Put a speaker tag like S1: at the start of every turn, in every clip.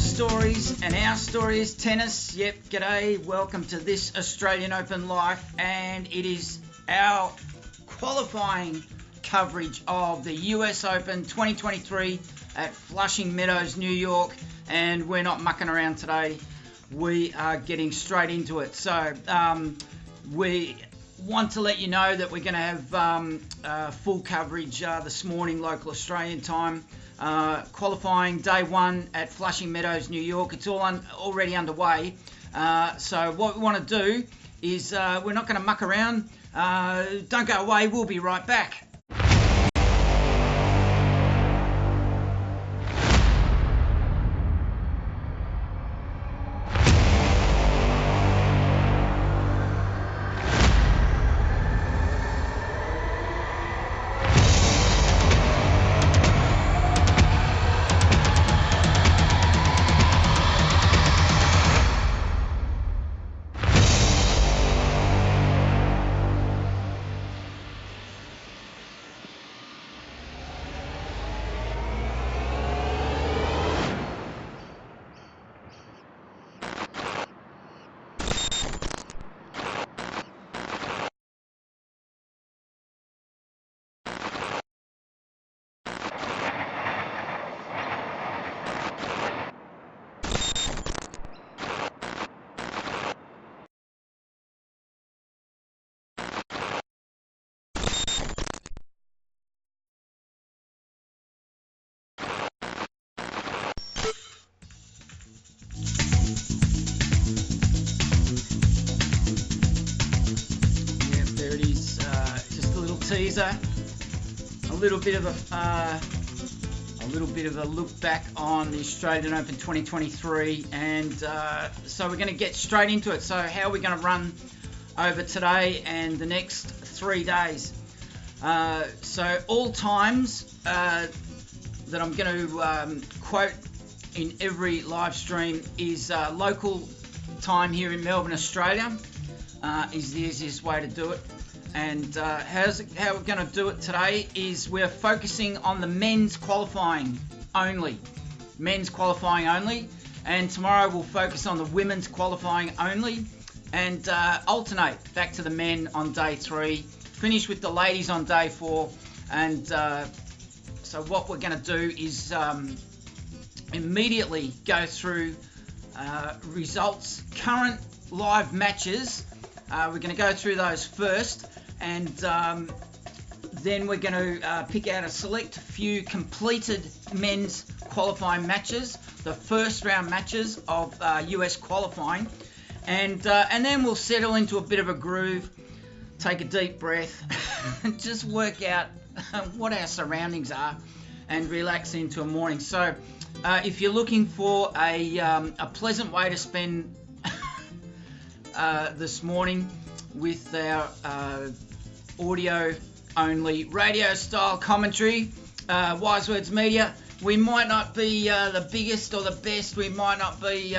S1: Stories, and our story is tennis. Yep, g'day, welcome to this Australian Open Live, and it is our qualifying coverage of the US Open 2023 at Flushing Meadows, New York, and we're not mucking around today. We are getting straight into it. So we want to let you know that we're going to have full coverage this morning, local Australian time. Qualifying day one at Flushing Meadows, New York. It's all already underway. So what we want to do is we're not going to muck around. Don't go away. We'll be right back. Teaser, a little bit of a look back on the Australian Open 2023, and so we're going to get straight into it. So how are we going to run over today and the next 3 days? So all times that I'm going to quote in every live stream is local time here in Melbourne, Australia. Is the easiest way to do it. And how we're going to do it today is we're focusing on the men's qualifying only. Men's qualifying only. And tomorrow we'll focus on the women's qualifying only. And alternate back to the men on day 3. Finish with the ladies on day 4. And so what we're going to do is immediately go through results, current live matches. We're going to go through those first. And then we're going to pick out a select few completed men's qualifying matches, the first round matches of US qualifying, and then we'll settle into a bit of a groove, take a deep breath, and just work out what our surroundings are, and relax into a morning. So if you're looking for a pleasant way to spend this morning with our audio only radio style commentary, Wise Words Media, we might not be the biggest or the best, we might not be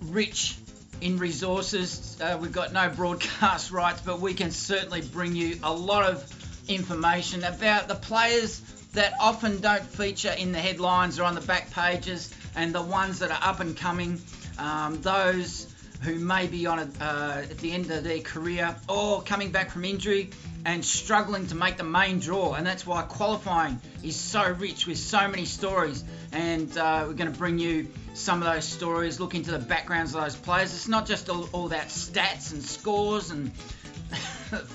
S1: rich in resources, we've got no broadcast rights, but we can certainly bring you a lot of information about the players that often don't feature in the headlines or on the back pages, and the ones that are up and coming, those who may be on at the end of their career or coming back from injury and struggling to make the main draw. And that's why qualifying is so rich with so many stories. And we're going to bring you some of those stories, look into the backgrounds of those players. It's not just all that stats and scores and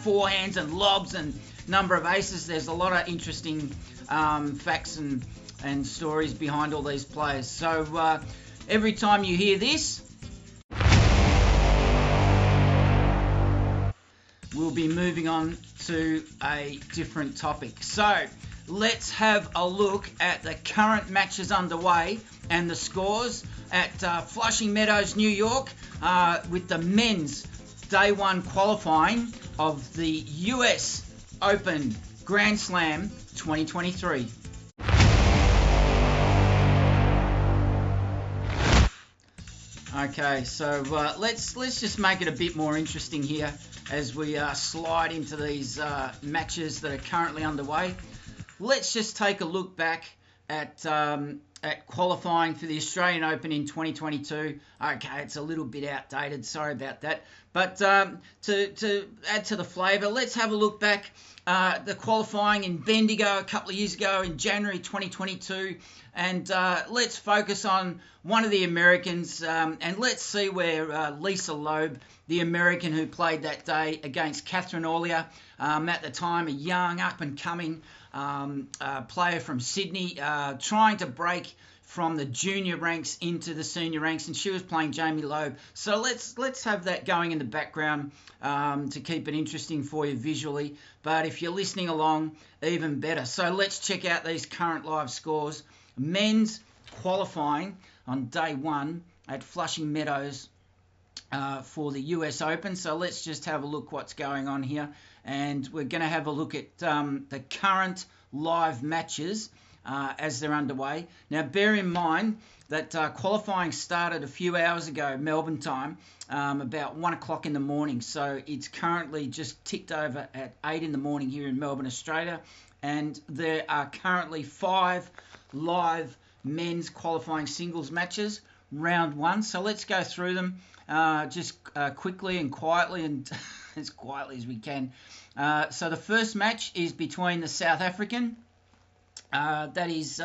S1: forehands and lobs and number of aces. There's a lot of interesting facts and stories behind all these players. So every time you hear this, we'll be moving on to a different topic. So let's have a look at the current matches underway and the scores at Flushing Meadows, New York, with the men's day one qualifying of the US Open Grand Slam 2023. Okay, so let's just make it a bit more interesting here as we slide into these matches that are currently underway. Let's just take a look back at qualifying for the Australian Open in 2022. Okay, it's a little bit outdated, sorry about that. But to add to the flavour, let's have a look back the qualifying in Bendigo a couple of years ago in January 2022. And let's focus on one of the Americans, and let's see where Lisa Loeb, the American who played that day against Catherine Aulier, at the time a young, up-and-coming player from Sydney, trying to break from the junior ranks into the senior ranks, and she was playing Jamie Loeb. So let's have that going in the background to keep it interesting for you visually. But if you're listening along, even better. So let's check out these current live scores. Men's qualifying on day one at Flushing Meadows for the US Open. So let's just have a look what's going on here. And we're going to have a look at the current live matches as they're underway. Now, bear in mind that qualifying started a few hours ago, Melbourne time, about 1 o'clock in the morning. So it's currently just ticked over at 8 in the morning here in Melbourne, Australia. And there are currently 5 live men's qualifying singles matches, round one. So let's go through them just quickly and quietly, and as quietly as we can. So the first match is between the South African, that is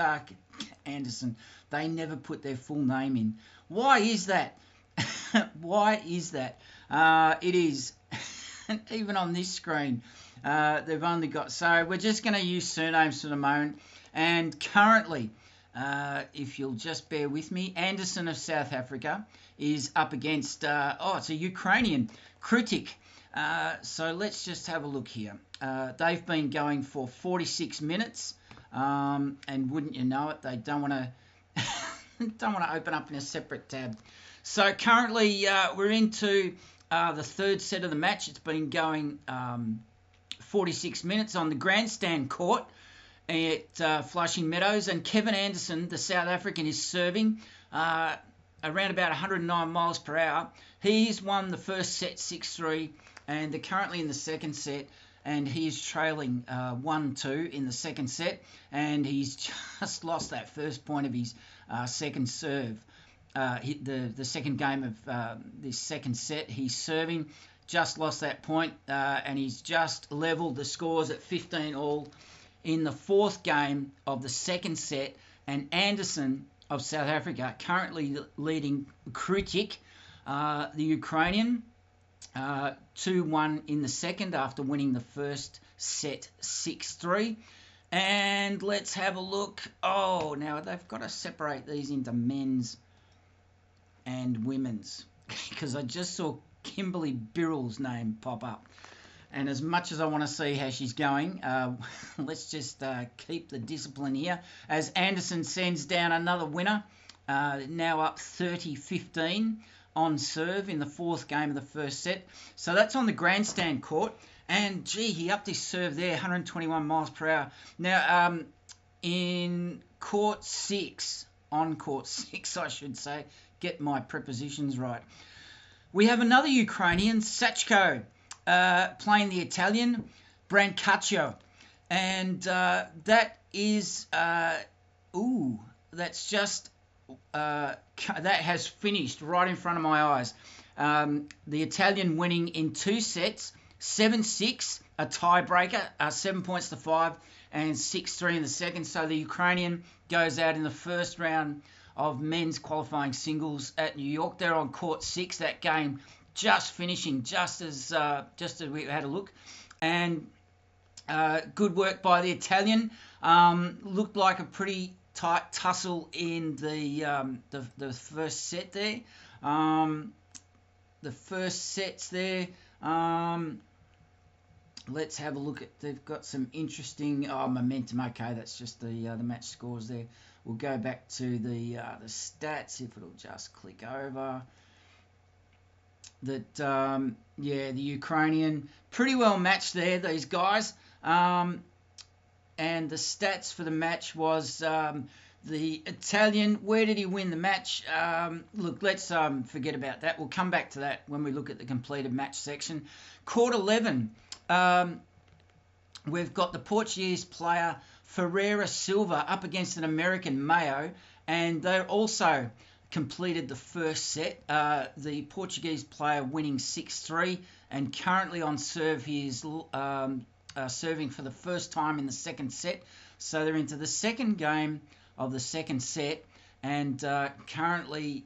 S1: Anderson. They never put their full name in. Why is that? Why is that? It is, even on this screen, they've only got, so we're just going to use surnames for the moment. And currently, if you'll just bear with me, Anderson of South Africa is up against, it's a Ukrainian, Kritik. So let's just have a look here. They've been going for 46 minutes, and wouldn't you know it, they don't want to open up in a separate tab. So currently, we're into the third set of the match. It's been going 46 minutes on the grandstand court at Flushing Meadows, and Kevin Anderson, the South African, is serving around about 109 miles per hour. He's won the first set 6-3, and they're currently in the second set, and he is trailing 1-2 in the second set, and he's just lost that first point of his second serve. The second game of this second set, he's serving, just lost that point, and he's just levelled the scores at 15-all in the fourth game of the second set, and Anderson of South Africa currently leading Kritik, the Ukrainian, 2-1 in the second after winning the first set 6-3. And let's have a look. Oh, now they've got to separate these into men's and women's, because I just saw Kimberly Birrell's name pop up. And as much as I want to see how she's going, let's just keep the discipline here as Anderson sends down another winner, now up 30-15 on serve in the fourth game of the first set. So that's on the grandstand court. And, gee, he upped his serve there, 121 miles per hour. Now, in court 6, on court 6, I should say, get my prepositions right, we have another Ukrainian, Sachko, playing the Italian, Brancaccio. And that is, that's just, that has finished right in front of my eyes. The Italian winning in 2 sets, 7-6, a tiebreaker, 7 points to 5, and 6-3 in the second. So the Ukrainian goes out in the first round of men's qualifying singles at New York. They're on court 6. That game just finishing, just as we had a look, and good work by the Italian. Looked like a pretty tight tussle in the first set there. The first sets there. let's have a look at, they've got some interesting momentum. Okay, that's just the match scores there. We'll go back to the stats if it'll just click over. That yeah, the Ukrainian pretty well matched there, these guys. And the stats for the match was the Italian. Where did he win the match? Look, let's forget about that. We'll come back to that when we look at the completed match section. Court 11. We've got the Portuguese player Ferreira Silva up against an American Mayo, and they're also completed the first set. The Portuguese player winning 6-3, and currently on serve he is serving for the first time in the second set. So they're into the second game of the second set, and currently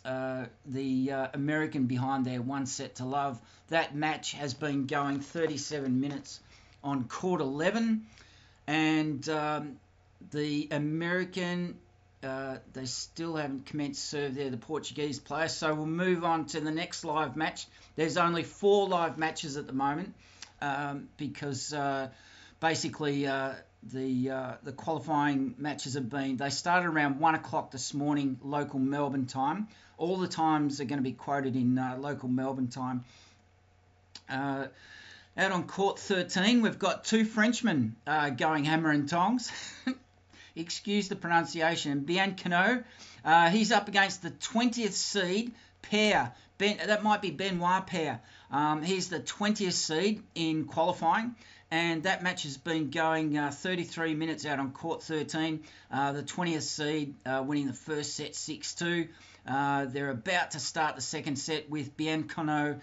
S1: the American behind there 1-0. That match has been going 37 minutes on court 11, and the American, they still haven't commenced serve there, the Portuguese player. So we'll move on to the next live match. There's only 4 live matches at the moment, because basically the qualifying matches have been, they started around 1 o'clock this morning, local Melbourne time. All the times are going to be quoted in local Melbourne time. Out on court 13, we've got 2 Frenchmen going hammer and tongs. Excuse the pronunciation. Bianchino, he's up against the 20th seed, Pair. That might be Benoit Pair. He's the 20th seed in qualifying, and that match has been going 33 minutes out on court 13. The 20th seed winning the first set 6-2. They're about to start the second set with Bianchino.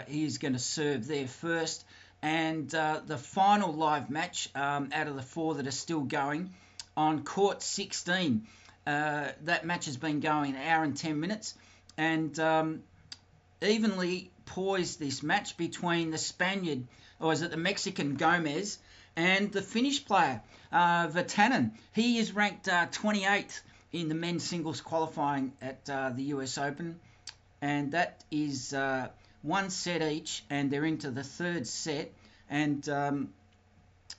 S1: He's going to serve there first. And the final live match out of the 4 that are still going on court 16. That match has been going an hour and 10 minutes. And evenly poised, this match between the Spaniard, or is it the Mexican Gomez, and the Finnish player, Vatanen. He is ranked 28th in the men's singles qualifying at the US Open. And that is 1 set each, and they're into the third set. And the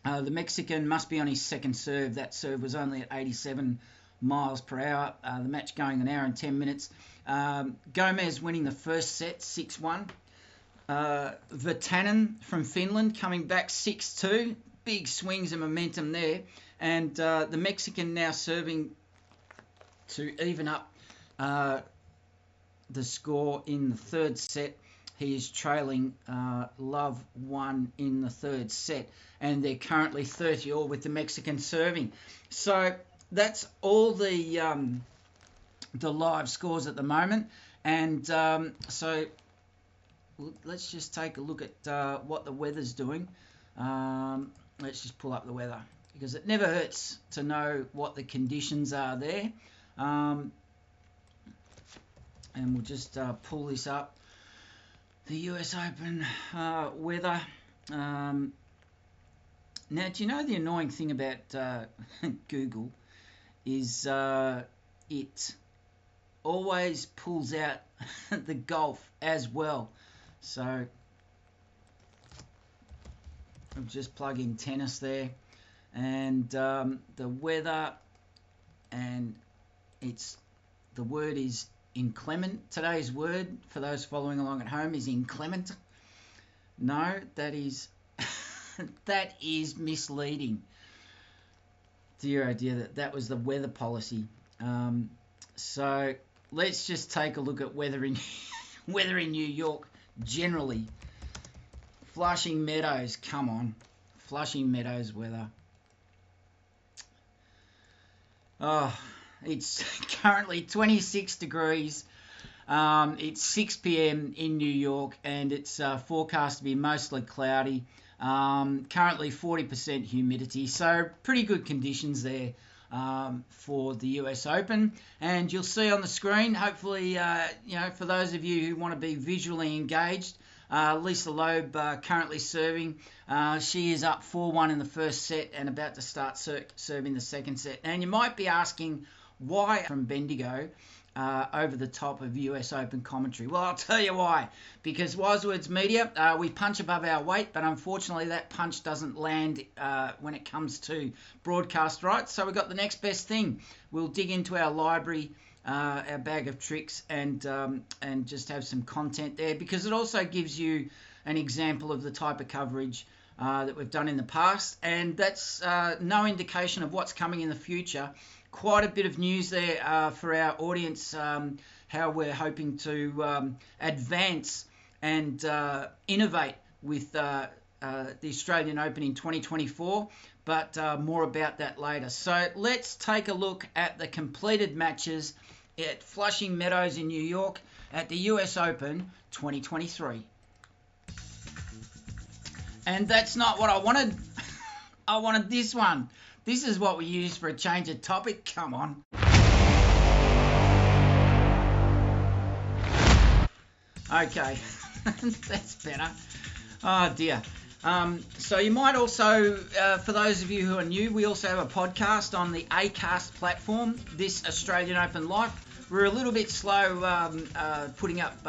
S1: Mexican must be on his second serve. That serve was only at 87 miles per hour. The match going an hour and 10 minutes. Gomez winning the first set 6-1. Vatanen from Finland coming back 6-2. Big swings and momentum there. And the Mexican now serving to even up the score in the third set. He is trailing Love 1 in the third set, and they're currently 30-all with the Mexican serving. So that's all the live scores at the moment. And so let's just take a look at what the weather's doing. Let's just pull up the weather, because it never hurts to know what the conditions are there. And we'll just pull this up. The US Open weather. Now, do you know the annoying thing about Google is it always pulls out the golf as well. So I'll just plug in tennis there, and the weather, and the word is inclement. Today's word, for those following along at home, is inclement. No, that is that is misleading. Dear oh dear, that was the weather policy. So let's just take a look at weather in New York generally. Flushing Meadows, come on. Flushing Meadows weather. Oh, it's currently 26 degrees. It's 6 p.m. in New York, and it's forecast to be mostly cloudy. Currently 40% humidity, so pretty good conditions there for the US Open. And you'll see on the screen, hopefully, for those of you who want to be visually engaged, Lisa Loeb currently serving. She is up 4-1 in the first set and about to start serving the second set. And you might be asking why from Bendigo. over the top of US Open commentary? Well, I'll tell you why. Because Wise Words Media, we punch above our weight, but unfortunately that punch doesn't land when it comes to broadcast rights. So we've got the next best thing. We'll dig into our library, our bag of tricks, and just have some content there, because it also gives you an example of the type of coverage that we've done in the past, and that's no indication of what's coming in the future. Quite a bit of news there for our audience, how we're hoping to advance and innovate with the Australian Open in 2024, but more about that later. So let's take a look at the completed matches at Flushing Meadows in New York at the US Open 2023. And that's not what I wanted. I wanted this one. This is what we use for a change of topic. Come on. Okay, that's better. Oh dear. So you might also, for those of you who are new, we also have a podcast on the Acast platform, This Australian Open Life. We're a little bit slow putting up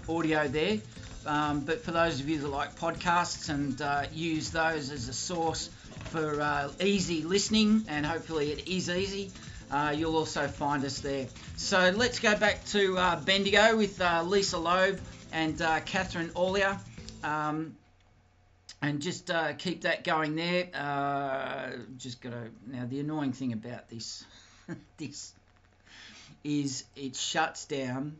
S1: audio there, but for those of you that like podcasts and use those as a source for easy listening, and hopefully it is easy, you'll also find us there. So let's go back to Bendigo with Lisa Loeb and Catherine Aulier, and just keep that going there. Just gotta, now the annoying thing about this this is it shuts down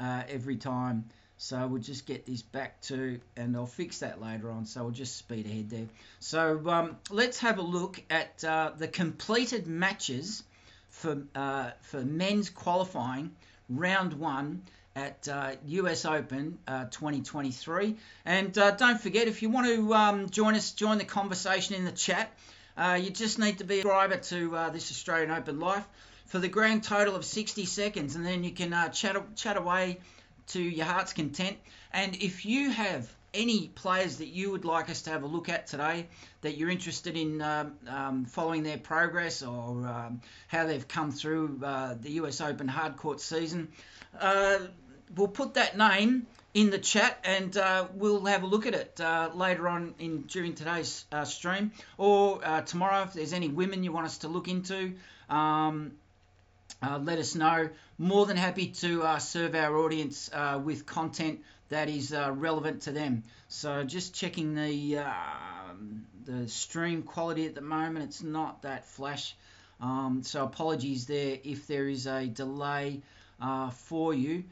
S1: every time. So we'll just get this back to, and I'll fix that later on, so we'll just speed ahead there. So let's have a look at the completed matches for men's qualifying round one at US Open 2023. And don't forget, if you want to join the conversation in the chat, you just need to be a subscriber to This Australian Open Life for the grand total of 60 seconds, and then you can chat away to your heart's content. And if you have any players that you would like us to have a look at today, that you're interested in following their progress, or how they've come through the US Open hardcourt season, we'll put that name in the chat, and we'll have a look at it later on during today's stream, or tomorrow. If there's any women you want us to look into, let us know. More than happy to serve our audience with content that is relevant to them. So just checking the stream quality at the moment. It's not that flash, so apologies there if there is a delay for you.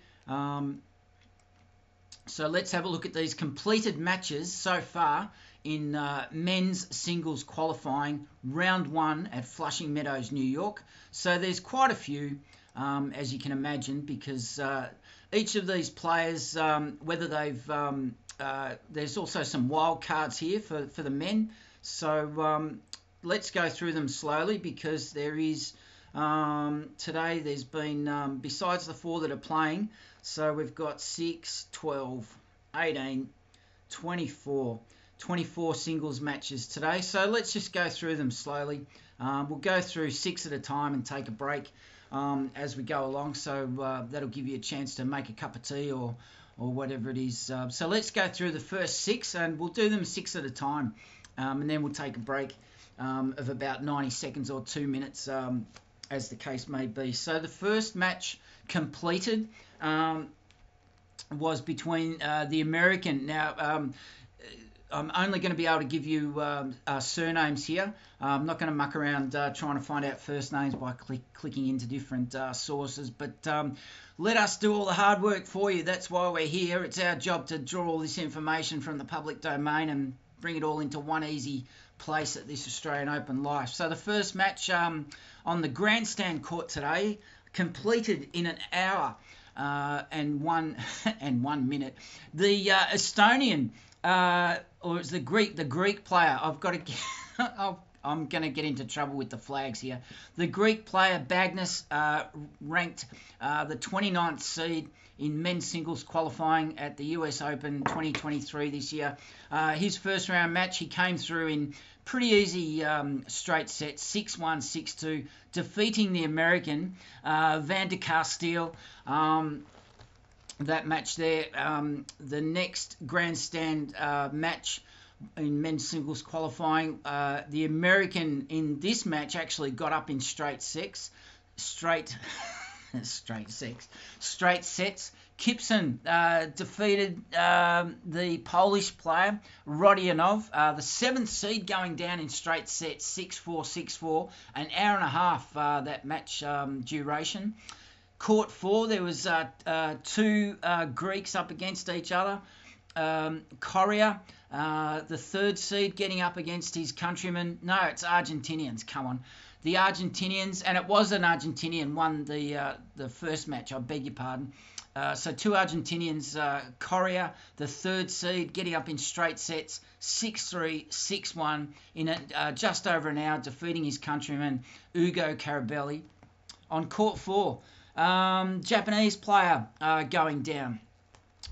S1: So let's have a look at these completed matches so far in men's singles qualifying round one at Flushing Meadows, New York. So there's quite a few, as you can imagine, because each of these players, whether they've there's also some wild cards here for the men. So let's go through them slowly, because there is today there's been, besides the four that are playing, so we've got 6, 12, 18, 24 singles matches today. So let's just go through them slowly. We'll go through 6 at a time and take a break as we go along, so that'll give you a chance to make a cup of tea or whatever it is. So let's go through the first 6, and we'll do them 6 at a time, and then we'll take a break of about 90 seconds or 2 minutes, as the case may be. So the first match completed was between the American. Now, I'm only going to be able to give you surnames here. I'm not going to muck around trying to find out first names by clicking into different sources, but let us do all the hard work for you. That's why we're here. It's our job to draw all this information from the public domain and bring it all into one easy place at This Australian Open Life. So the first match on the grandstand court today completed in an hour and 1 minute. The Estonian, or it's the Greek player. I've I'm going to get into trouble with the flags here. The Greek player Bagnis ranked the 29th seed in men's singles qualifying at the US Open 2023 this year. His first round match, he came through in pretty easy straight sets, 6-1, 6-2, defeating the American Van der Castile. That match there. The next grandstand match in men's singles qualifying, the American in this match actually got up in straight sets. Kipson defeated the Polish player Rodionov, the 7th seed, going down in straight sets, 6-4, 6-4, an hour and a half that match duration. Court 4, there was two Greeks up against each other. Correa, the 3rd seed, getting up against his countryman. No, it's Argentinians, come on. The Argentinians, and it was an Argentinian, won the first match, I beg your pardon. So two Argentinians, Correa, the 3rd seed, getting up in straight sets, 6-3, 6-1, in just over an hour, defeating his countryman, Ugo Carabelli. On court 4, Japanese player going down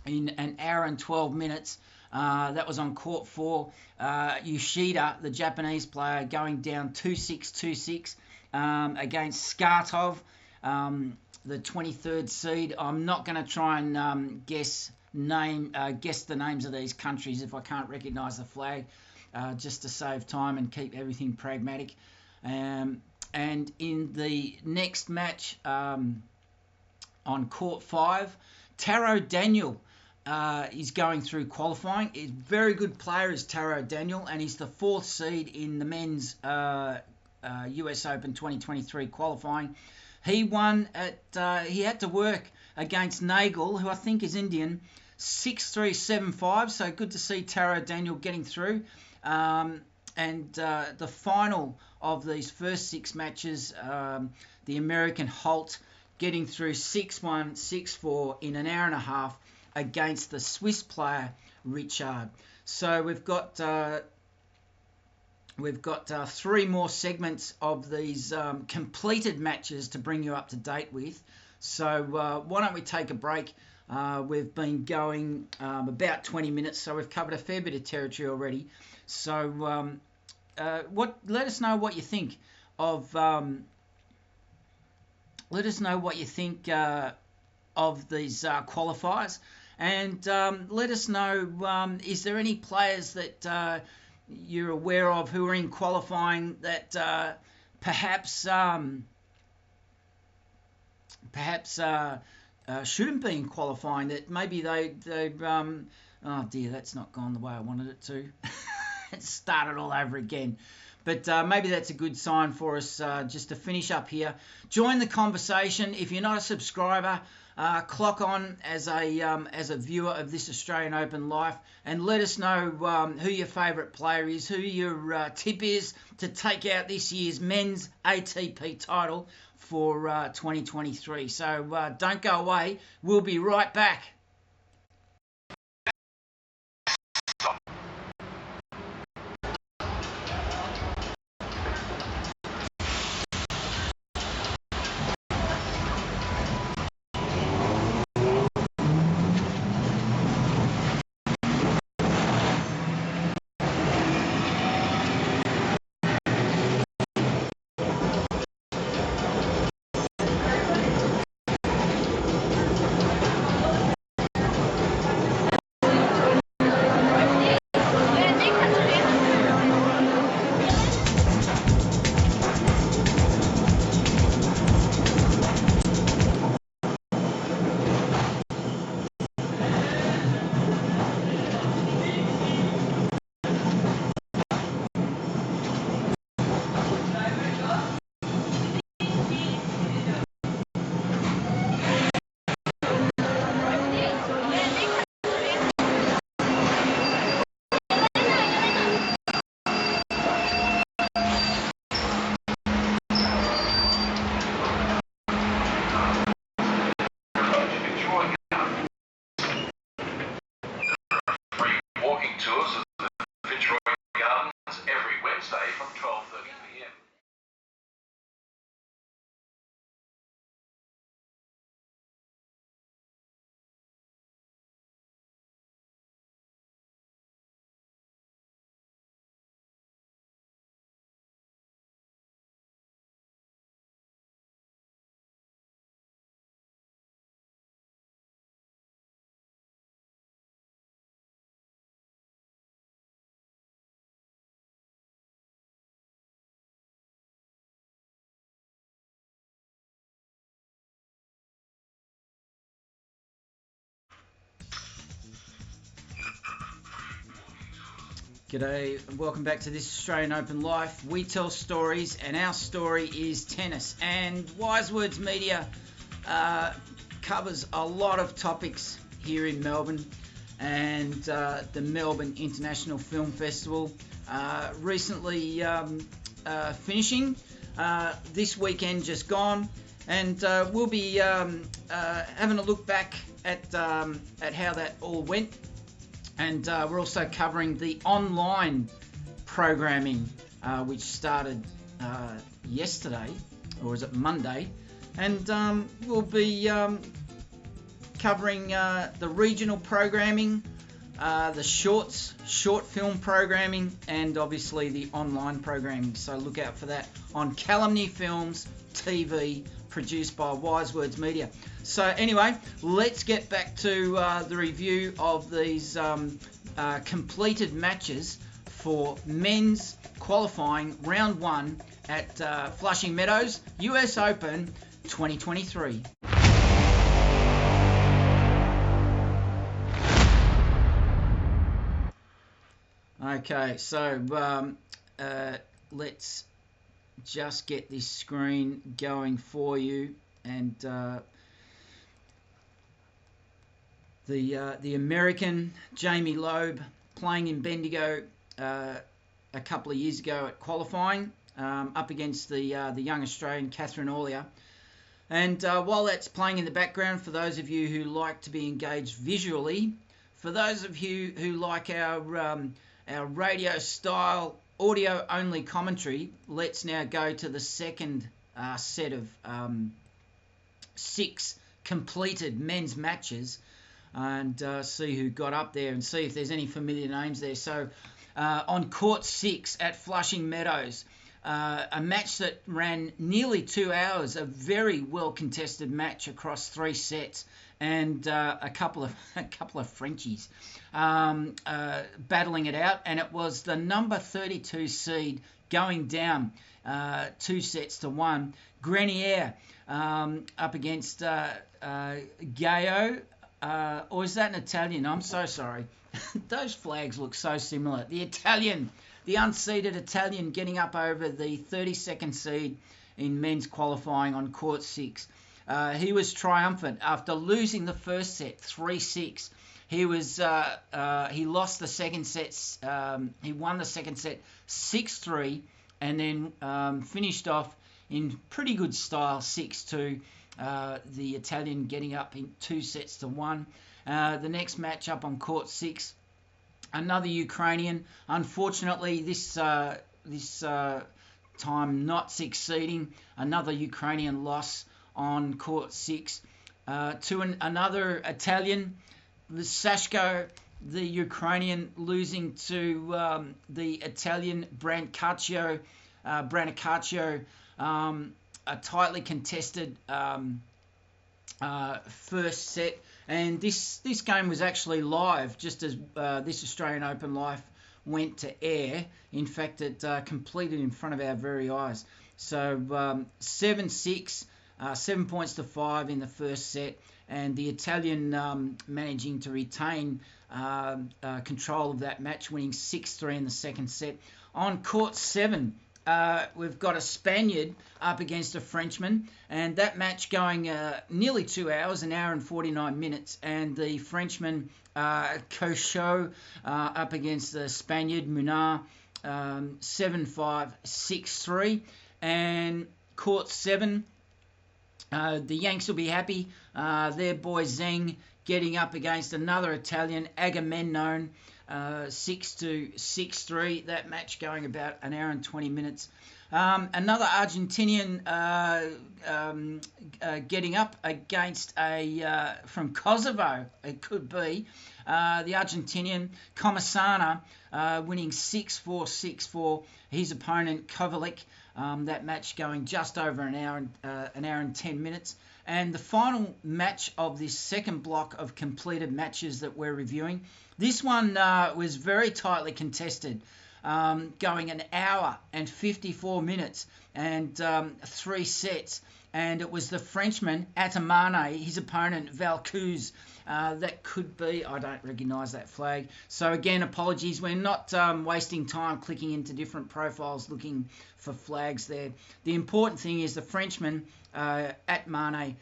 S1: in an hour and 12 minutes. That was on court 4. Yoshida, the Japanese player, going down 2-6, 2-6 against Skartov, the 23rd seed. I'm not going to try and guess the names of these countries if I can't recognise the flag, just to save time and keep everything pragmatic. And in the next match, on court 5, Taro Daniel is going through qualifying. He's a very good player, is Taro Daniel, and he's the 4th seed in the men's US Open 2023 qualifying. He won he had to work against Nagel, who I think is Indian, 6-3, 7-5, so good to see Taro Daniel getting through. And the final of these first 6 matches, the American Holt getting through 6-1, 6-4 in an hour and a half against the Swiss player Richard. So we've got 3 more segments of these completed matches to bring you up to date with. So why don't we take a break? We've been going about 20 minutes, so we've covered a fair bit of territory already. So let us know what you think of. Let us know what you think of these qualifiers, and let us know, is there any players that you're aware of who are in qualifying that perhaps shouldn't be in qualifying, that maybe they oh dear, that's not gone the way I wanted it to. It started all over again. But maybe that's a good sign for us just to finish up here. Join the conversation. If you're not a subscriber, clock on as a viewer of this Australian Open Live, and let us know who your favourite player is, who your tip is to take out this year's men's ATP title for 2023. So don't go away. We'll be right back. G'day and welcome back to this Australian Open Life. We tell stories and our story is tennis. And Wise Words Media covers a lot of topics here in Melbourne and the Melbourne International Film Festival. Recently finishing this weekend just gone, and we'll be having a look back at how that all went. And we're also covering the online programming, which started yesterday, or is it Monday? And we'll be covering the regional programming, the short film programming, and obviously the online programming. So look out for that on Calumny Films TV, produced by Wise Words Media. So anyway, let's get back to the review of these completed matches for men's qualifying round 1 at Flushing Meadows US Open 2023. Okay, so let's just get this screen going for you, and the American Jamie Loeb playing in Bendigo a couple of years ago at qualifying, up against the young Australian Catherine Aulier. And while that's playing in the background, for those of you who like to be engaged visually, for those of you who like our radio style audio only commentary, let's now go to the second set of 6 completed men's matches, and see who got up there and see if there's any familiar names there. So on court 6 at Flushing Meadows, a match that ran nearly 2 hours, a very well contested match across 3 sets, and a couple of Frenchies battling it out, and it was the number 32 seed going down 2 sets to 1, Grenier, up against GOJO. Or is that an Italian? I'm so sorry. Those flags look so similar. The Italian, the unseeded Italian, getting up over the 32nd seed in men's qualifying on court 6. He was triumphant after losing the first set 3-6. He lost the second set. He won the second set 6-3, and then finished off in pretty good style 6-2. The Italian getting up in 2 sets to 1. The next match up on court 6, another Ukrainian. Unfortunately, this time not succeeding. Another Ukrainian loss on court 6 to another Italian, Sashko, the Ukrainian, losing to the Italian Brancaccio. A tightly contested first set, and this game was actually live just as this Australian Open Life went to air. In fact, it completed in front of our very eyes. So 7-6, 7 points to 5 in the first set, and the Italian managing to retain control of that match, winning 6-3 in the second set. On court 7, we've got a Spaniard up against a Frenchman, and that match going nearly 2 hours, 1 hour and 49 minutes, and the Frenchman GOJO up against the Spaniard Munar, 7-5, 6-3. And court 7, the Yanks will be happy. Their boy Zeng getting up against another Italian, Agamemnon, 6-2, 6-3. That match going about 1 hour and 20 minutes. Another Argentinian getting up against a from Kosovo, it could be, the Argentinian Comasana, winning 6-4, 6-4. His opponent Kovalik. That match going just over an hour and 10 minutes. And the final match of this second block of completed matches that we're reviewing, this one was very tightly contested, going 1 hour and 54 minutes and 3 sets. And it was the Frenchman Atamane, his opponent Valcouz, That could be, I don't recognise that flag. So again, apologies. We're not wasting time clicking into different profiles looking for flags there. The important thing is the Frenchman at Mane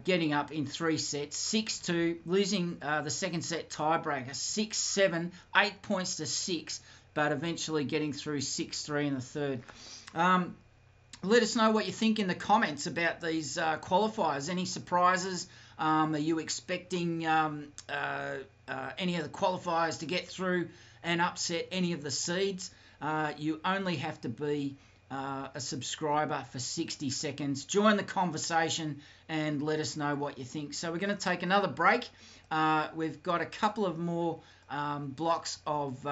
S1: getting up in 3 sets, 6-2, losing the second set tiebreaker, 6-7, 8 points to 6, but eventually getting through 6-3 in the third. Let us know what you think in the comments about these qualifiers. Any surprises? Are you expecting any of the qualifiers to get through and upset any of the seeds? You only have to be a subscriber for 60 seconds. Join the conversation and let us know what you think. So we're going to take another break. We've got a couple of more blocks of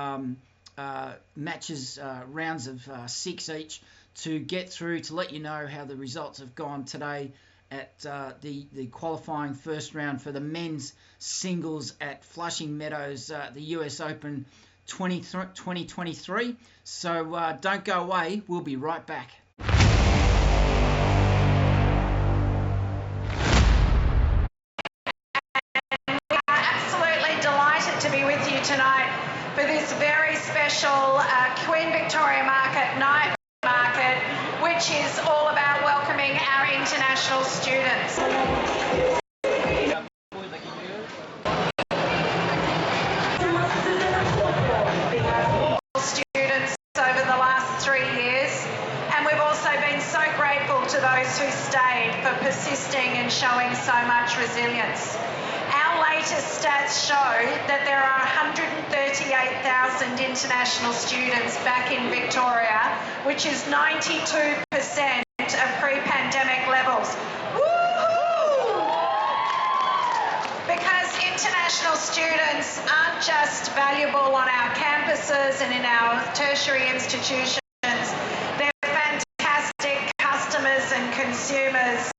S1: matches, rounds of 6 each to get through, to let you know how the results have gone today at the qualifying first round for the men's singles at Flushing Meadows, the US Open 2023. So don't go away. We'll be right back.
S2: We are absolutely delighted to be with you tonight for this very special Queen Victoria Market night market, which is all about welcoming our international students. Students over the last 3 years, and we've also been so grateful to those who stayed for persisting and showing so much resilience. Our latest stats show that there are 138,000 international students back in Victoria, which is 92% of pre-pandemic levels. Woohoo! Because international students aren't just valuable on our campuses and in our tertiary institutions, they're fantastic customers and consumers.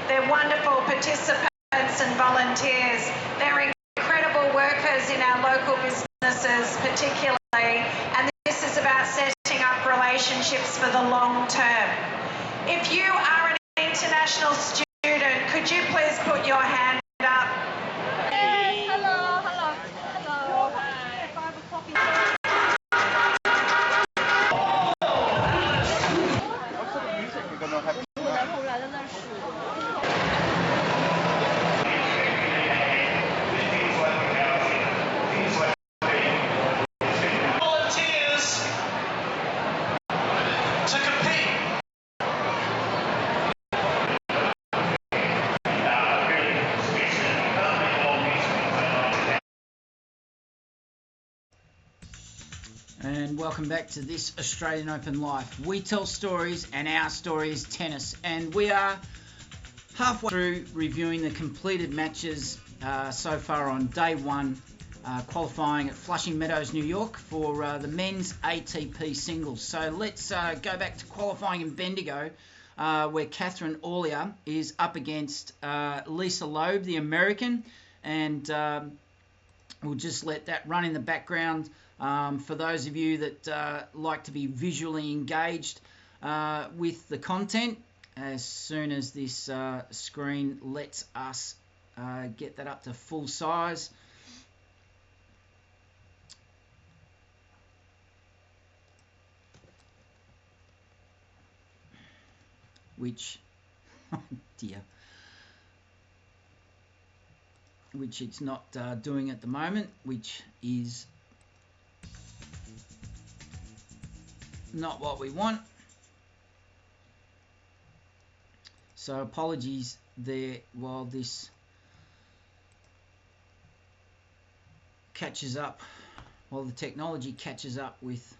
S2: They're wonderful participants and volunteers. They're incredible workers in our local businesses particularly, and this is about setting up relationships for the long term. If you are an international student, could you please put your hand up?
S3: Yes, hello, hello, hello.
S4: What sort of music we're gonna have?
S5: Volunteers to compete.
S1: And welcome back to this Australian Open Life. We tell stories and our story is tennis. And we are halfway through reviewing the completed matches so far on day one, qualifying at Flushing Meadows, New York for the men's ATP singles. So let's go back to qualifying in Bendigo, where Catherine Aulier is up against Lisa Loeb, the American. And we'll just let that run in the background. For those of you that like to be visually engaged with the content, as soon as this screen lets us get that up to full size. Which, oh dear, which it's not doing at the moment, which is not what we want. So apologies there while this catches up, while the technology catches up with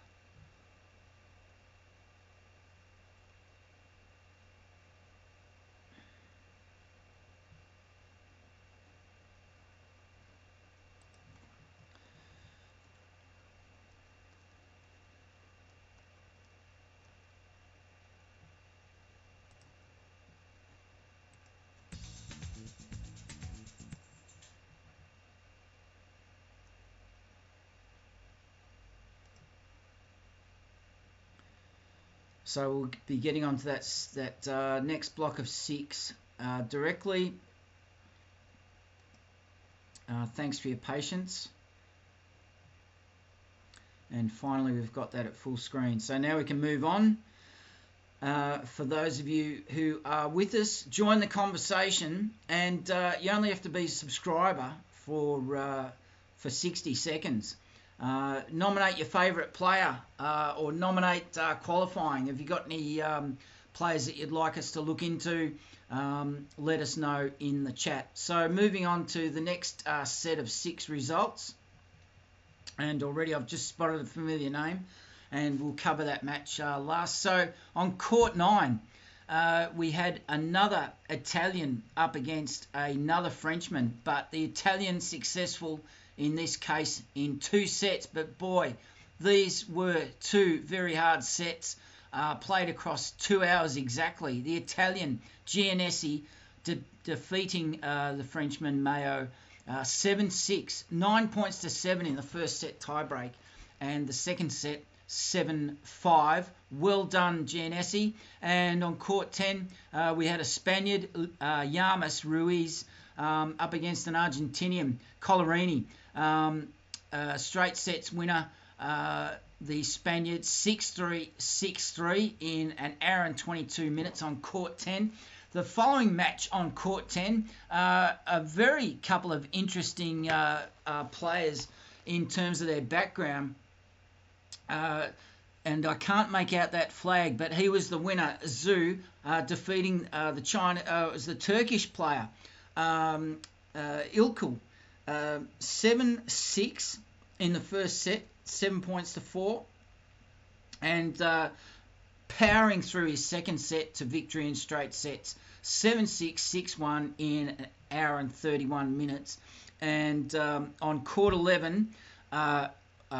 S1: So we'll be getting onto that next block of 6 directly. Thanks for your patience. And finally, we've got that at full screen. So now we can move on. For those of you who are with us, join the conversation, and you only have to be a subscriber for 60 seconds. Nominate your favourite player or nominate qualifying. Have you got any players that you'd like us to look into? Let us know in the chat. So moving on to the next set of 6 results. And already I've just spotted a familiar name, and we'll cover that match last. So on court 9, we had another Italian up against another Frenchman, but the Italian successful in this case in 2 sets. But boy, these were 2 very hard sets, played across 2 hours exactly. The Italian Giovanni defeating the Frenchman Mayo 7-6, 9 points to 7 in the first set tiebreak, and the second set 7-5. Well done, Giovanni. And on court 10, we had a Spaniard, Yamas Ruiz, up against an Argentinian, Colorini. Straight sets winner, the Spaniard, 6-3, 6-3 in an hour and 22 minutes on court 10. The following match on court 10, a very couple of interesting players in terms of their background. And I can't make out that flag, but he was the winner, Zhu, defeating it was the Turkish player, Ilkul, 7-6 in the first set, 7 points to 4, and powering through his second set to victory in straight sets, 7-6, 6-1 in an hour and 31 minutes. And on court 11, a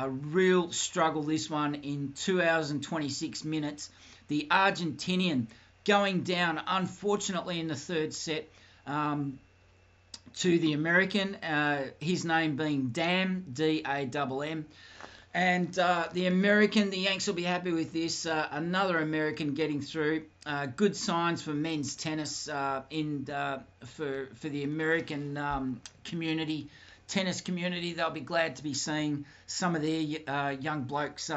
S1: real struggle, this one, in 2 hours and 26 minutes. The Argentinian going down, unfortunately, in the third set to the American, his name being Dam, D-A-M-M. And the American, the Yanks will be happy with this. Another American getting through. Good signs for men's tennis for the American community, tennis community. They'll be glad to be seeing some of their young blokes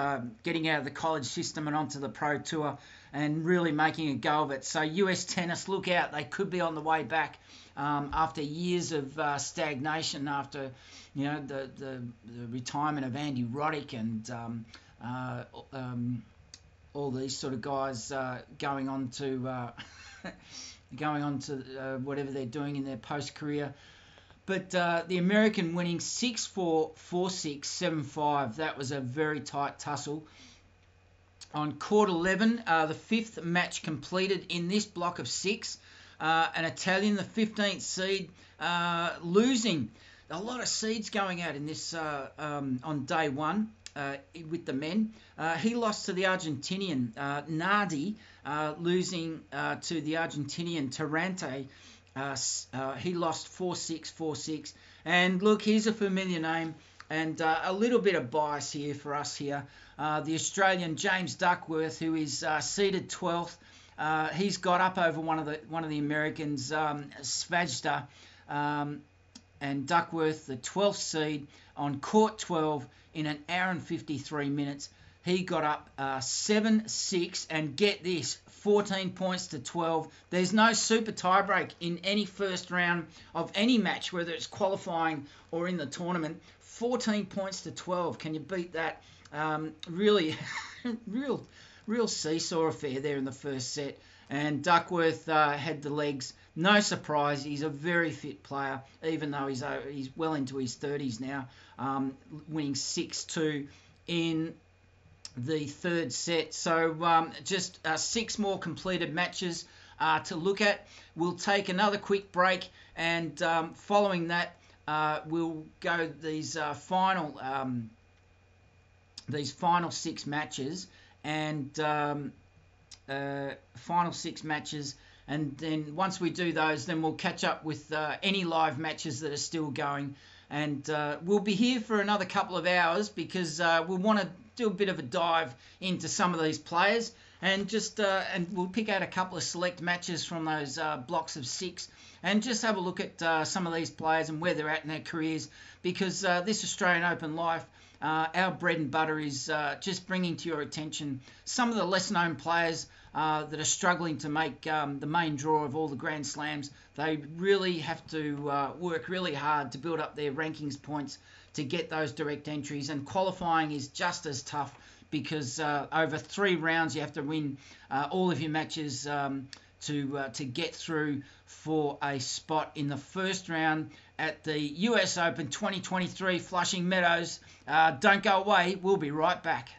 S1: getting out of the college system and onto the pro tour and really making a go of it. So US tennis, look out. They could be on the way back after years of stagnation, after the retirement of Andy Roddick and all these sort of guys going on to whatever they're doing in their post career. But the American winning 6-4, 4-6, 7-5. That was a very tight tussle. On court 11, the 5th match completed in this block of 6. An Italian, the 15th seed, losing. A lot of seeds going out in this on day 1 with the men. He lost to the Argentinian Nardi, losing to the Argentinian Tarante. He lost 4-6, 4-6. And look, here's a familiar name and a little bit of bias here for us here. The Australian James Duckworth, who is seeded 12th. He's got up over one of the Americans, Svajda, and Duckworth, the 12th seed, on court 12 in an hour and 53 minutes. He got up 7-6, and get this, 14 points to 12. There's no super tiebreak in any first round of any match, whether it's qualifying or in the tournament. 14 points to 12. Can you beat that? Really, real seesaw affair there in the first set. And Duckworth had the legs. No surprise, he's a very fit player, even though he's well into his 30s now, winning 6-2 in the third set. So just 6 more completed matches to look at. We'll take another quick break, and following that, we'll go these final 6 matches, and final 6 matches. And then once we do those, then we'll catch up with any live matches that are still going. And we'll be here for another couple of hours because we'll want to do a bit of a dive into some of these players. And just and we'll pick out a couple of select matches from those blocks of 6 and just have a look at some of these players and where they're at in their careers, because this Australian Open Life, our bread and butter is just bringing to your attention some of the lesser known players that are struggling to make the main draw of all the Grand Slams. They really have to work really hard to build up their rankings points to get those direct entries, and qualifying is just as tough, because over 3 rounds you have to win all of your matches to get through for a spot in the first round at the US Open 2023 Flushing Meadows. Don't go away, we'll be right back.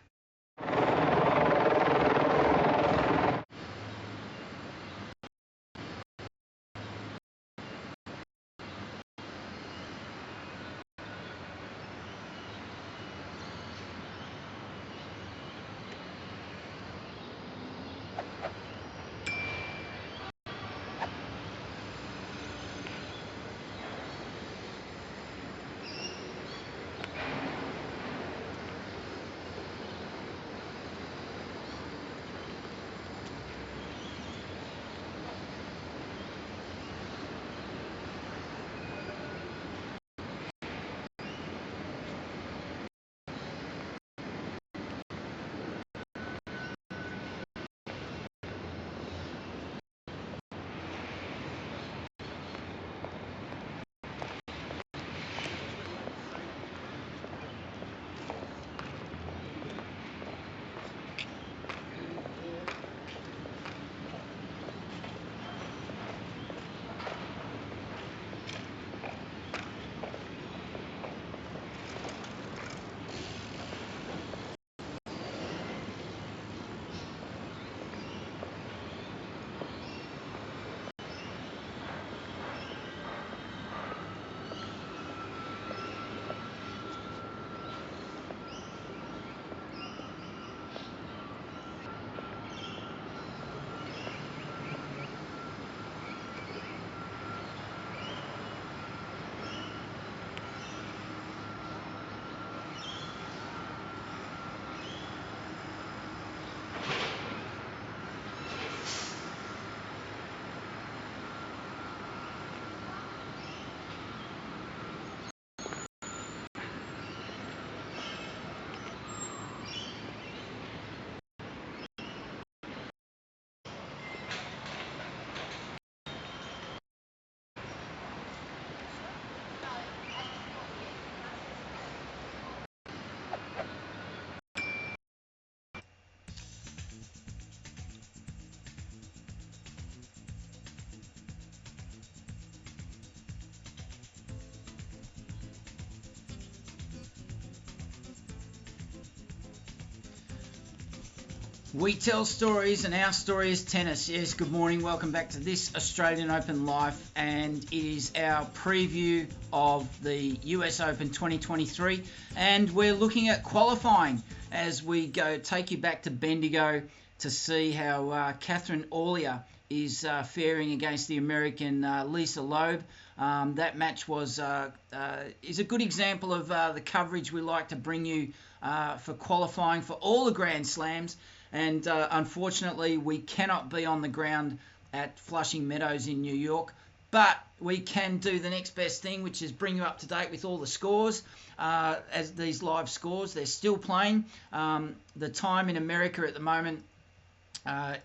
S1: We tell stories, and our story is tennis. Yes, good morning. Welcome back to this Australian Open Life, and it is our preview of the US Open 2023, and we're looking at qualifying as we go take you back to Bendigo to see how Catherine Aulier is faring against the American Lisa Loeb. That match is a good example of the coverage we like to bring you for qualifying for all the Grand Slams. And unfortunately, we cannot be on the ground at Flushing Meadows in New York, but we can do the next best thing, which is bring you up to date with all the scores. As these live scores, they're still playing. The time in America at the moment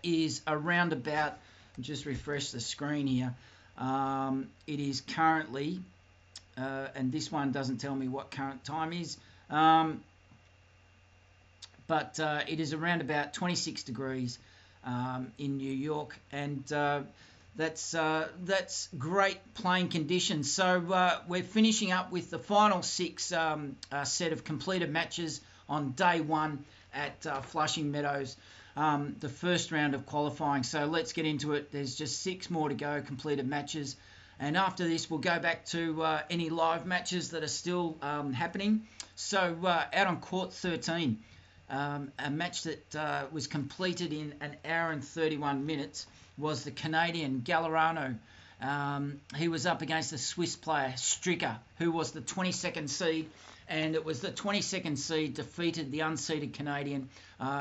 S1: is around about, just refresh the screen here. It is currently, and this one doesn't tell me what current time is, but it is around about 26 degrees in New York, and that's great playing conditions. So we're finishing up with the final 6 set of completed matches on day 1 at Flushing Meadows, the first round of qualifying. So let's get into it. There's just 6 more to go, completed matches, and after this we'll go back to any live matches that are still happening. So out on court 13, a match that was completed in an hour and 31 minutes was the Canadian Gallerano. He was up against the Swiss player Stricker, who was the 22nd seed, and it was the 22nd seed defeated the unseeded Canadian.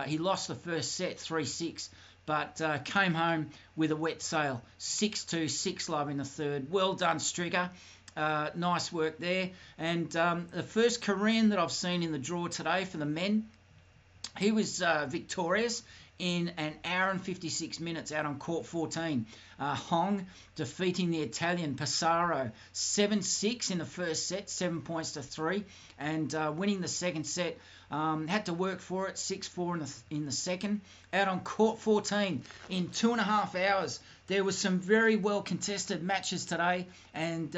S1: He lost the first set 3-6, but came home with a wet sail. 6-2, 6-love in the third. Well done, Stricker. Nice work there. And the first Korean that I've seen in the draw today for the men, he was victorious in an hour and 56 minutes out on court 14. Hong defeating the Italian Pesaro 7-6 in the first set, 7 points to 3, and winning the second set. Had to work for it, 6-4 in the second. Out on court 14 in 2.5 hours. There was some very well contested matches today, and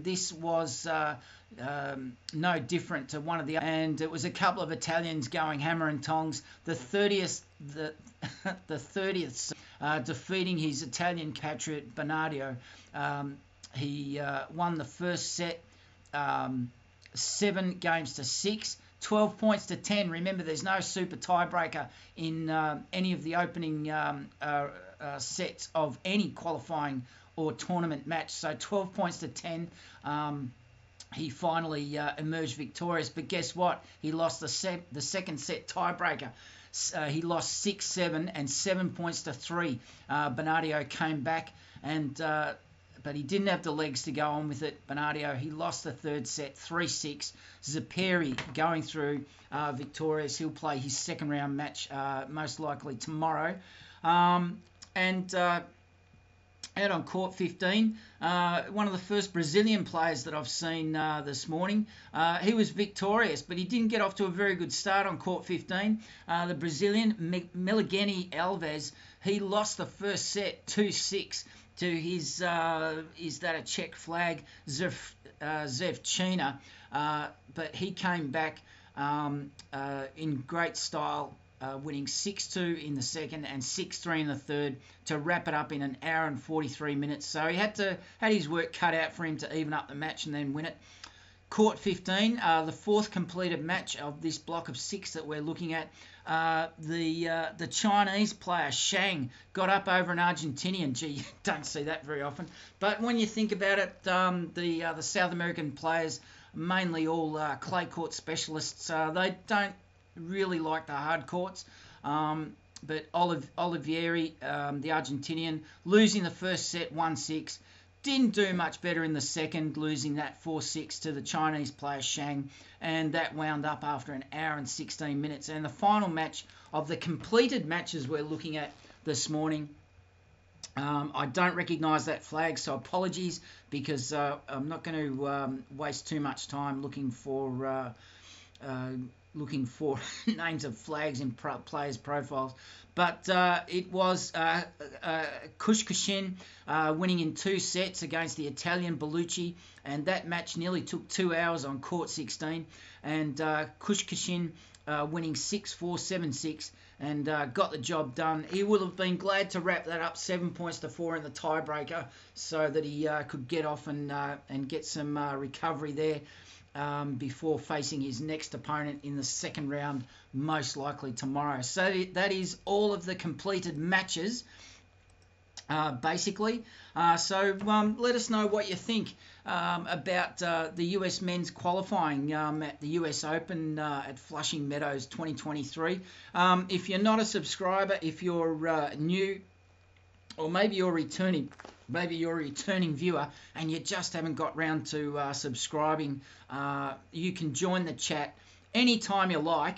S1: this was no different to one of the. And it was a couple of Italians going hammer and tongs. The 30th defeating his Italian compatriot Bernardo. He won the first set 7 games to 6. 12 points to 10. Remember, there's no super tiebreaker in any of the opening sets of any qualifying or tournament match. So 12 points to 10. He finally emerged victorious. But guess what? He lost the second set tiebreaker. He lost 6-7 and 7 points to 3. Bernardo came back and... but he didn't have the legs to go on with it. Bernardo, he lost the third set, 3-6. Zaperi going through victorious. He'll play his second round match most likely tomorrow. Out on court 15, one of the first Brazilian players that I've seen this morning. He was victorious, but he didn't get off to a very good start on court 15. The Brazilian, Meligeni Alves, he lost the first set 2-6 to his, is that a Czech flag, Zevchina. But he came back in great style, winning 6-2 in the second and 6-3 in the third to wrap it up in an hour and 43 minutes. So he had his work cut out for him to even up the match and then win it. Court 15, the fourth completed match of this block of 6 that we're looking at. The Chinese player Shang got up over an Argentinian. Gee, you don't see that very often. But when you think about it, the South American players, mainly all clay court specialists, they don't really like the hard courts. But Olivieri, the Argentinian, losing the first set 1-6. Didn't do much better in the second, losing that 4-6 to the Chinese player Shang, and that wound up after an hour and 16 minutes. And the final match of the completed matches we're looking at this morning, I don't recognise that flag, so apologies, because I'm not going to waste too much time looking for names of flags in players' profiles. But it was Kushkashin winning in 2 sets against the Italian Bellucci, and that match nearly took 2 hours on court 16. And Kushkashin winning 6-4, 7-6, and got the job done. He would have been glad to wrap that up 7 points to 4 in the tiebreaker, so that he could get off and get some recovery there. Before facing his next opponent in the second round, most likely tomorrow. So that is all of the completed matches, basically. So let us know what you think about the US men's qualifying at the US Open at Flushing Meadows 2023. If you're not a subscriber, if you're new, or maybe you're returning viewer and you just haven't got round to subscribing, you can join the chat anytime you like.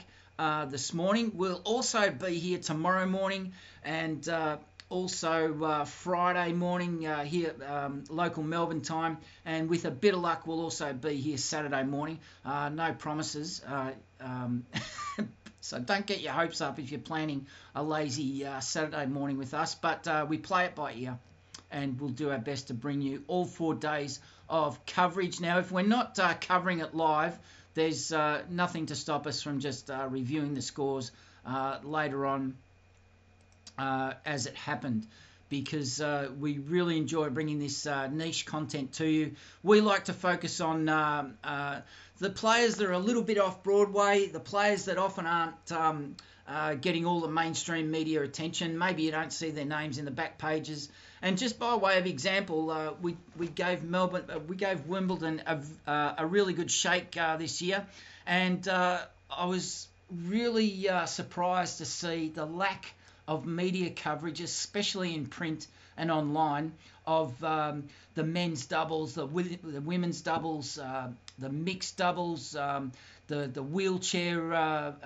S1: This morning we'll also be here tomorrow morning, and also Friday morning here local Melbourne time, and with a bit of luck we'll also be here Saturday morning. No promises, so don't get your hopes up if you're planning a lazy Saturday morning with us, but we play it by ear, and we'll do our best to bring you all 4 days of coverage. Now, if we're not covering it live, there's nothing to stop us from just reviewing the scores later on as it happened, because we really enjoy bringing this niche content to you. We like to focus on the players that are a little bit off Broadway, the players that often aren't getting all the mainstream media attention. Maybe you don't see their names in the back pages. And just by way of example, we gave Wimbledon a really good shake this year, and I was really surprised to see the lack of media coverage, especially in print and online, of the men's doubles, the women's doubles, the mixed doubles, the wheelchair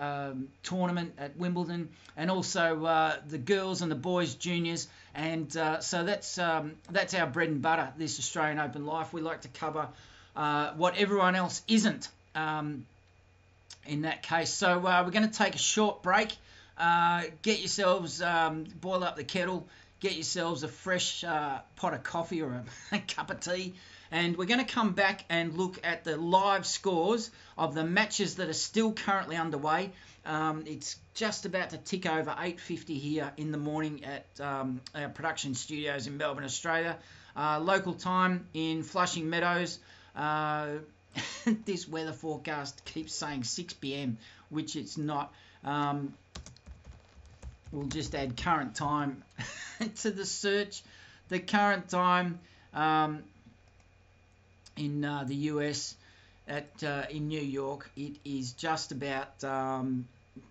S1: tournament at Wimbledon, and also the girls and the boys juniors. And so that's our bread and butter, this Australian Open Life. We like to cover what everyone else isn't in that case. So we're going to take a short break. Get yourselves, boil up the kettle, get yourselves a fresh pot of coffee or a cup of tea, and we're going to come back and look at the live scores of the matches that are still currently underway. It's just about to tick over 8:50 here in the morning at our production studios in Melbourne, Australia. Local time in Flushing Meadows. This weather forecast keeps saying 6 p.m, which it's not. We'll just add current time to the search. The current time in the US in New York, it is just about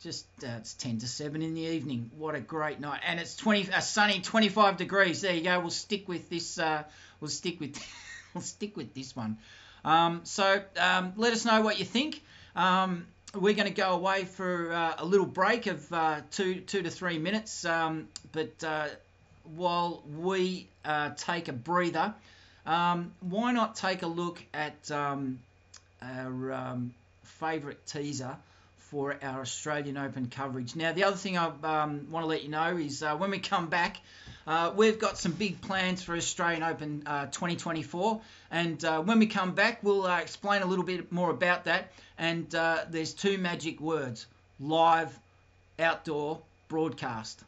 S1: it's 10 to 7 in the evening. What a great night, and it's a sunny 25 degrees. There you go. We'll stick with this. We'll stick with this one. So let us know what you think. We're going to go away for a little break of 2 to 3 minutes. But while we take a breather, why not take a look at our favourite teaser for our Australian Open coverage. Now, the other thing I want to let you know is when we come back, we've got some big plans for Australian Open 2024, and when we come back, we'll explain a little bit more about that. And there's 2 magic words: live outdoor broadcast.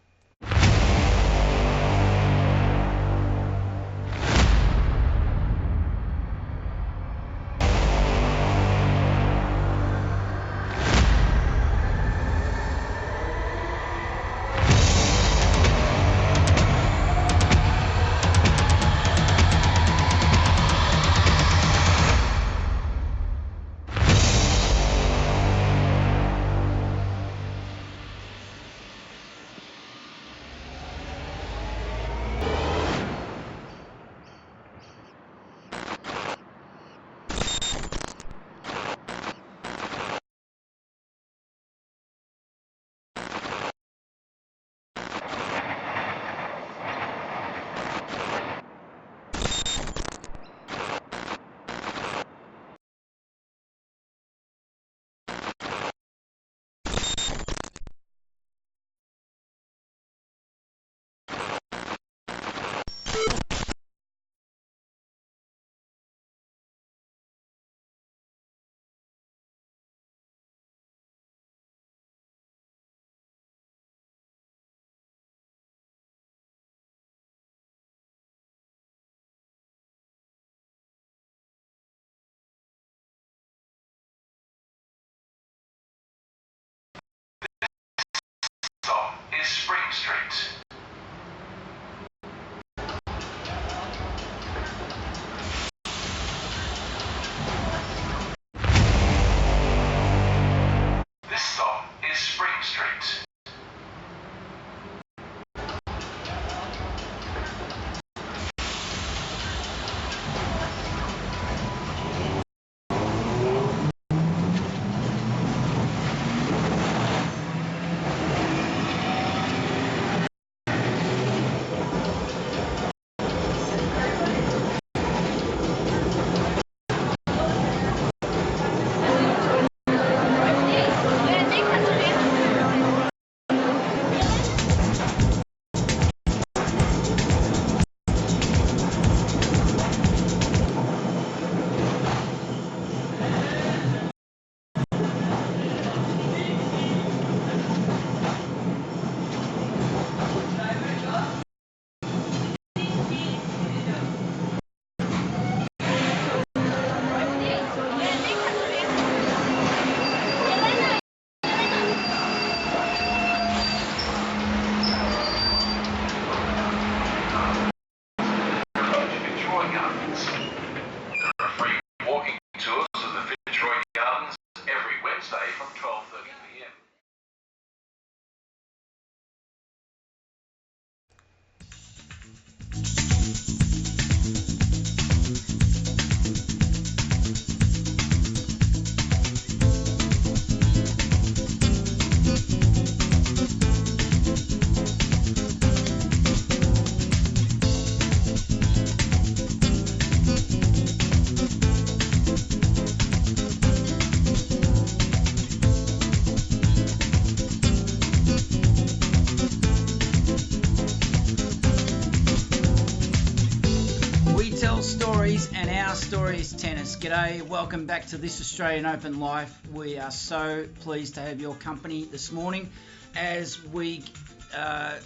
S4: Is Spring Street. This stop is Spring Street.
S1: G'day, welcome back to this Australian Open Live. We are so pleased to have your company this morning as we are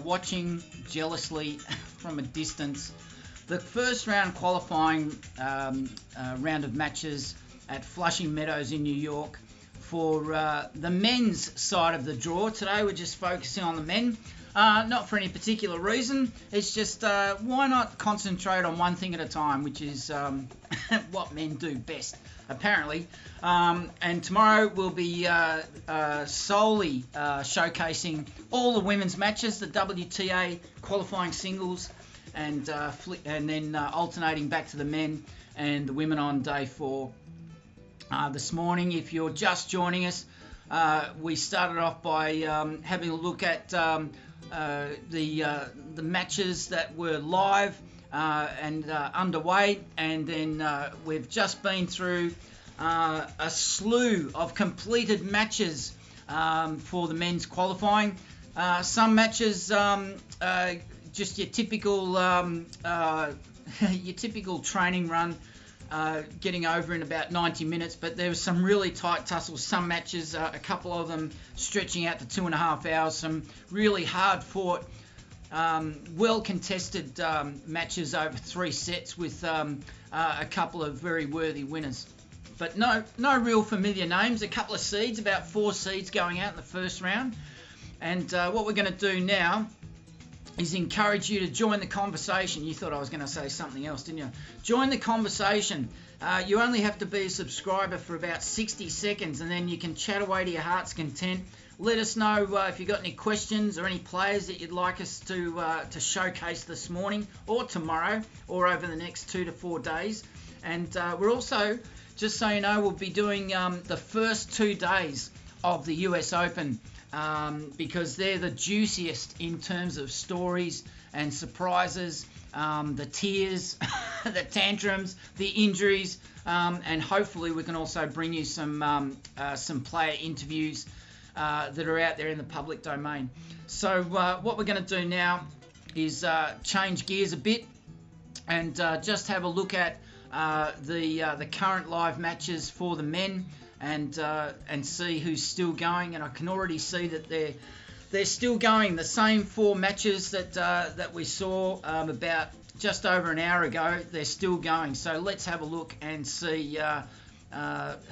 S1: watching jealously from a distance the first round qualifying round of matches at Flushing Meadows in New York for the men's side of the draw. Today we're just focusing on the men. Not for any particular reason, it's just why not concentrate on one thing at a time, which is what men do best, apparently. And tomorrow we'll be solely showcasing all the women's matches, the WTA qualifying singles, and then alternating back to the men and the women on day 4. This morning, if you're just joining us, we started off by having a look at the matches that were live and underway, and then we've just been through a slew of completed matches for the men's qualifying. Some matches just your typical training run, getting over in about 90 minutes, but there was some really tight tussles. Some matches, a couple of them stretching out to 2.5 hours. Some really hard fought, well contested matches over 3 sets with a couple of very worthy winners. But no real familiar names. A couple of seeds, about 4 seeds going out in the first round. And what we're going to do now is encourage you to join the conversation. You thought I was going to say something else, didn't you? Join the conversation. You only have to be a subscriber for about 60 seconds, and then you can chat away to your heart's content. Let us know if you've got any questions or any players that you'd like us to showcase this morning or tomorrow or over the next 2 to 4 days. And we're also, just so you know, we'll be doing the first 2 days of the US Open, because they're the juiciest in terms of stories and surprises, the tears, the tantrums, the injuries, and hopefully we can also bring you some player interviews that are out there in the public domain. So what we're going to do now is change gears a bit and just have a look at the current live matches for the men, and see who's still going. And I can already see that they're still going. The same 4 matches that we saw about just over an hour ago, they're still going. So let's have a look and see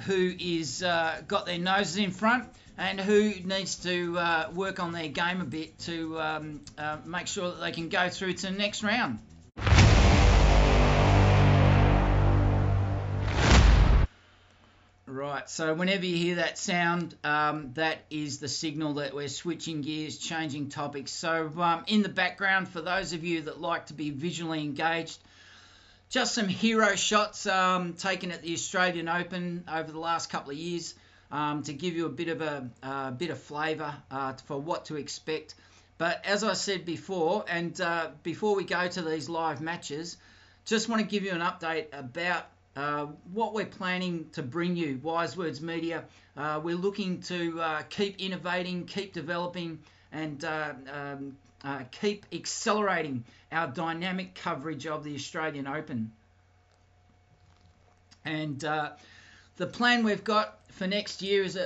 S1: who is got their noses in front and who needs to work on their game a bit to make sure that they can go through to the next round. Right, so whenever you hear that sound, that is the signal that we're switching gears, changing topics. So in the background, for those of you that like to be visually engaged, just some hero shots taken at the Australian Open over the last couple of years to give you a bit of flavour for what to expect. But as I said before, and before we go to these live matches, just want to give you an update about what we're planning to bring you. Wise Words Media, we're looking to keep innovating, keep developing, and keep accelerating our dynamic coverage of the Australian Open. And the plan we've got for next year is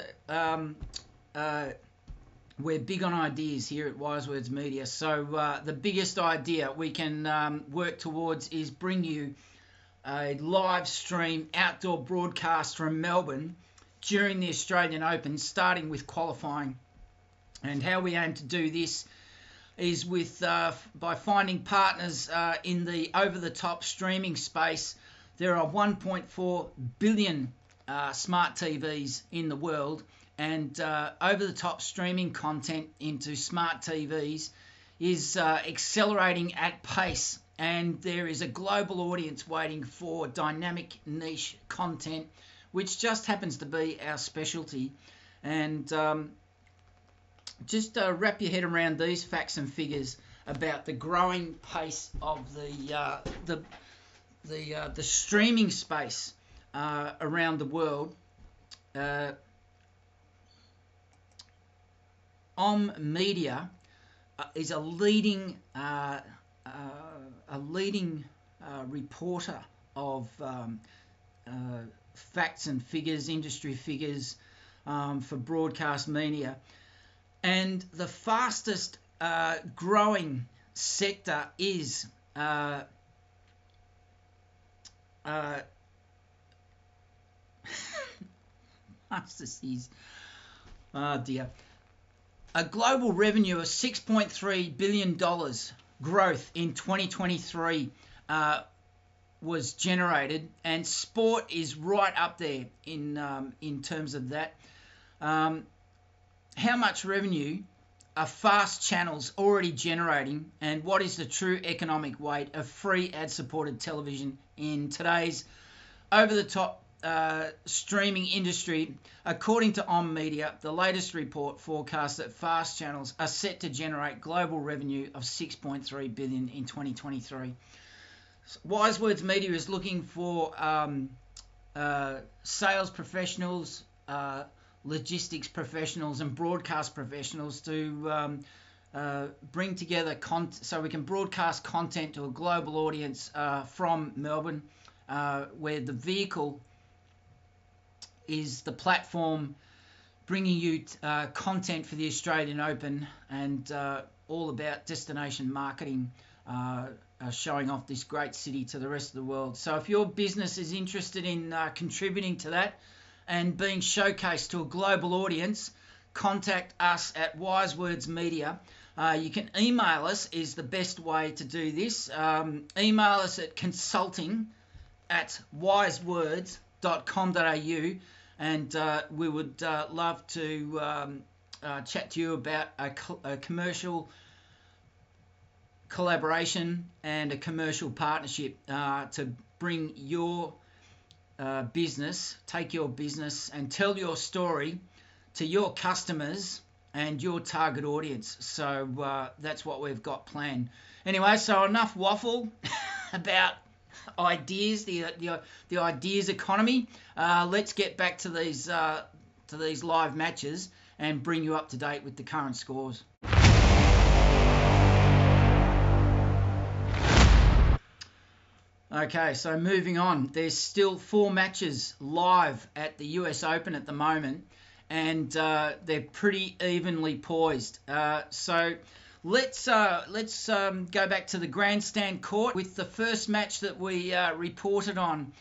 S1: we're big on ideas here at Wise Words Media. So the biggest idea we can work towards is bring you a live stream outdoor broadcast from Melbourne during the Australian Open, starting with qualifying. And how we aim to do this is with by finding partners in the over-the-top streaming space. There are 1.4 billion smart TVs in the world, and over-the-top streaming content into smart TVs is accelerating at pace. And there is a global audience waiting for dynamic niche content, which just happens to be our specialty. And just wrap your head around these facts and figures about the growing pace of the streaming space around the world. Media is a leading reporter of facts and figures, industry figures for broadcast media. And the fastest growing sector is fastest is, oh dear, a global revenue of $6.3 billion growth in 2023 was generated, and sport is right up there in terms of that. How much revenue are fast channels already generating, and what is the true economic weight of free ad-supported television in today's over-the-top streaming industry? According to Media, the latest report forecasts that fast channels are set to generate global revenue of $6.3 billion in 2023. Wise Words Media is looking for sales professionals, logistics professionals and broadcast professionals to bring together so we can broadcast content to a global audience from Melbourne, where the vehicle is the platform bringing you content for the Australian Open, and all about destination marketing, showing off this great city to the rest of the world. So if your business is interested in contributing to that and being showcased to a global audience, contact us at Wise Words Media. You can email us is the best way to do this. Email us at consulting@wisewords.com.au, and we would love to chat to you about a commercial collaboration and a commercial partnership to bring your business, take your business and tell your story to your customers and your target audience. So that's what we've got planned. Anyway, so enough waffle about ideas, the ideas economy. Let's get back to these live matches and bring you up to date with the current scores. Okay, so moving on. There's still 4 matches live at the US Open at the moment, and they're pretty evenly poised. So let's go back to the grandstand court with the first match that we reported on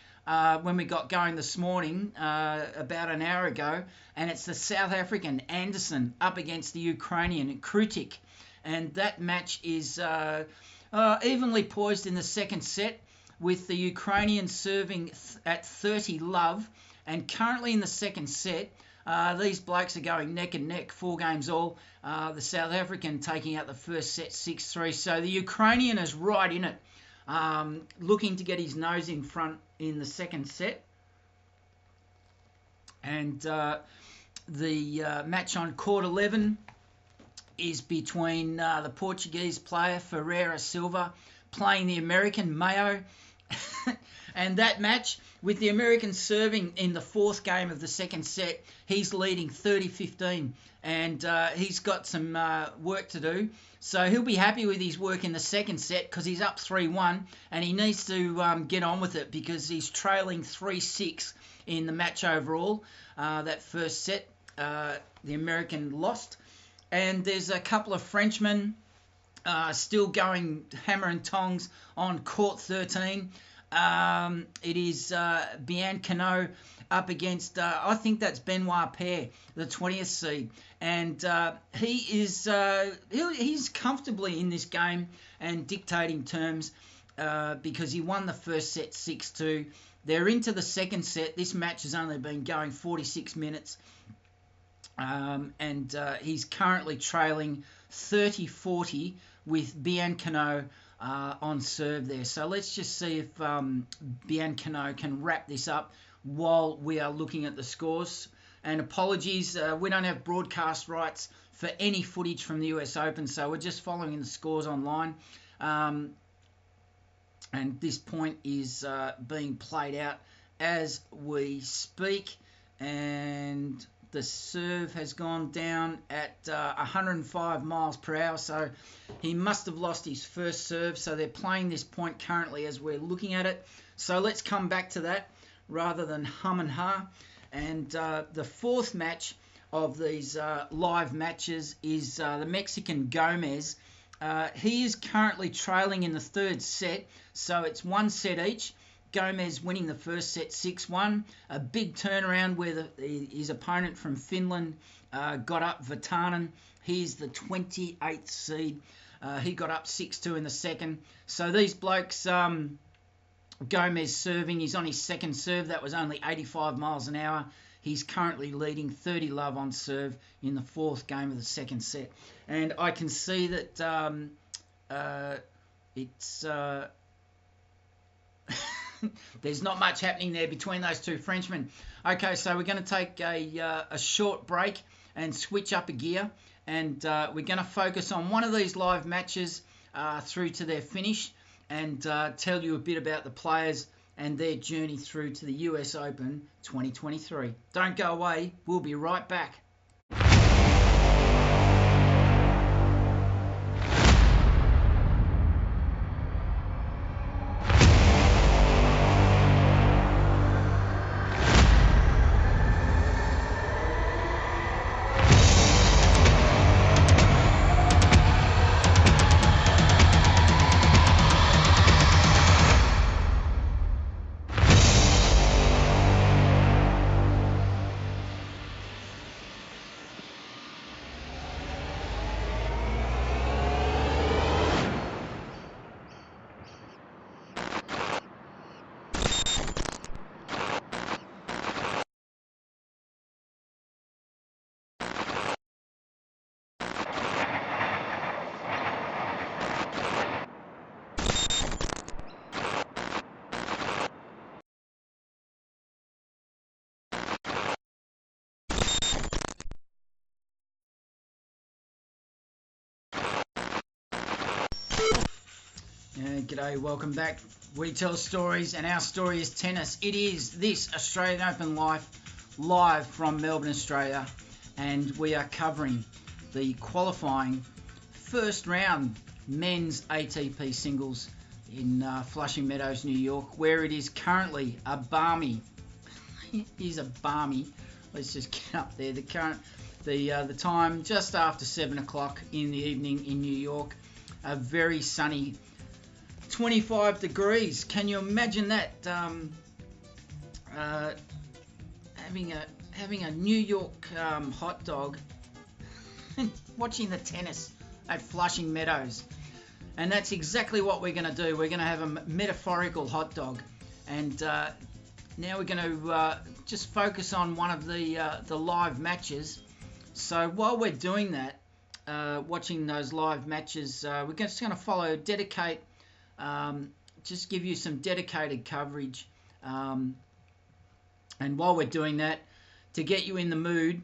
S1: when we got going this morning, about an hour ago, and it's the South African Anderson up against the Ukrainian Krutik, and that match is evenly poised in the second set, with the Ukrainian serving at 30 love, and currently in the second set, these blokes are going neck and neck, 4 games all. The South African taking out the first set 6-3, so the Ukrainian is right in it, looking to get his nose in front in the second set. And the match on court 11 is between the Portuguese player Ferreira Silva playing the American Mayo. And that match, with the American serving in the 4th game of the second set, he's leading 30-15, and he's got some work to do. So he'll be happy with his work in the second set because he's up 3-1, and he needs to get on with it because he's trailing 3-6 in the match overall. That first set, the American lost. And there's a couple of Frenchmen still going hammer and tongs on court 13. It is Bianchino up against, I think that's Benoit Paire, the 20th seed. And he's comfortably in this game and dictating terms because he won the first set 6-2. They're into the second set. This match has only been going 46 minutes. And he's currently trailing 30-40 with Bianchino on serve there. So let's just see if Bianchino can wrap this up while we are looking at the scores. And apologies, we don't have broadcast rights for any footage from the US Open, so we're just following the scores online. And this point is being played out as we speak. And the serve has gone down at 105 miles per hour, so he must have lost his first serve. So they're playing this point currently as we're looking at it. So let's come back to that. rather than hum and ha. And the fourth match of these live matches is the Mexican Gomez. He is currently trailing in the third set, so it's 1 set each. Gomez winning the first set 6-1. A big turnaround where his opponent from Finland got up, Vatanen. He's the 28th seed. He got up 6-2 in the second. So these blokes, Gomez serving, he's on his second serve. That was only 85 miles an hour. He's currently leading 30-love on serve in the fourth game of the second set. And I can see that it's... there's not much happening there between those two Frenchmen. Okay, so we're going to take a short break and switch up a gear. And we're going to focus on one of these live matches through to their finish and tell you a bit about the players and their journey through to the US Open 2023. Don't go away. We'll be right back. G'day, welcome back. We tell stories and our story is tennis. It is this Australian Open live from Melbourne, Australia, and we are covering the qualifying first round men's ATP singles in Flushing Meadows, New York, where it is currently a balmy. It is a balmy. Let's just get up there. The time just after 7 o'clock in the evening in New York. A very sunny 25 degrees. Can you imagine that? Having a New York hot dog, watching the tennis at Flushing Meadows, and that's exactly what we're going to do. We're going to have a metaphorical hot dog, and now we're going to just focus on one of the live matches. So while we're doing that, watching those live matches, we're just going to follow, just give you some dedicated coverage. And while we're doing that, to get you in the mood,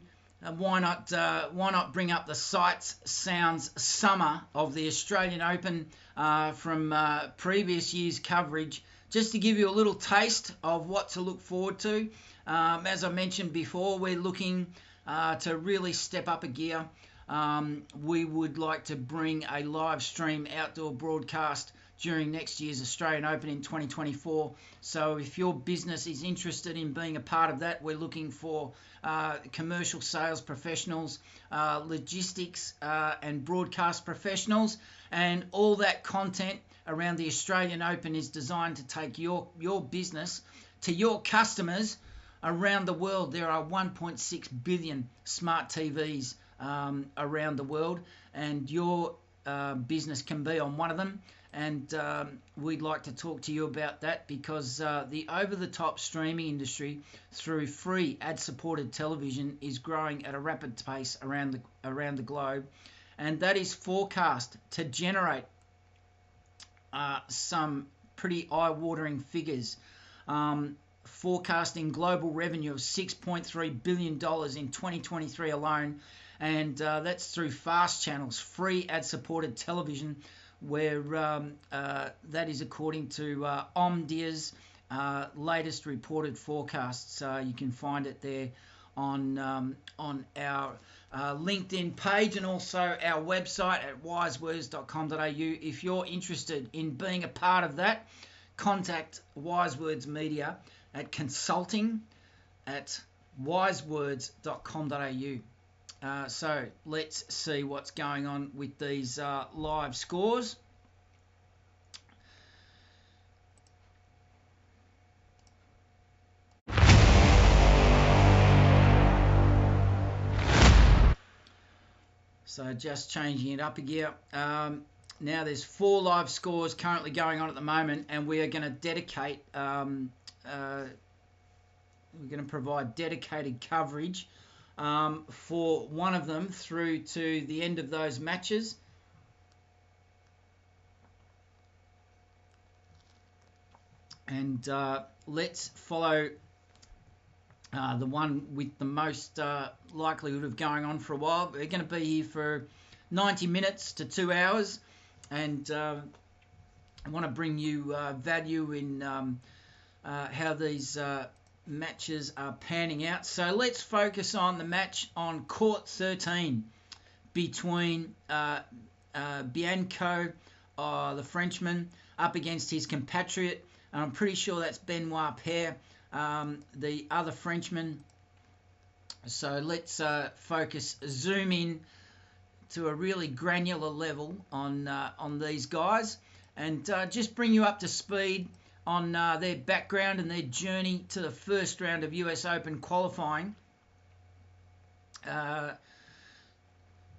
S1: why not bring up the sights, sounds, summer of the Australian Open from previous year's coverage, just to give you a little taste of what to look forward to. As I mentioned before, we're looking to really step up a gear. We would like to bring a live stream outdoor broadcast during next year's Australian Open in 2024. So if your business is interested in being a part of that, we're looking for commercial sales professionals, logistics and broadcast professionals, and all that content around the Australian Open is designed to take your business to your customers around the world. There are 1.6 billion smart TVs around the world, and your business can be on one of them. And we'd like to talk to you about that because the over-the-top streaming industry through free ad-supported television is growing at a rapid pace around the globe, and that is forecast to generate some pretty eye-watering figures. Forecasting global revenue of $6.3 billion in 2023 alone, and that's through fast channels, free ad-supported television, where that is according to Omdia's latest reported forecasts. You can find it there on our LinkedIn page and also our website at wisewords.com.au. If you're interested in being a part of that, contact Wise Words Media at consulting@wisewords.com.au. So let's see what's going on with these live scores. So just changing it up again. Now there's 4 live scores currently going on at the moment, and we are going to dedicate, we're going to provide dedicated coverage for one of them through to the end of those matches. And let's follow the one with the most likelihood of going on for a while. We're going to be here for 90 minutes to 2 hours, and I want to bring you value in how these matches are panning out. So let's focus on the match on court 13 between Bianco, the Frenchman, up against his compatriot. And I'm pretty sure that's Benoit Paire, the other Frenchman. So let's zoom in to a really granular level on these guys, and just bring you up to speed on their background and their journey to the first round of US Open qualifying.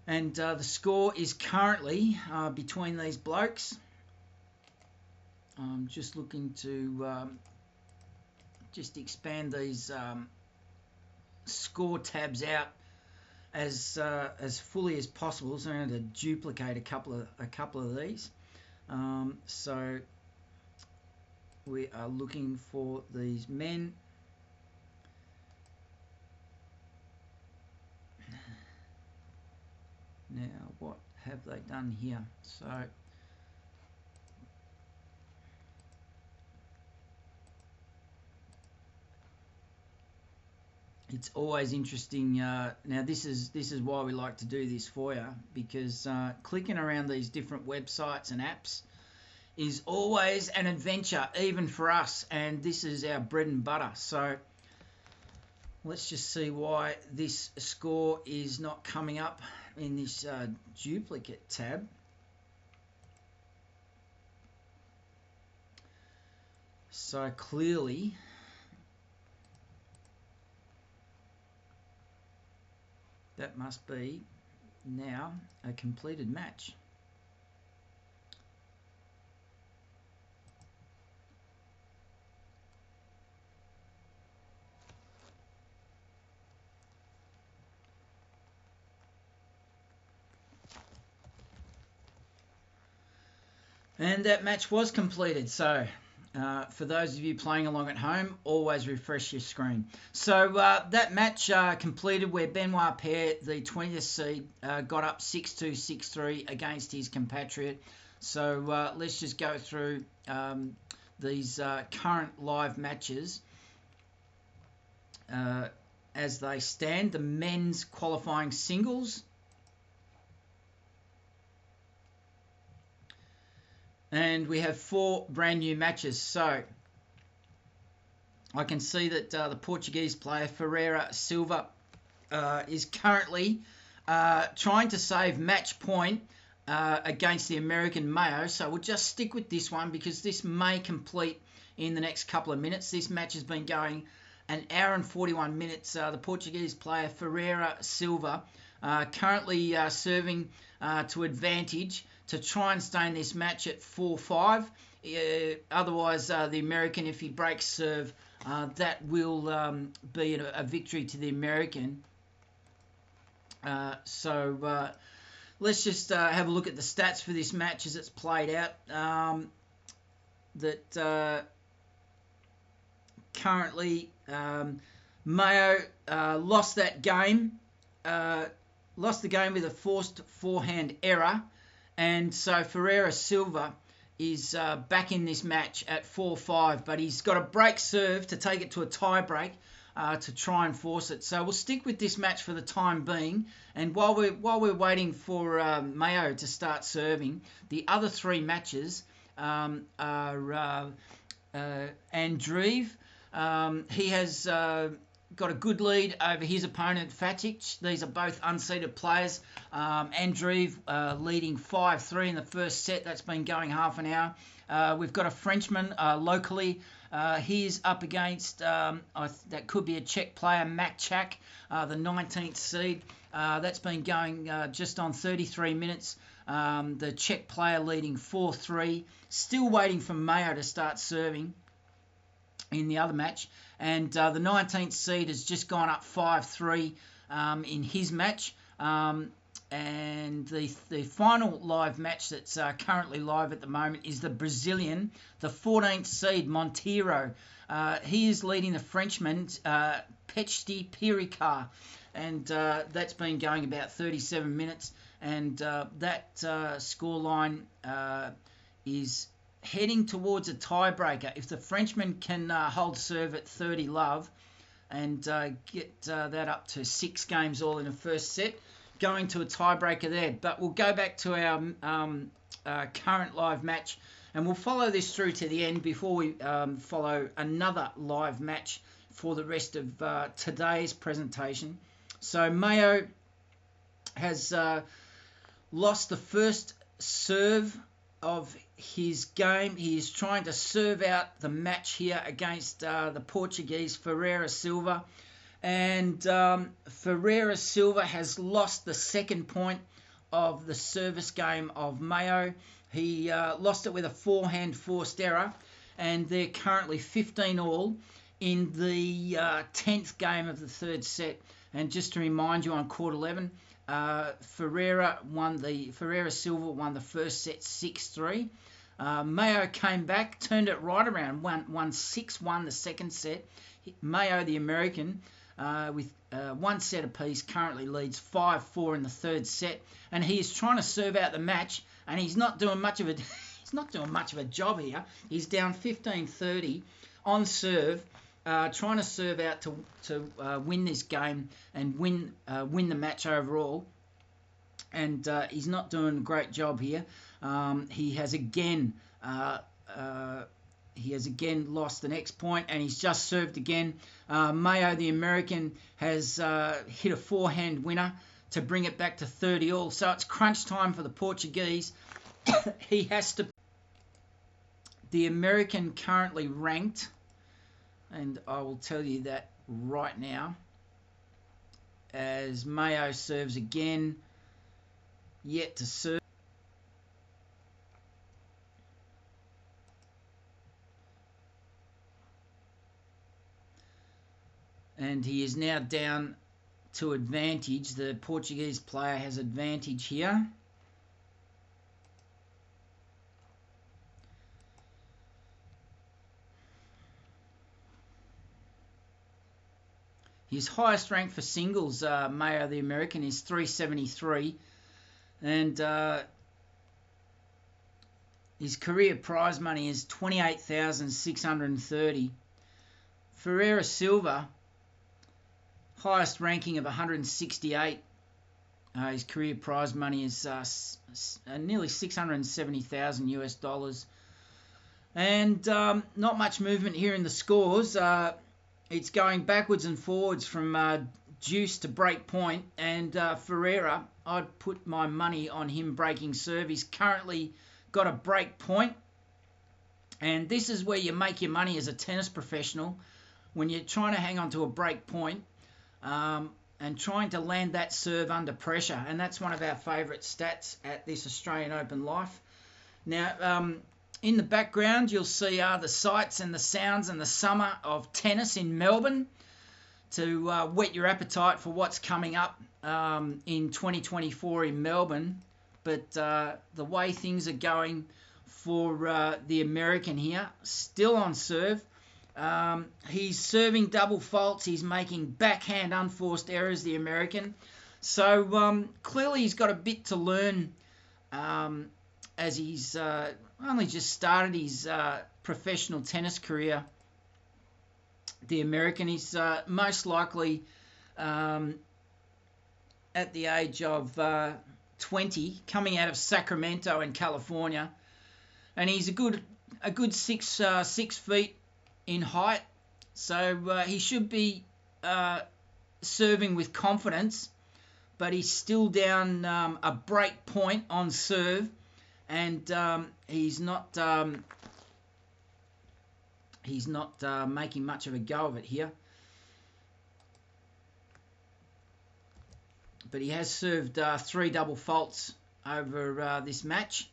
S1: And the score is currently between these blokes. I'm just looking to just expand these score tabs out as fully as possible. So I'm going to duplicate a couple of these. So we are looking for these men. Now, what have they done here? So it's always interesting. Now, this is why we like to do this for you, because clicking around these different websites and apps is always an adventure, even for us, and this is our bread and butter. So let's just see why this score is not coming up in this duplicate tab. So clearly that must be now a completed match. And that match was completed. So for those of you playing along at home, always refresh your screen. So that match completed where Benoit Paire, the 20th seed, got up 6-2, 6-3 against his compatriot. So let's just go through these current live matches as they stand. The men's qualifying singles. And we have 4 brand new matches. So I can see that the Portuguese player Ferreira Silva is currently trying to save match point against the American Mayo. So we'll just stick with this one because this may complete in the next couple of minutes. This match has been going an hour and 41 minutes. The Portuguese player Ferreira Silva currently serving to advantage to try and stay in this match at 4-5. Otherwise, the American, if he breaks serve, that will be a victory to the American. So let's just have a look at the stats for this match as it's played out. Currently, Mayo lost that game. Lost the game with a forced forehand error. And so Ferreira Silva is back in this match at 4-5, but he's got a break serve to take it to a tie break to try and force it. So we'll stick with this match for the time being. And while we're waiting for Mayo to start serving, the other 3 matches are Andreev He has got a good lead over his opponent, Fatic. These are both unseeded players. Andrew leading 5-3 in the first set. That's been going half an hour. We've got a Frenchman locally. He's up against, that could be a Czech player, Mpetshi, the 19th seed. That's been going just on 33 minutes. The Czech player leading 4-3. Still waiting for Mayo to start serving in the other match. And the 19th seed has just gone up 5-3 in his match. And the final live match that's currently live at the moment is the Brazilian, the 14th seed, Monteiro. He is leading the Frenchman, Mpetshi Perricard. And that's been going about 37 minutes. And that scoreline is heading towards a tiebreaker. If the Frenchman can hold serve at 30 love and get that up to 6 games all in the first set, going to a tiebreaker there. But we'll go back to our current live match, and we'll follow this through to the end before we follow another live match for the rest of today's presentation. So Mayo has lost the first serve of his game. He is trying to serve out the match here against the Portuguese Ferreira Silva. And Ferreira Silva has lost the second point of the service game of Mayo. He lost it with a forehand forced error, and they're currently 15-all in the 10th game of the third set. And just to remind you, on court 11, Ferreira Silva won the first set 6-3. Mayo came back, turned it right around, won 6-1 the second set. Mayo, the American, with one set apiece, currently leads 5-4 in the third set, and he is trying to serve out the match, and he's not doing much of a job here. He's down 15-30 on serve, trying to serve out to win this game and win the match overall. And he's not doing a great job here. He has again lost the next point, and he's just served again. Mayo, the American, has hit a forehand winner to bring it back to 30-all. So it's crunch time for the Portuguese. He has to. The American currently ranked, and I will tell you that right now, as Mayo serves again, yet to serve. And he is now down to advantage. The Portuguese player has advantage here. His highest rank for singles, Mayo the American, is 373. And his career prize money is 28,630. Ferreira Silva, highest ranking of 168. His career prize money is nearly 670,000 US dollars. And not much movement here in the scores. It's going backwards and forwards from deuce to break point. And Ferreira, I'd put my money on him breaking serve. He's currently got a break point. And this is where you make your money as a tennis professional, when you're trying to hang on to a break point and trying to land that serve under pressure. And that's one of our favourite stats at this Australian Open Life. Now, in the background, you'll see the sights and the sounds and the summer of tennis in Melbourne to whet your appetite for what's coming up in 2024 in Melbourne. But the way things are going for the American here, still on serve. He's serving double faults. He's making backhand unforced errors, the American. So clearly he's got a bit to learn as he's only just started his professional tennis career. The American is most likely at the age of 20, coming out of Sacramento in California, and he's a good 6 feet in height, So he should be serving with confidence, but he's still down a break point on serve, and he's not making much of a go of it here. But he has served 3 double faults over this match.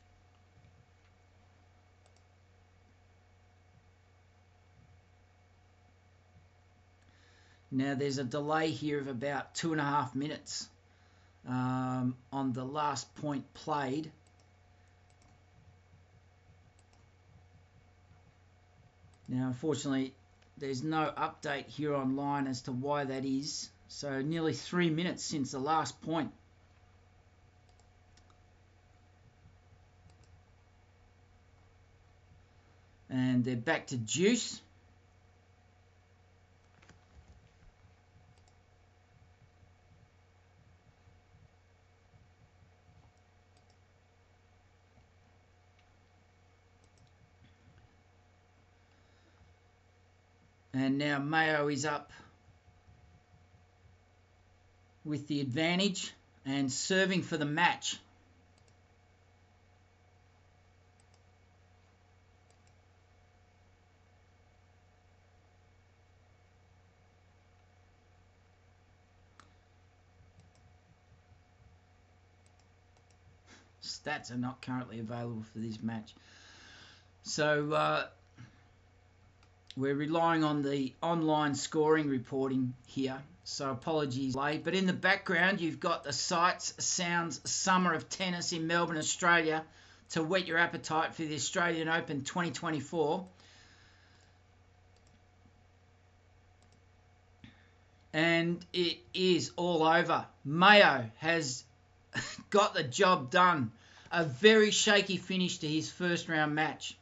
S1: Now there's a delay here of about 2.5 minutes on the last point played. Now unfortunately there's no update here online as to why that is. So nearly 3 minutes since the last point. And they're back to deuce. And now Mayo is up with the advantage and serving for the match. Stats are not currently available for this match. So we're relying on the online scoring reporting here. So apologies late. But in the background, you've got the Sights, Sounds, Summer of Tennis in Melbourne, Australia, to whet your appetite for the Australian Open 2024. And it is all over. Mayo has got the job done. A very shaky finish to his first round match.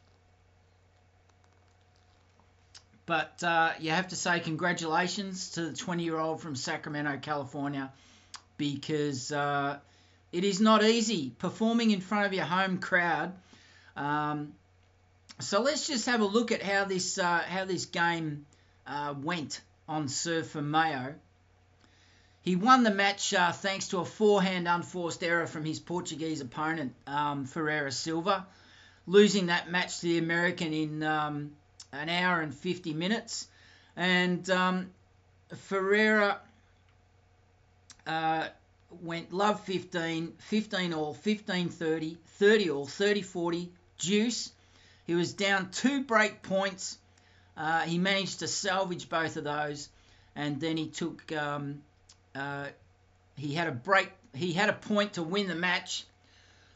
S1: But you have to say congratulations to the 20-year-old from Sacramento, California, because it is not easy performing in front of your home crowd. So let's just have a look at how this game went on serve for Mayo. He won the match thanks to a forehand unforced error from his Portuguese opponent, Ferreira Silva, losing that match to the American in an hour and 50 minutes. And Ferreira went love 15, 15 all, 15-30, 30 all, 30-40, deuce. He was down 2 break points. He managed to salvage both of those, and then he took he had a point to win the match.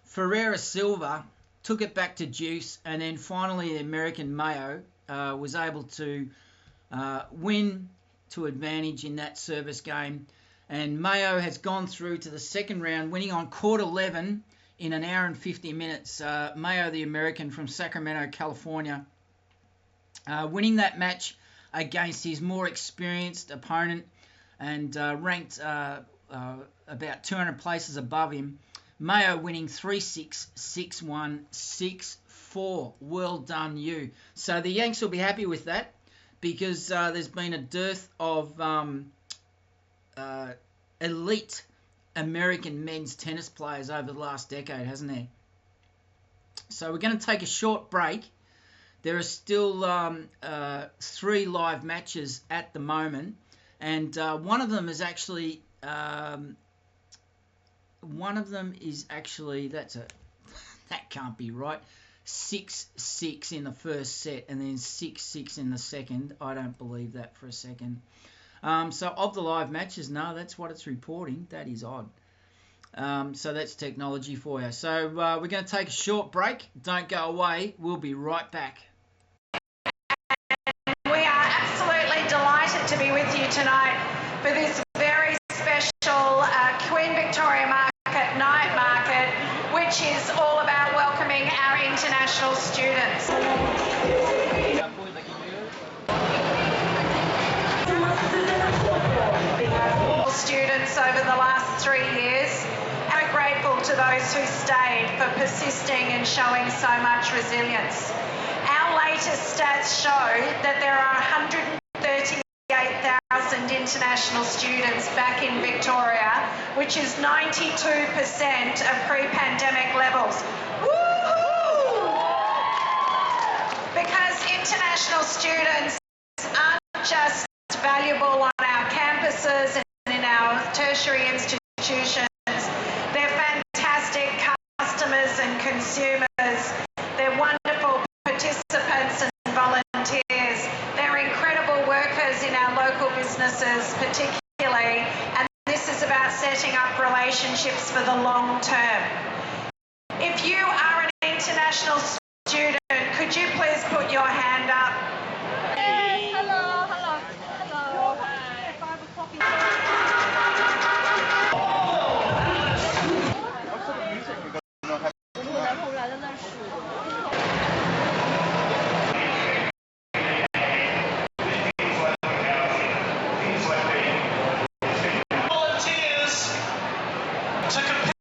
S1: Ferreira Silva took it back to deuce, and then finally the American Mayo was able to win to advantage in that service game. And Mayo has gone through to the second round, winning on court 11 in an hour and 50 minutes. Mayo, the American from Sacramento, California, winning that match against his more experienced opponent and ranked about 200 places above him. Mayo winning 3-6, 6-1, 6-4. Well done, you. So the Yanks will be happy with that, because there's been a dearth of elite American men's tennis players over the last decade, hasn't there? So we're going to take a short break. There are still 3 live matches at the moment, and one of them is actually that can't be right. 6-6 in the first set and then 6-6 in the second. I don't believe that for a second. So of the live matches, no, that's what it's reporting. That is odd. So that's technology for you. So we're going to take a short break. Don't go away. We'll be right back.
S2: We are absolutely delighted to be with you tonight for this very special Queen Victoria Market Night Market, which is all about welcoming our international students. Students over the last 3 years. We're grateful to those who stayed for persisting and showing so much resilience. Our latest stats show that there are 130 38,000 international students back in Victoria, which is 92% of pre-pandemic levels. Woohoo! Because international students aren't just valuable on our campuses and in our tertiary institutions, they're fantastic customers and consumers. They're wonderful participants and volunteers. They're incredible workers in our local businesses particularly, and this is about setting up relationships for the long term. If you are an international student, could you please put your hand up?
S3: Yes, hello, hello, hello. Hi. 5 o'clock in
S4: Volunteers to compete.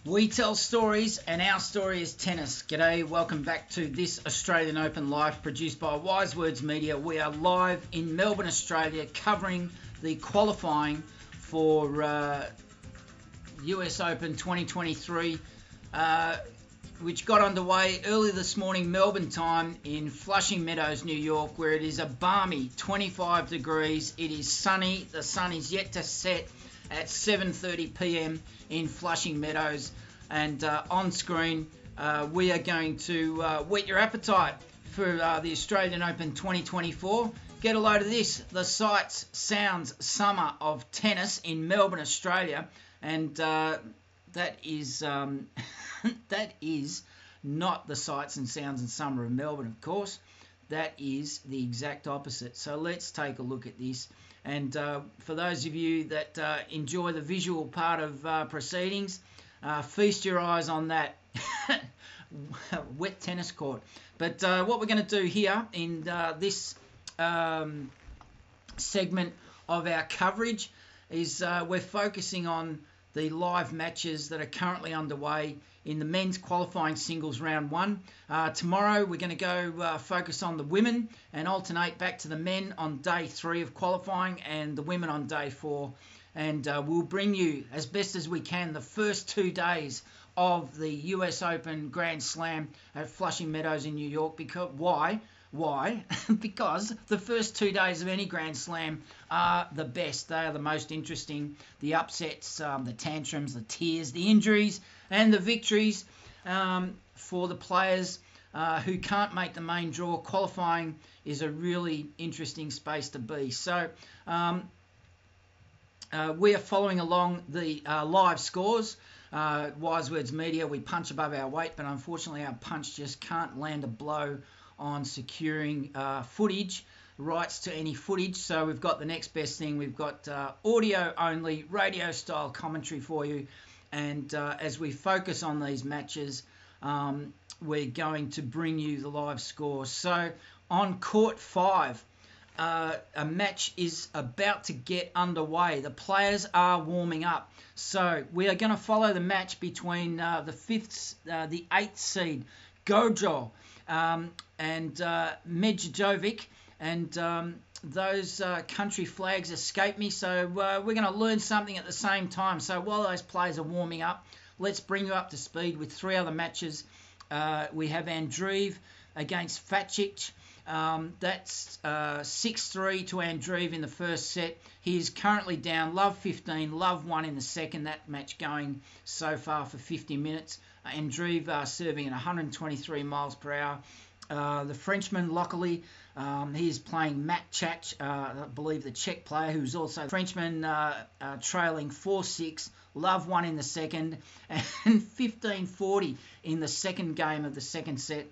S1: We tell stories, and our story is tennis. G'day, welcome back to this Australian Open Live, produced by Wise Words Media. We are live in Melbourne, Australia, covering the qualifying for US Open 2023, which got underway early this morning, Melbourne time, in Flushing Meadows, New York, where it is a balmy 25 degrees. It is sunny. The sun is yet to set at 7:30 p.m. in Flushing Meadows, and on screen we are going to whet your appetite for the Australian Open 2024. Get a load of this: the sights, sounds, summer of tennis in Melbourne, Australia, and that is that is not the sights and sounds and summer of Melbourne, of course. That is the exact opposite. So let's take a look at this. And for those of you that enjoy the visual part of proceedings, feast your eyes on that wet tennis court. But what we're going to do here in this segment of our coverage is we're focusing on the live matches that are currently underway in the men's qualifying singles round 1. Tomorrow we're going to go focus on the women and alternate back to the men on day 3 of qualifying and the women on day 4. And we'll bring you, as best as we can, the first 2 days of the US Open Grand Slam at Flushing Meadows in New York. Because why? Because the first 2 days of any Grand Slam are the best. They are the most interesting. The upsets, the tantrums, the tears, the injuries, and the victories for the players who can't make the main draw. Qualifying is a really interesting space to be. So we are following along the live scores. Wise Words Media, we punch above our weight, but unfortunately our punch just can't land a blow on securing footage, rights to any footage. So we've got the next best thing. We've got audio only, radio style commentary for you. And as we focus on these matches, we're going to bring you the live scores. So on court 5, a match is about to get underway. The players are warming up. So we are going to follow the match between the 8th seed GOJO and MEDJEDOVIC, and those country flags escape me, so we're going to learn something at the same time. So while those players are warming up, let's bring you up to speed with 3 other matches. We have Andreev against Facic. That's 6-3 to Andreev in the first set. He is currently down love 15, love 1 in the second. That match going so far for 50 minutes. Andreev serving at 123 miles per hour. The Frenchman, luckily, he is playing Matt Chach, I believe the Czech player, who's also Frenchman, trailing 4-6, love 1 in the second, and 15-40 in the second game of the second set.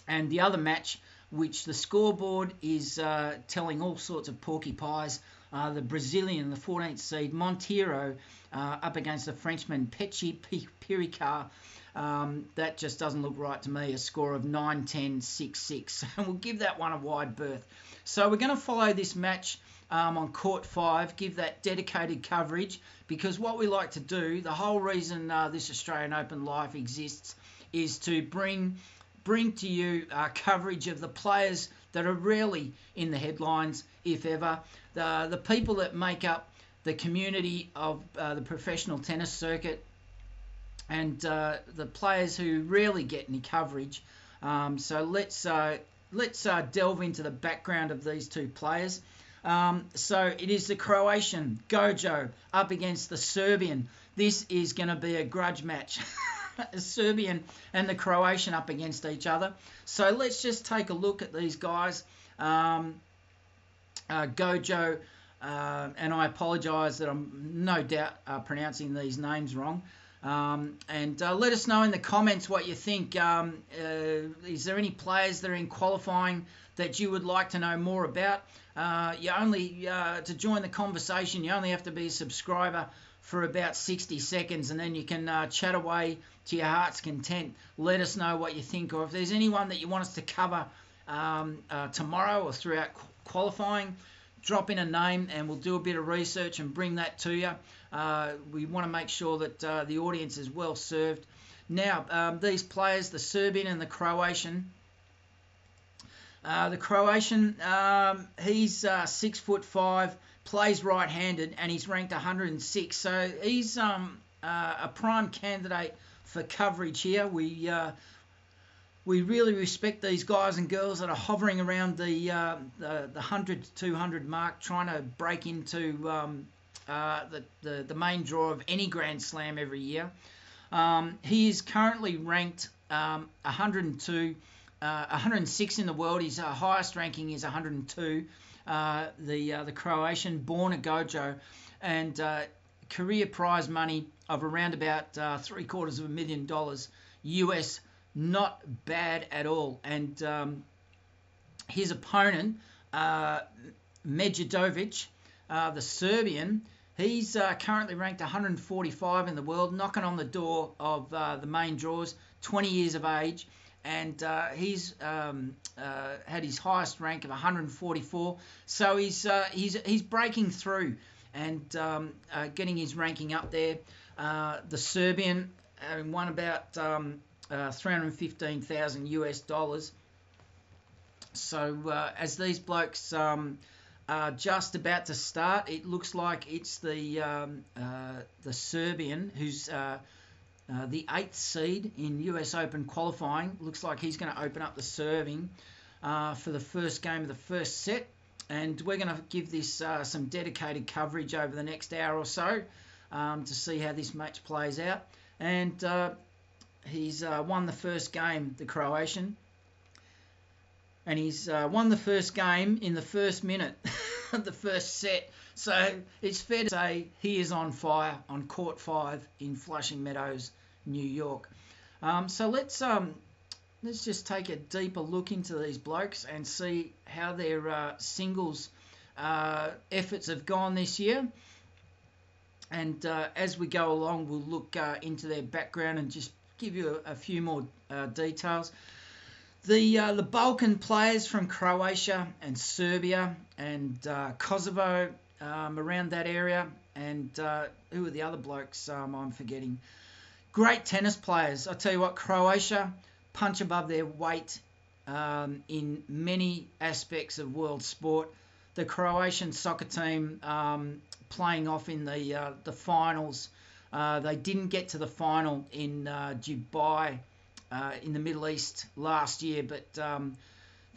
S1: And the other match, which the scoreboard is telling all sorts of porcupines, the Brazilian, the 14th seed, Monteiro, up against the Frenchman, Mpetshi, Perricard. That just doesn't look right to me. A score of 9-10, 6-6. And we'll give that one a wide berth. So we're going to follow this match on court 5, give that dedicated coverage, because what we like to do, the whole reason this Australian Open Live exists, is to bring to you coverage of the players that are rarely in the headlines, if ever, the people that make up the community of the professional tennis circuit, and the players who rarely get any coverage. So let's delve into the background of these two players. So it is the Croatian GOJO up against the Serbian. This is going to be a grudge match. The Serbian and the Croatian up against each other. So let's just take a look at these guys. GOJO, and I apologise that I'm no doubt pronouncing these names wrong. And let us know in the comments what you think. Is there any players that are in qualifying that you would like to know more about? You only to join the conversation, you only have to be a subscriber for about 60 seconds, and then you can chat away to your heart's content. Let us know what you think, or if there's anyone that you want us to cover tomorrow or throughout qualifying, drop in a name and we'll do a bit of research and bring that to you. We want to make sure that the audience is well served. Now, these players, the Serbian and the Croatian. The Croatian, he's 6'5", plays right-handed, and he's ranked 106. So he's a prime candidate for coverage here. We really respect these guys and girls that are hovering around the 100 to 200 mark, trying to break into the main draw of any Grand Slam every year. He is currently ranked 106 in the world. His highest ranking is 102. The Croatian, Borna GOJO, and career prize money of around about $750,000 US. Not bad at all. And his opponent, MEDJEDOVIC, the Serbian, he's currently ranked 145 in the world, knocking on the door of the main draws, 20 years of age, and he's had his highest rank of 144. So he's breaking through and getting his ranking up there. The Serbian won about 315,000 US dollars. So as these blokes are just about to start, it looks like it's the Serbian, who's the 8th seed in US Open qualifying. Looks like he's going to open up the serving for the first game of the first set, and we're going to give this some dedicated coverage over the next hour or so to see how this match plays out. And he's won the first game, the Croatian, and he's won the first game in the first minute of the first set. So it's fair to say he is on fire on court 5 in Flushing Meadows, New York. So let's just take a deeper look into these blokes and see how their singles efforts have gone this year. And as we go along, we'll look into their background and just give you a few more details. The Balkan players from Croatia and Serbia and Kosovo, around that area, and who are the other blokes I'm forgetting? Great tennis players. I tell you what, Croatia punch above their weight in many aspects of world sport. The Croatian soccer team playing off in the finals. They didn't get to the final in Dubai in the Middle East last year, but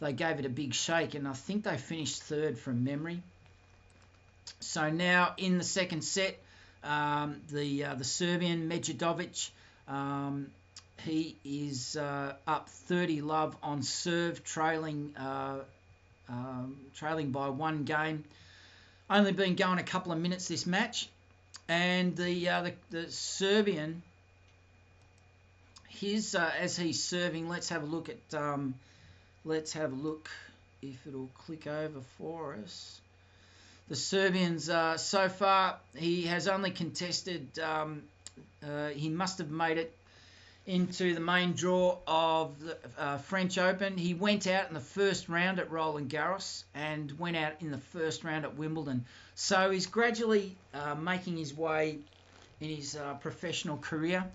S1: they gave it a big shake, and I think they finished 3rd from memory. So now in the second set, the Serbian MEDJEDOVIC, he is up 30-love on serve, trailing by 1 game. Only been going a couple of minutes this match. And the Serbian, his as he's serving, let's have a look at if it'll click over for us. The Serbians so far, he has only contested. He must have made it into the main draw of the French Open. He went out in the first round at Roland Garros and went out in the first round at Wimbledon. So he's gradually making his way in his professional career,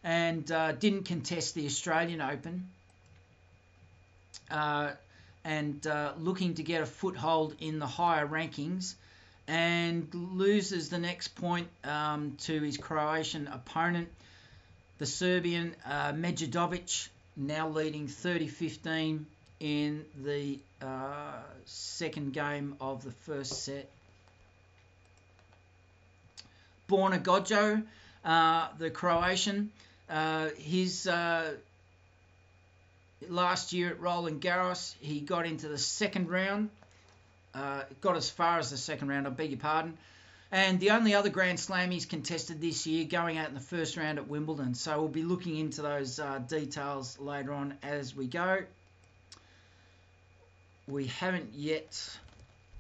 S1: and didn't contest the Australian Open, and looking to get a foothold in the higher rankings, and loses the next point to his Croatian opponent, the Serbian MEDJEDOVIC, now leading 30-15 in the second game of the first set. Borna GOJO, the Croatian, his last year at Roland Garros, he got into the second round, got as far as the second round, I beg your pardon, and the only other Grand Slam he's contested this year, going out in the first round at Wimbledon. So we'll be looking into those details later on as we go. We haven't yet,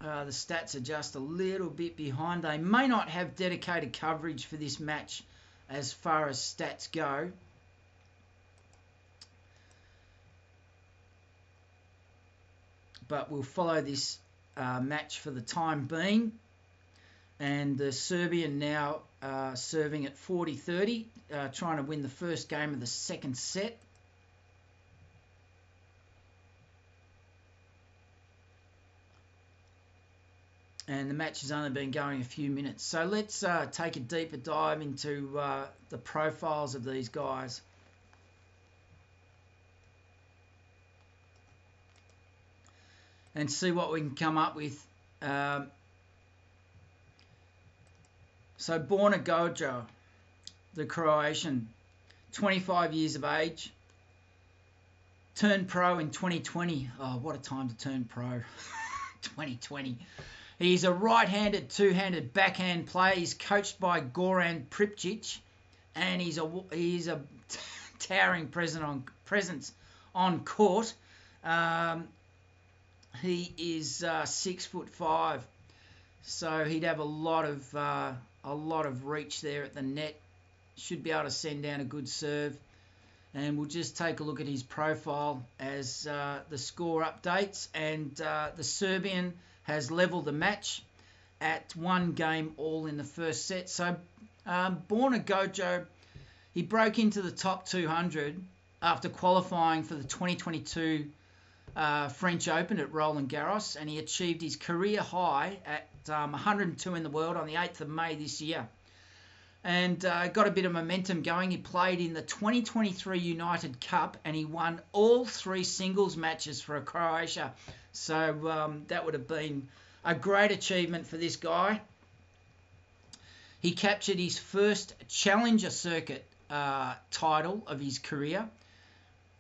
S1: the stats are just a little bit behind. They may not have dedicated coverage for this match as far as stats go. But we'll follow this match for the time being. And the Serbian now serving at 40-30, trying to win the first game of the second set. And the match has only been going a few minutes. So let's take a deeper dive into the profiles of these guys. And see what we can come up with. So Borna GOJO, the Croatian, 25 years of age, turned pro in 2020. Oh, what a time to turn pro. 2020. He's a right-handed, two-handed backhand player. He's coached by Goran Pripčić, and he's a towering presence on court. He is 6'5", so he'd have a lot of reach there at the net. Should be able to send down a good serve. And we'll just take a look at his profile as the score updates. And the Serbian has levelled the match at 1 game all in the first set. So Borna GOJO, he broke into the top 200 after qualifying for the 2022 French Open at Roland Garros, and he achieved his career high at 102 in the world on the 8th of May this year. And got a bit of momentum going. He played in the 2023 United Cup, and he won all 3 singles matches for Croatia. So that would have been a great achievement for this guy. He captured his first Challenger Circuit title of his career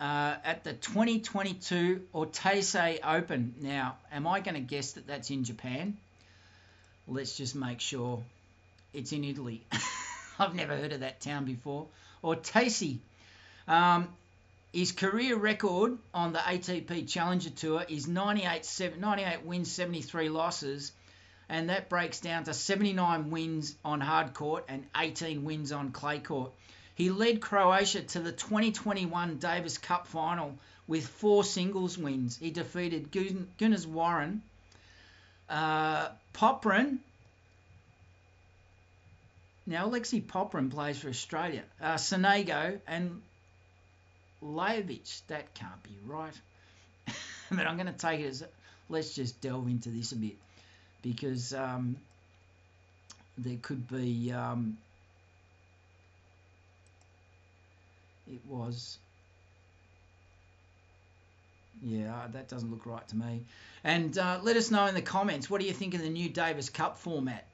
S1: at the 2022 Mpetshi Open. Now, am I going to guess that that's in Japan? Let's just make sure it's in Italy. I've never heard of that town before. Mpetshi. His career record on the ATP Challenger Tour is 98 wins, 73 losses, and that breaks down to 79 wins on hard court and 18 wins on clay court. He led Croatia to the 2021 Davis Cup final with 4 singles wins. He defeated Gunas Warren, Poprin. Now, Alexei Poprin plays for Australia. Sonego and Lajovic. That can't be right. But I'm going to take it as... Let's just delve into this a bit. Because there could be... it was... Yeah, that doesn't look right to me. And let us know in the comments, what do you think of the new Davis Cup format?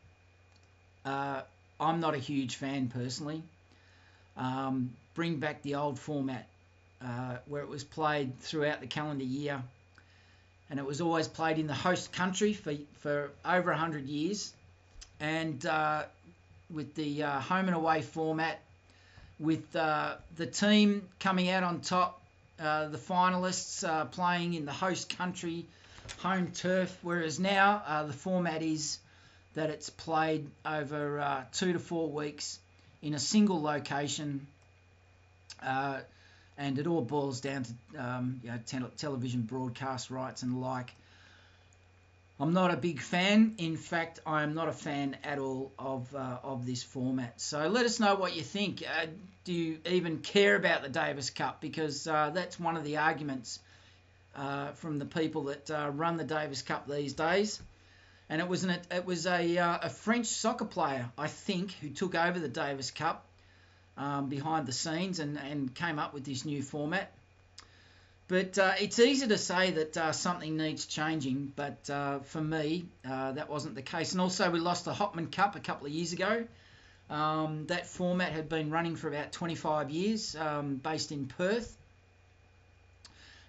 S1: I'm not a huge fan personally. Bring back the old format where it was played throughout the calendar year, and it was always played in the host country for over 100 years. And with the home and away format, with the team coming out on top, the finalists playing in the host country home turf, whereas now the format is that it's played over 2 to 4 weeks in a single location and it all boils down to television broadcast rights and the like. I'm not a big fan. In fact, I am not a fan at all of this format. So let us know what you think. Do you even care about the Davis Cup? Because that's one of the arguments from the people that run the Davis Cup these days. And it was a French soccer player, I think, who took over the Davis Cup behind the scenes and came up with this new format. But it's easy to say that something needs changing, but for me, that wasn't the case. And also, we lost the Hopman Cup a couple of years ago. That format had been running for about 25 years, based in Perth.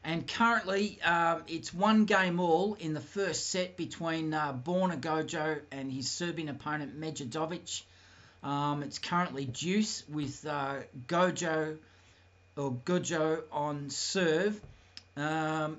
S1: And currently, it's 1 game all in the first set between Borna GOJO and his Serbian opponent, MEDJEDOVIC. It's currently deuce with GOJO on serve. And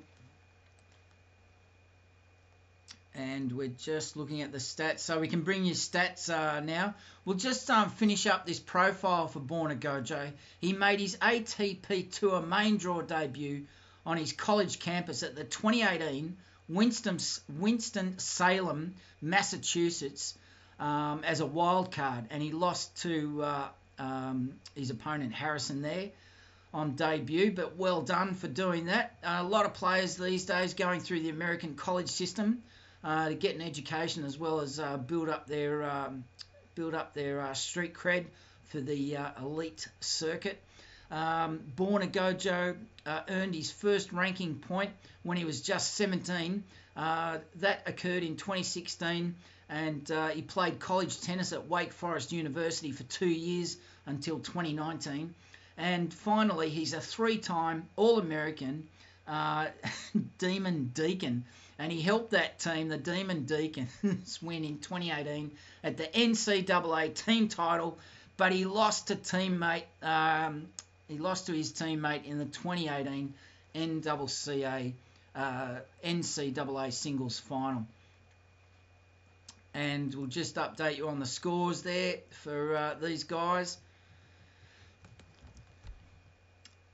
S1: we're just looking at the stats. So we can bring you stats now. We'll just finish up this profile for Borna GOJO. He made his ATP Tour main draw debut on his college campus at the 2018 Winston-Salem, Massachusetts, as a wild card. And he lost to his opponent Harrison there on debut, but well done for doing that. A lot of players these days going through the American college system to get an education as well as build up their street cred for the elite circuit. Borna GOJO earned his first ranking point when he was just 17. That occurred in 2016, and he played college tennis at Wake Forest University for 2 years until 2019. And finally, he's a 3-time All-American Demon Deacon. And he helped that team, the Demon Deacons, win in 2018 at the NCAA team title. But he lost to his teammate in the 2018 NCAA singles final. And we'll just update you on the scores there for these guys.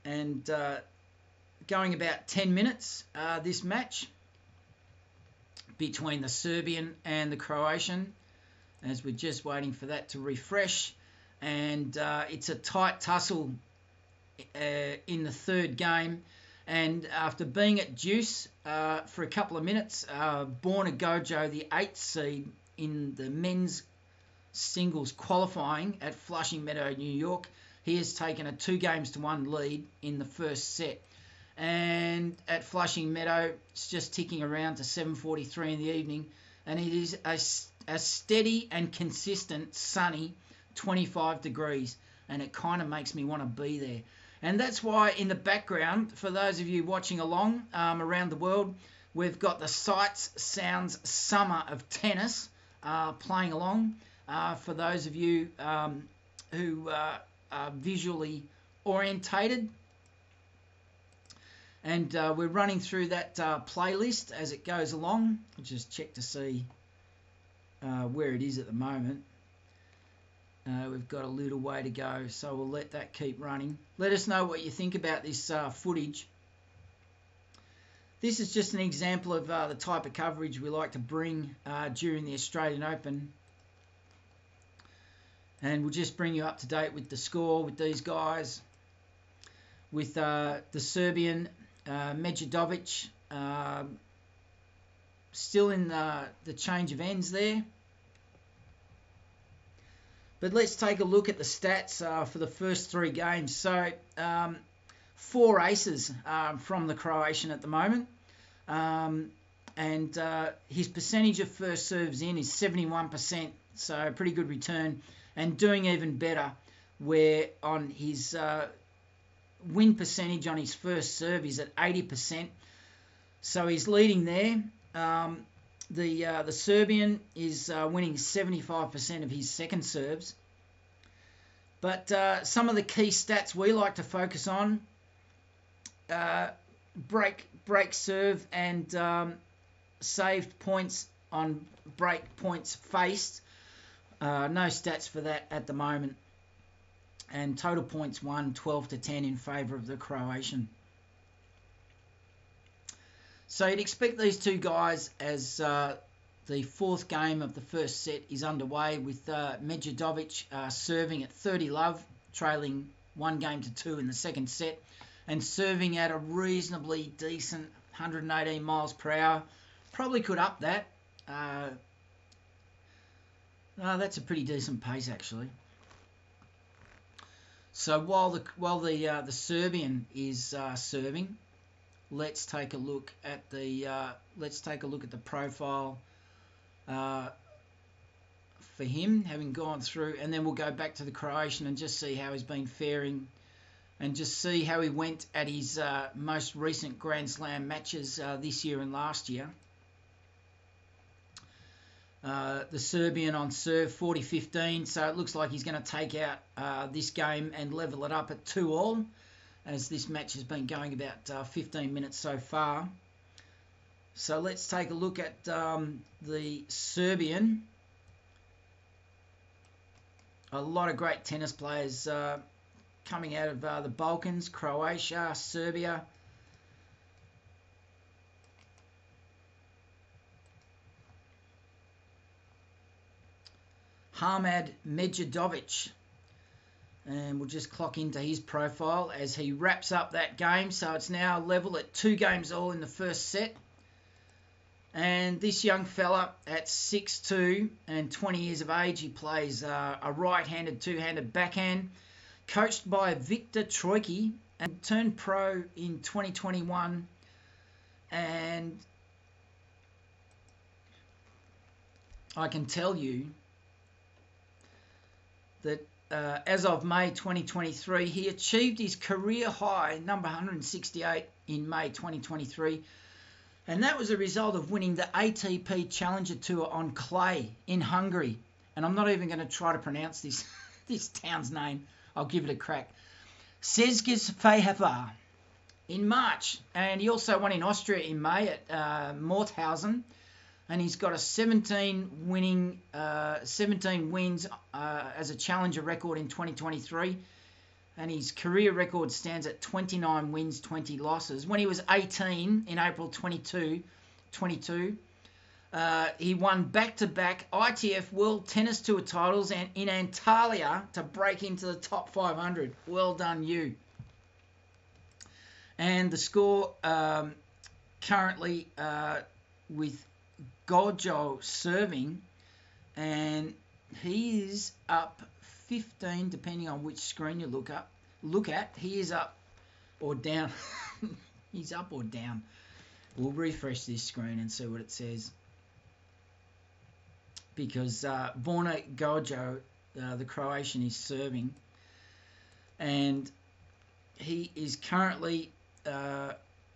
S1: And going about 10 minutes, this match between the Serbian and the Croatian, as we're just waiting for that to refresh. And it's a tight tussle in the third game. And after being at deuce for a couple of minutes, Borna GOJO, the 8th seed in the men's singles qualifying at Flushing Meadow, New York, he has taken a 2-1 lead in the first set. And at Flushing Meadow, it's just ticking around to 7:43 in the evening. And it is a steady and consistent sunny 25 degrees. And it kind of makes me want to be there. And that's why in the background, for those of you watching along around the world, we've got the Sights, Sounds, Summer of Tennis playing along. For those of you who are visually orientated. And we're running through that playlist as it goes along. I'll just check to see where it is at the moment. We've got a little way to go, so we'll let that keep running. Let us know what you think about this footage. This is just an example of the type of coverage we like to bring during the Australian Open. And we'll just bring you up to date with the score with these guys. With the Serbian MEDJEDOVIC still in the change of ends there. But let's take a look at the stats for the first 3 games. So 4 aces from the Croatian at the moment. And his percentage of first serves in is 71%. So pretty good return. And doing even better where on his win percentage on his first serve is at 80%. So he's leading there. The Serbian is winning 75% of his second serves. But some of the key stats we like to focus on, break serve and saved points on break points faced. No stats for that at the moment. And total points won 12-10 in favour of the Croatian. So you'd expect these two guys as the fourth game of the first set is underway with MEDJEDOVIC serving at 30 love, trailing 1-2 in the second set, and serving at a reasonably decent 118 miles per hour. Probably could up that. That's a pretty decent pace actually. So while the Serbian is serving, let's take a look at the profile for him, having gone through, and then we'll go back to the Croatian and just see how he's been faring, and just see how he went at his most recent Grand Slam matches this year and last year. The Serbian on serve 40-15, so it looks like he's going to take out this game and level it up at 2-all, as this match has been going about 15 minutes so far. So let's take a look at the Serbian. A lot of great tennis players coming out of the Balkans, Croatia, Serbia. Hamad MEDJEDOVIC, and we'll just clock into his profile as he wraps up that game. So it's now level at 2-all in the first set. And this young fella at 6'2" and 20 years of age, he plays a right-handed, two-handed backhand, coached by Victor Troicki, and turned pro in 2021. And I can tell you that as of May 2023, he achieved his career high, number 168, in May 2023. And that was a result of winning the ATP Challenger Tour on clay in Hungary. And I'm not even going to try to pronounce this town's name. I'll give it a crack. Székesfehérvár in March. And he also won in Austria in May at Mauthausen. And he's got a 17 wins as a challenger record in 2023. And his career record stands at 29 wins, 20 losses. When he was 18 in April 22, he won back-to-back ITF World Tennis Tour titles and in Antalya to break into the top 500. Well done, you. And the score currently with GOJO serving, and he is up 15, depending on which screen you look at. He is up or down. He's up or down. We'll refresh this screen and see what it says, because Borna GOJO, the Croatian, is serving, and he is currently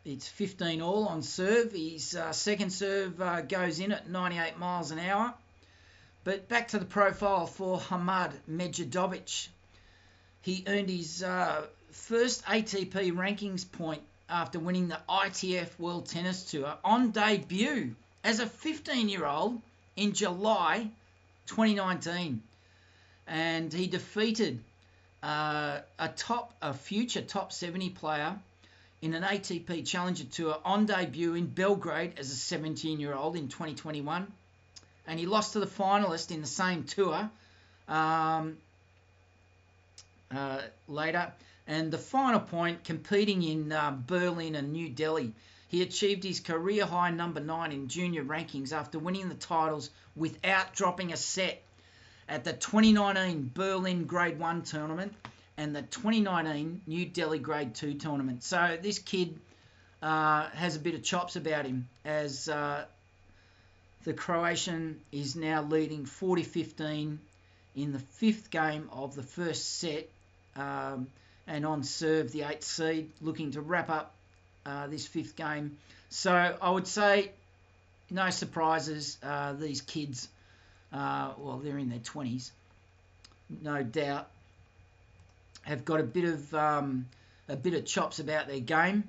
S1: it's 15-all on serve. His second serve goes in at 98 miles an hour. But back to the profile for Hamad MEDJEDOVIC. He earned his first ATP rankings point after winning the ITF World Tennis Tour on debut as a 15-year-old in July 2019. And he defeated a future top 70 player in an ATP Challenger Tour on debut in Belgrade as a 17-year-old in 2021. And he lost to the finalist in the same tour later. And the final point, competing in Berlin and New Delhi, he achieved his career high number 9 in junior rankings after winning the titles without dropping a set at the 2019 Berlin Grade 1 tournament and the 2019 New Delhi Grade 2 tournament. So this kid has a bit of chops about him, as the Croatian is now leading 40-15 in the 5th game of the first set, and on serve the 8th seed, looking to wrap up this 5th game. So I would say no surprises. These kids, well, they're in their 20s, no doubt, have got a bit of chops about their game.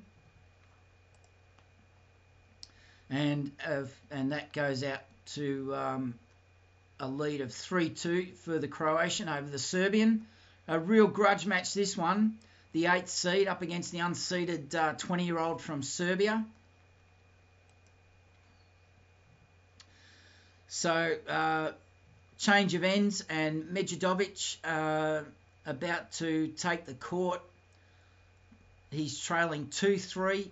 S1: And that goes out to a lead of 3-2 for the Croatian over the Serbian. A real grudge match, this one. The 8th seed up against the unseeded 20-year-old from Serbia. So, change of ends, and MEDJEDOVIC about to take the court. He's trailing 2-3.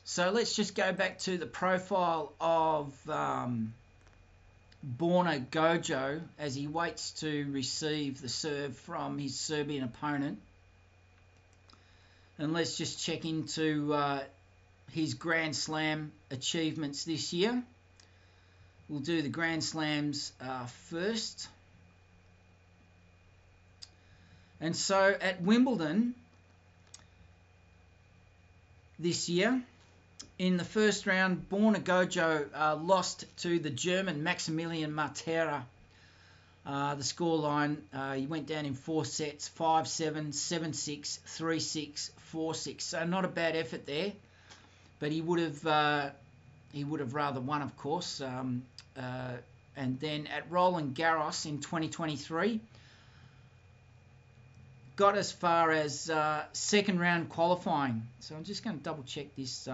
S1: So let's just go back to the profile of Borna GOJO as he waits to receive the serve from his Serbian opponent. And let's just check into his Grand Slam achievements this year. We'll do the Grand Slams first. And so at Wimbledon this year, in the first round, Borna GOJO lost to the German Maximilian Monteiro. The scoreline, he went down in 4 sets, 5-7, 7-6, 3-6, 4-6. So not a bad effort there, but he would have rather won, of course. And then at Roland Garros in 2023, got as far as second round qualifying. So I'm just going to double check this.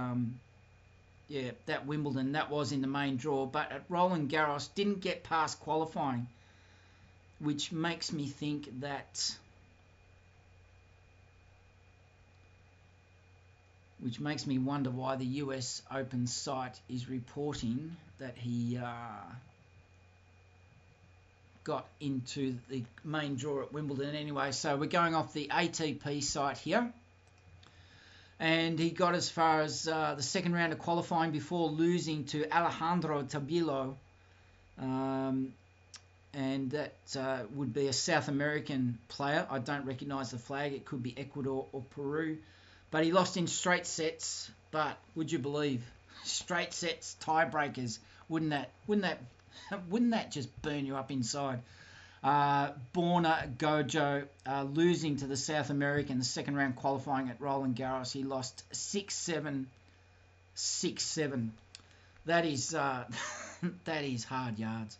S1: Yeah, that Wimbledon, that was in the main draw, but at Roland Garros didn't get past qualifying, which makes me think that which makes me wonder why the US Open site is reporting that he got into the main draw at Wimbledon anyway. So we're going off the ATP site here. And he got as far as the second round of qualifying before losing to Alejandro Tabilo. And that would be a South American player. I don't recognise the flag. It could be Ecuador or Peru. But he lost in straight sets. But would you believe, straight sets, tiebreakers? Wouldn't that just burn you up inside? Borna GOJO losing to the South American, the second round qualifying at Roland Garros. He lost 6-7, 6-7. That is that is hard yards.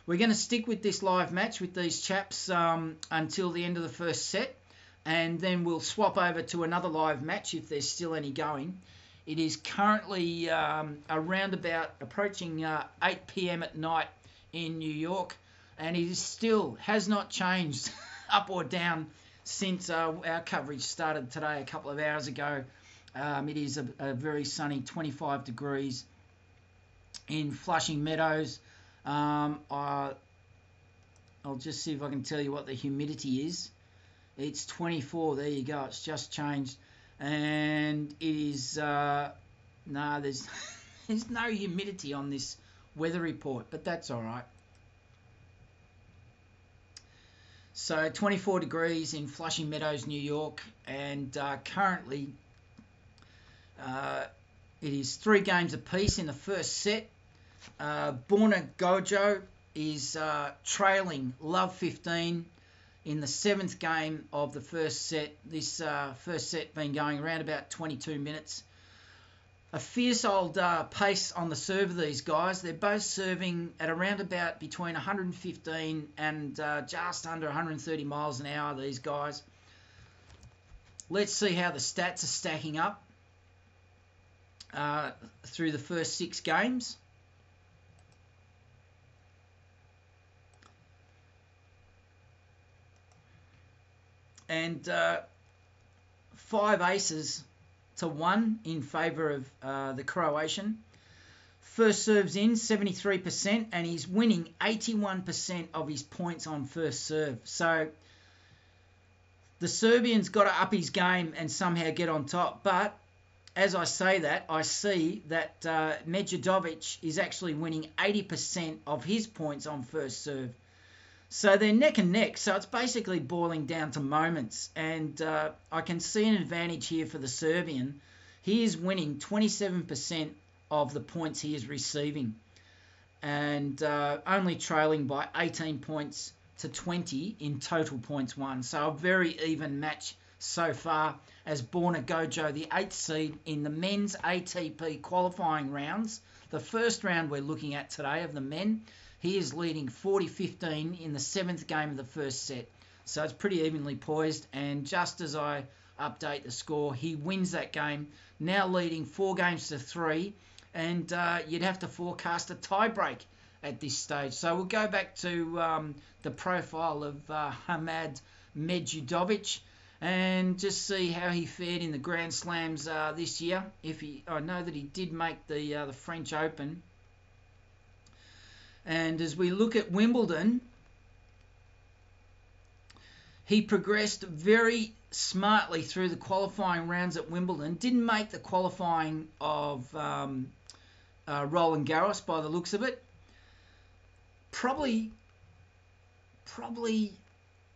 S1: We're going to stick with this live match with these chaps until the end of the first set, and then we'll swap over to another live match if there's still any going. It is currently around about approaching 8 p.m. at night in New York, and it still has not changed up or down since our coverage started today a couple of hours ago. It is a very sunny 25 degrees in Flushing Meadows. I'll just see if I can tell you what the humidity is. It's 24. There you go. It's just changed. And it is... there's no humidity on this weather report, but that's all right. So 24 degrees in Flushing Meadows, New York, and currently it is 3 games apiece in the first set. Borna GOJO is trailing Love 15 in the 7th game of the first set. This first set been going around about 22 minutes. A fierce old pace on the serve of these guys. They're both serving at around about between 115 and just under 130 miles an hour, these guys. Let's see how the stats are stacking up through the first 6 games. And 5 aces to 1 in favour of the Croatian. First serves in 73%, and he's winning 81% of his points on first serve. So the Serbian's got to up his game and somehow get on top. But as I say that, I see that MEDJEDOVIC is actually winning 80% of his points on first serve. So they're neck and neck. So it's basically boiling down to moments. And I can see an advantage here for the Serbian. He is winning 27% of the points he is receiving. And only trailing by 18 points to 20 in total points won. So a very even match so far as Borna GOJO, the 8th seed in the men's ATP qualifying rounds. The first round we're looking at today of the men He is leading 40-15 in the 7th game of the first set. So it's pretty evenly poised, and just as I update the score, he wins that game, now leading 4-3, and you'd have to forecast a tie-break at this stage. So we'll go back to the profile of Hamad MEDJEDOVIC and just see how he fared in the Grand Slams this year. I know that he did make the French Open. And as we look at Wimbledon, he progressed very smartly through the qualifying rounds at Wimbledon. Didn't make the qualifying of Roland Garros by the looks of it. Probably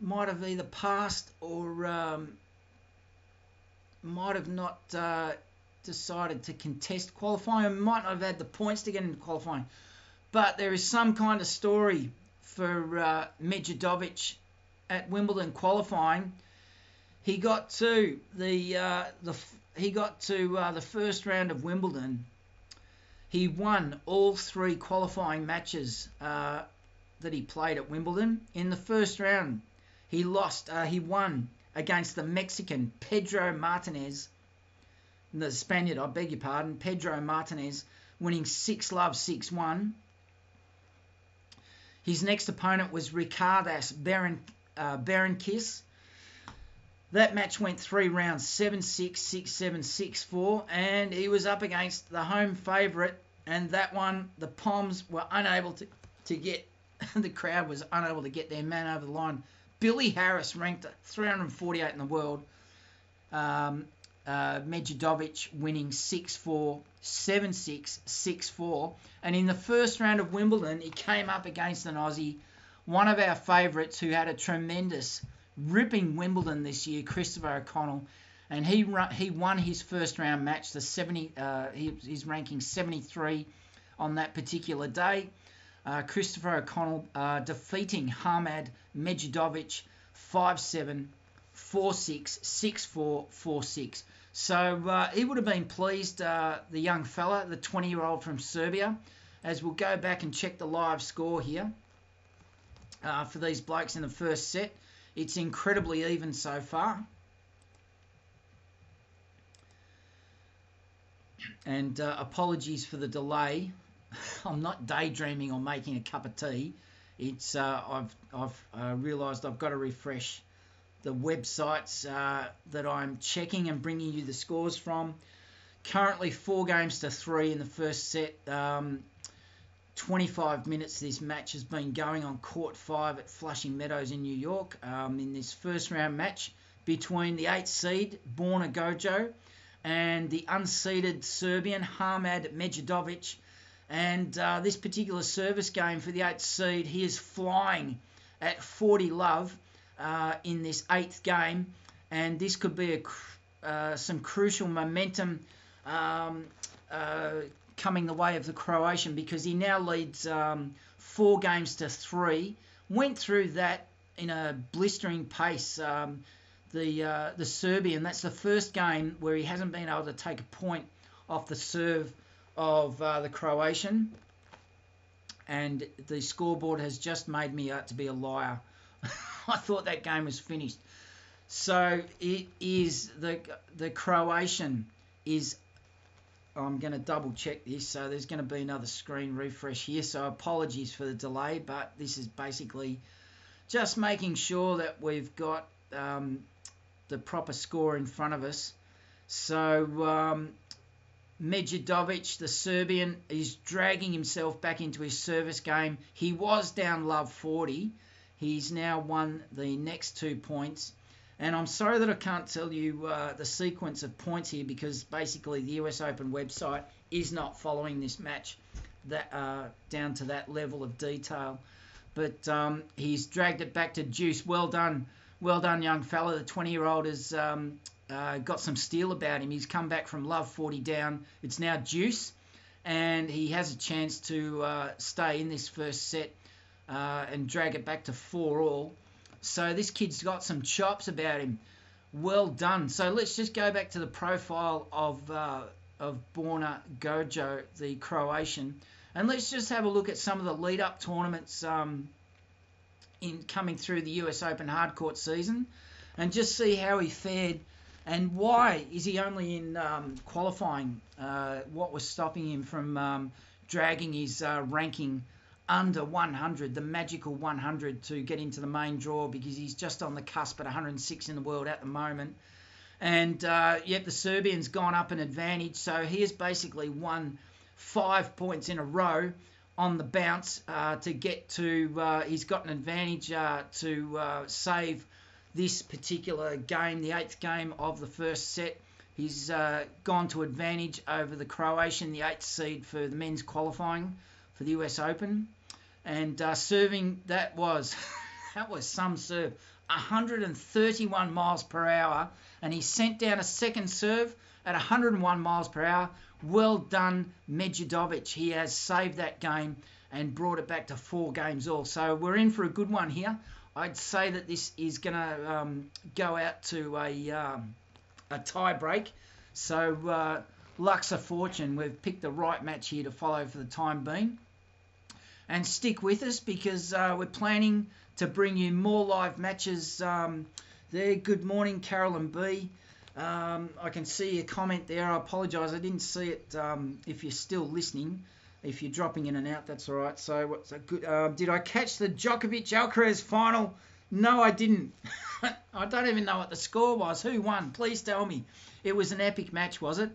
S1: might have either passed or might have not decided to contest qualifying. Might not have had the points to get into qualifying. But there is some kind of story for MEDJEDOVIC at Wimbledon qualifying. He got to the first round of Wimbledon. He won all 3 qualifying matches that he played at Wimbledon. In the first round, he won against the Mexican Pedro Martinez, the Spaniard, I beg your pardon, Pedro Martinez, winning 6-love, 6-1. His next opponent was Ricardas Berankis. That match went 3 rounds, 7-6, 6-7, 6-4, and he was up against the home favourite, and that one, the Poms were unable to get, the crowd was unable to get their man over the line. Billy Harris ranked 348 in the world. MEDJEDOVIC winning 6-4, 7-6, 6-4. And in the first round of Wimbledon, he came up against an Aussie, one of our favourites who had a tremendous ripping Wimbledon this year, Christopher O'Connell. And he won his first round match, he's ranking 73 on that particular day. Christopher O'Connell defeating Hamad MEDJEDOVIC 5-7, 4-6, 6-4, 4-6. So he would have been pleased, the young fella, the 20-year-old from Serbia, as we'll go back and check the live score here for these blokes in the first set. It's incredibly even so far. And apologies for the delay. I'm not daydreaming or making a cup of tea. It's I've realised I've got to refresh the websites that I'm checking and bringing you the scores from. Currently 4-3 in the first set. 25 minutes this match has been going on court 5 at Flushing Meadows in New York in this first round match between the 8th seed Borna GOJO and the unseeded Serbian Hamad MEDJEDOVIC. And this particular service game for the 8th seed, he is flying at 40 love in this 8th game, and this could be some crucial momentum coming the way of the Croatian, because he now leads 4-3. Went through that in a blistering pace. The Serbian, that's the first game where he hasn't been able to take a point off the serve of the Croatian, and the scoreboard has just made me out to be a liar. I thought that game was finished. So it is the Croatian is. I'm going to double check this. So there's going to be another screen refresh here. So apologies for the delay, but this is basically just making sure that we've got the proper score in front of us. So MEDJEDOVIC, the Serbian, is dragging himself back into his service game. He was down love 40. He's now won the next 2 points. And I'm sorry that I can't tell you the sequence of points here, because basically the US Open website is not following this match down to that level of detail. But he's dragged it back to deuce. Well done, young fella. The 20-year-old has got some steel about him. He's come back from love 40 down. It's now deuce, and he has a chance to stay in this first set and drag it back to 4-all. So this kid's got some chops about him. Well done. So let's just go back to the profile of Borna GOJO, the Croatian. And let's just have a look at some of the lead-up tournaments in coming through the US Open hardcourt season, and just see how he fared and why is he only in qualifying. What was stopping him from dragging his ranking under 100, the magical 100, to get into the main draw, because he's just on the cusp at 106 in the world at the moment. And yet the Serbian's gone up an advantage, so he has basically won 5 points in a row on the bounce to get to, he's got an advantage to save this particular game, the 8th game of the first set. He's gone to advantage over the Croatian, the 8th seed for the men's qualifying for the US Open. And serving, that was some serve, 131 miles per hour, and he sent down a second serve at 101 miles per hour. Well done, MEDJEDOVIC. He has saved that game and brought it back to 4 games all. So we're in for a good one here. I'd say that this is going to go out to a tie break. So luck's a fortune. We've picked the right match here to follow for the time being. And stick with us, because we're planning to bring you more live matches there. Good morning, Carolyn B. I can see your comment there. I apologise, I didn't see it. If you're still listening, if you're dropping in and out, that's all right. So what's a good? Did I catch the Djokovic-Alcaraz final? No, I didn't. I don't even know what the score was. Who won? Please tell me. It was an epic match, was it?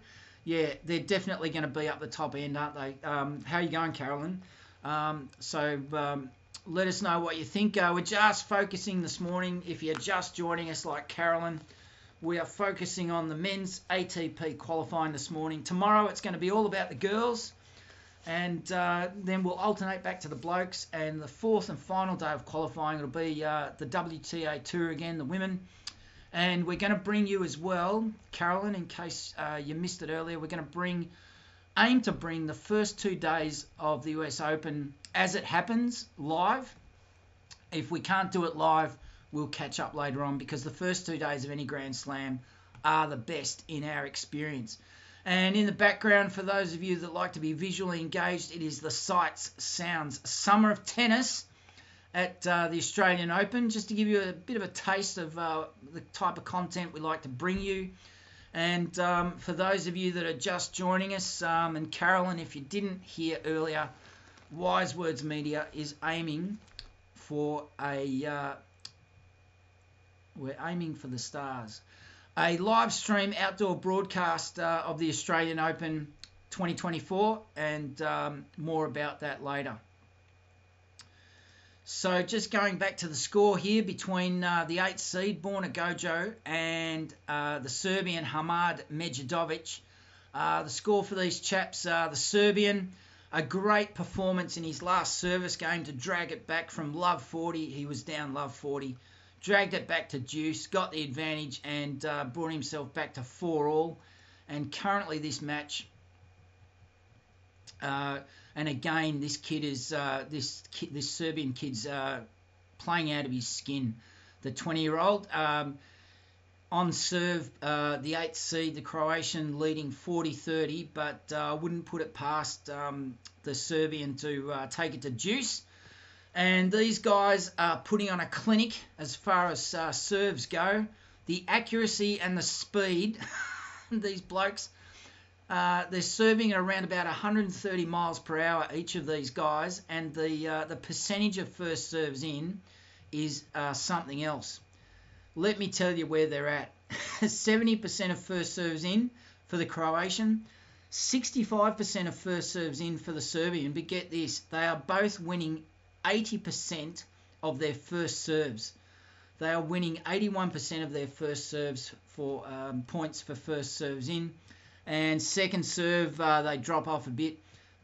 S1: Yeah, they're definitely going to be up the top end, aren't they? How you going, Carolyn? Let us know what you think. We're just focusing this morning, if you're just joining us like Carolyn, we are focusing on the men's ATP qualifying this morning. Tomorrow it's going to be all about the girls, and then we'll alternate back to the blokes, and the 4th and final day of qualifying will be the WTA Tour again, the women. And we're going to bring you as well, Carolyn, in case you missed it earlier, we're going to aim to bring the first 2 days of the US Open as it happens live. If we can't do it live, we'll catch up later on, because the first 2 days of any Grand Slam are the best in our experience. And in the background, for those of you that like to be visually engaged, it is the Sights, Sounds Summer of Tennis at the Australian Open, just to give you a bit of a taste of the type of content we like to bring you. And for those of you that are just joining us, and Carolyn, if you didn't hear earlier, Wise Words Media is aiming for we're aiming for the stars. A live stream outdoor broadcast of the Australian Open 2024, and more about that later. So just going back to the score here between the 8th seed, Borna GOJO, and the Serbian Hamad MEDJEDOVIC. The score for these chaps, the Serbian, a great performance in his last service game to drag it back from love 40. He was down love 40. Dragged it back to deuce, got the advantage, and brought himself back to 4-all. And currently this match... and again, this kid is this Serbian kid's playing out of his skin. The 20-year-old on serve, the 8th seed, the Croatian, leading 40-30, but I wouldn't put it past the Serbian to take it to deuce. And these guys are putting on a clinic as far as serves go. The accuracy and the speed, these blokes. They're serving at around about 130 miles per hour, each of these guys, and the percentage of first serves in is something else. Let me tell you where they're at. 70% of first serves in for the Croatian, 65% of first serves in for the Serbian, but get this, they are both winning 80% of their first serves. They are winning 81% of their first serves for points for first serves in. And second serve, they drop off a bit.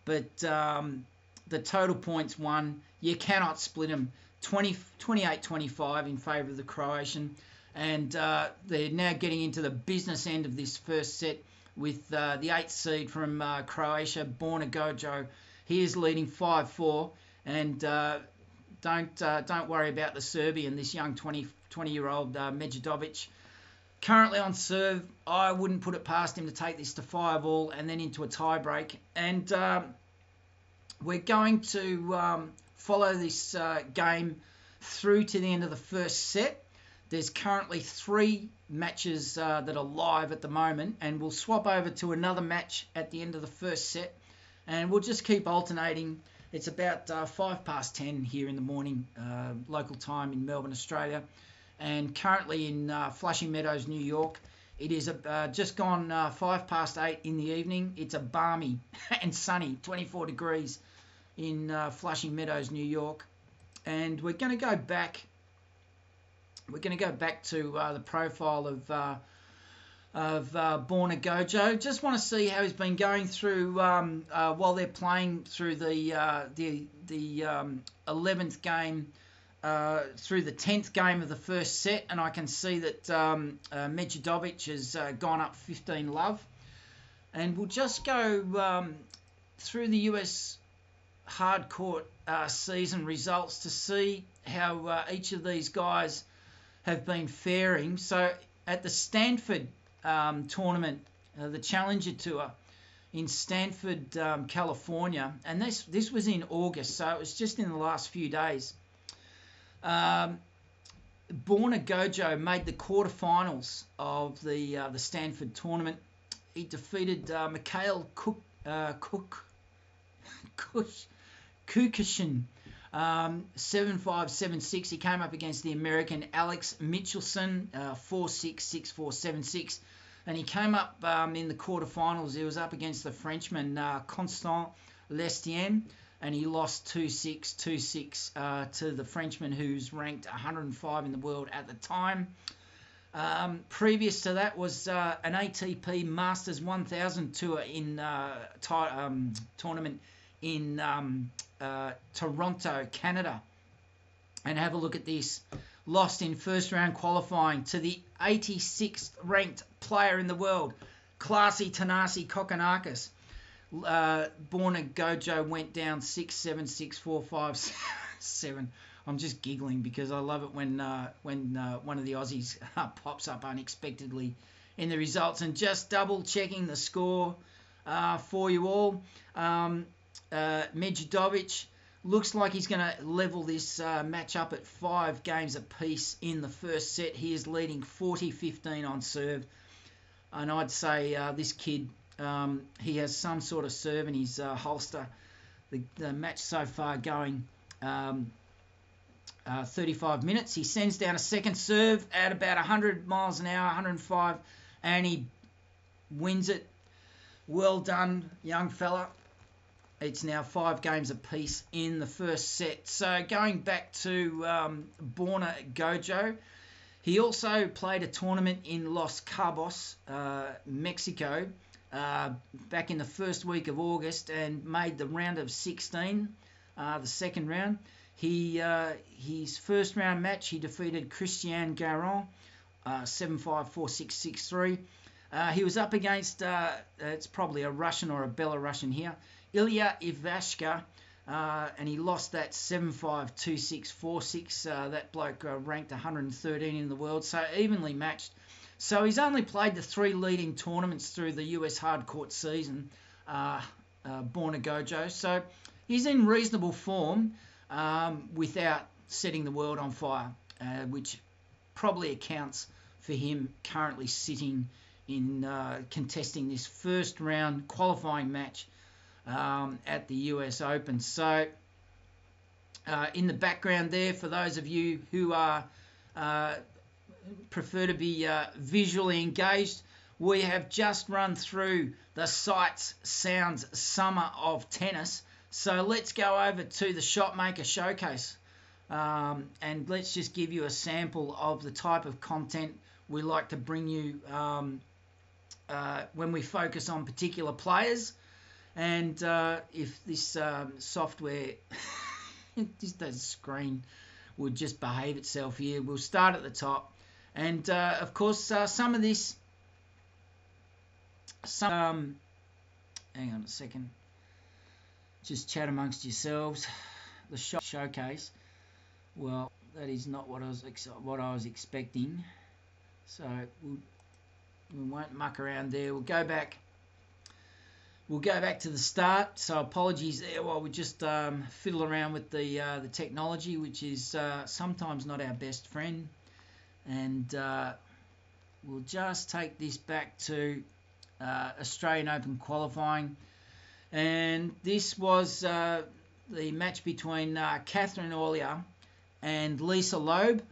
S1: But the total points won, you cannot split them. 28-25 in favour of the Croatian. And they're now getting into the business end of this first set with the 8th seed from Croatia, Borna GOJO. He is leading 5-4. And don't worry about the Serbian, this young 20-year-old MEDJEDOVIC. Currently on serve, I wouldn't put it past him to take this to 5-all and then into a tie break. And we're going to follow this game through to the end of the first set. There's currently 3 matches that are live at the moment, and we'll swap over to another match at the end of the first set, and we'll just keep alternating. It's about 10:05 here in the morning, local time in Melbourne, Australia, and currently in Flushing Meadows, New York. It is just gone 8:05 in the evening. It's a balmy and sunny 24 degrees in Flushing Meadows, New York, and we're going to go back. We're going to go back to the profile of Borna GOJO. Just want to see how he's been going through while they're playing through the 11th game, through the 10th game of the first set, and I can see that MEDJEDOVIC has gone up 15 love, and we'll just go through the US hard court season results to see how each of these guys have been faring. So at the Stanford tournament, the Challenger Tour in Stanford, California, and this was in August, so it was just in the last few days. Borna GOJO made the quarterfinals of the Stanford tournament. He defeated Mikhail Kukishin 7-5, 7-6. He came up against the American Alex Michelson 4-6, 6-4, 7-6. And he came up in the quarterfinals. He was up against the Frenchman Constant Lestienne, and he lost 2-6, 2-6 to the Frenchman, who's ranked 105 in the world at the time. Previous to that was an ATP Masters 1000 tour in tournament in Toronto, Canada. And have a look at this. Lost in first round qualifying to the 86th ranked player in the world, Classy Tanasi Kokonakis. Borna GOJO went down 6-7, 6-4, 5-7. I'm just giggling because I love it when one of the Aussies pops up unexpectedly in the results. And just double checking the score for you all. MEDJEDOVIC looks like he's going to level this match up at 5 games apiece in the first set. He is leading 40-15 on serve. And I'd say this kid, he has some sort of serve in his holster. The match so far going 35 minutes. He sends down a second serve at about 100 miles an hour, 105, and he wins it. Well done, young fella. It's now 5 games apiece in the first set. So going back to Borna GOJO, he also played a tournament in Los Cabos, Mexico, back in the first week of August and made the round of 16, the second round. His first round match, he defeated Christian Garon, 7-5, 4-6, 6-3. He was up against, it's probably a Russian or a Belarusian here, Ilya Ivashka, and he lost that 7-5, 2-6, 4-6. That bloke ranked 113 in the world, so evenly matched. So he's only played the 3 leading tournaments through the US hard court season, Borna GOJO. So he's in reasonable form without setting the world on fire, which probably accounts for him currently sitting in contesting this first round qualifying match at the US Open. So in the background there, for those of you who are prefer to be visually engaged, we have just run through the Sights, Sounds, Summer of Tennis. So let's go over to the Shotmaker Showcase and let's just give you a sample of the type of content we like to bring you when we focus on particular players. And if this software, the screen would just behave itself here, we'll start at the top. And of course, some of this, hang on a second, just chat amongst yourselves. The showcase, well, that is not what I was expecting. So we won't muck around there. We'll go back We'll go back to the start. So apologies there while we just fiddle around with the technology, which is sometimes not our best friend. And we'll just take this back to Australian Open qualifying. And this was the match between Catherine Aulier and Lisa Loeb,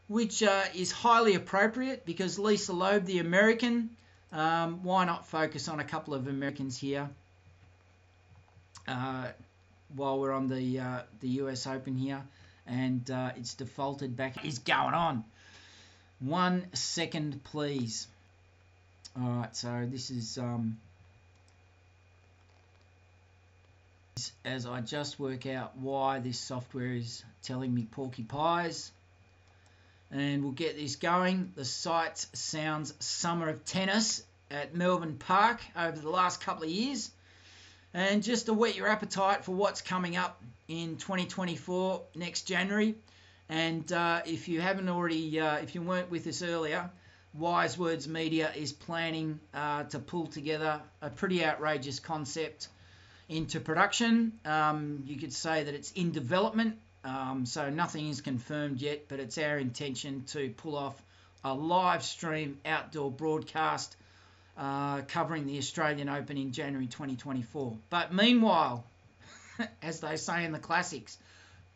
S1: which is highly appropriate because Lisa Loeb, the American, why not focus on a couple of Americans here while we're on the US Open here, and it's defaulted back. Is going on. 1 second, please. All right, so this is as I just work out why this software is telling me porcupines. And we'll get this going. The site sounds Summer of Tennis at Melbourne Park over the last couple of years. And just to whet your appetite for what's coming up in 2024 next January. And if you haven't already, if you weren't with us earlier, Wise Words Media is planning to pull together a pretty outrageous concept into production. You could say that it's in development. So nothing is confirmed yet, but it's our intention to pull off a live stream outdoor broadcast covering the Australian Open in January 2024. But meanwhile, as they say in the classics,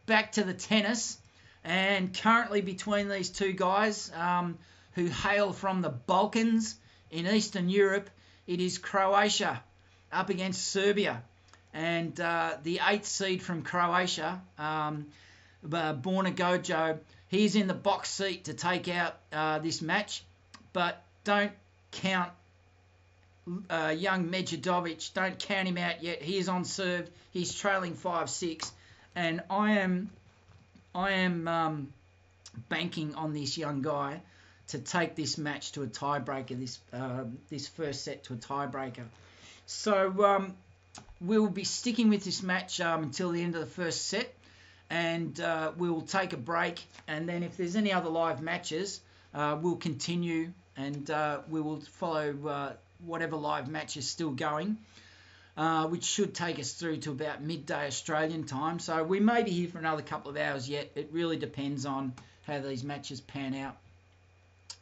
S1: back to the tennis. And currently between these two guys who hail from the Balkans in Eastern Europe, it is Croatia up against Serbia. And the 8th seed from Croatia, Borna GOJO, he's in the box seat to take out this match. But don't count young MEDJEDOVIC. Don't count him out yet. He is on serve. He's trailing 5-6. And I am banking on this young guy to take this match to a tiebreaker, this first set to a tiebreaker. So we'll be sticking with this match until the end of the first set, and we'll take a break, and then if there's any other live matches, we'll continue, and we will follow whatever live match is still going, which should take us through to about midday Australian time. So we may be here for another couple of hours yet. It really depends on how these matches pan out.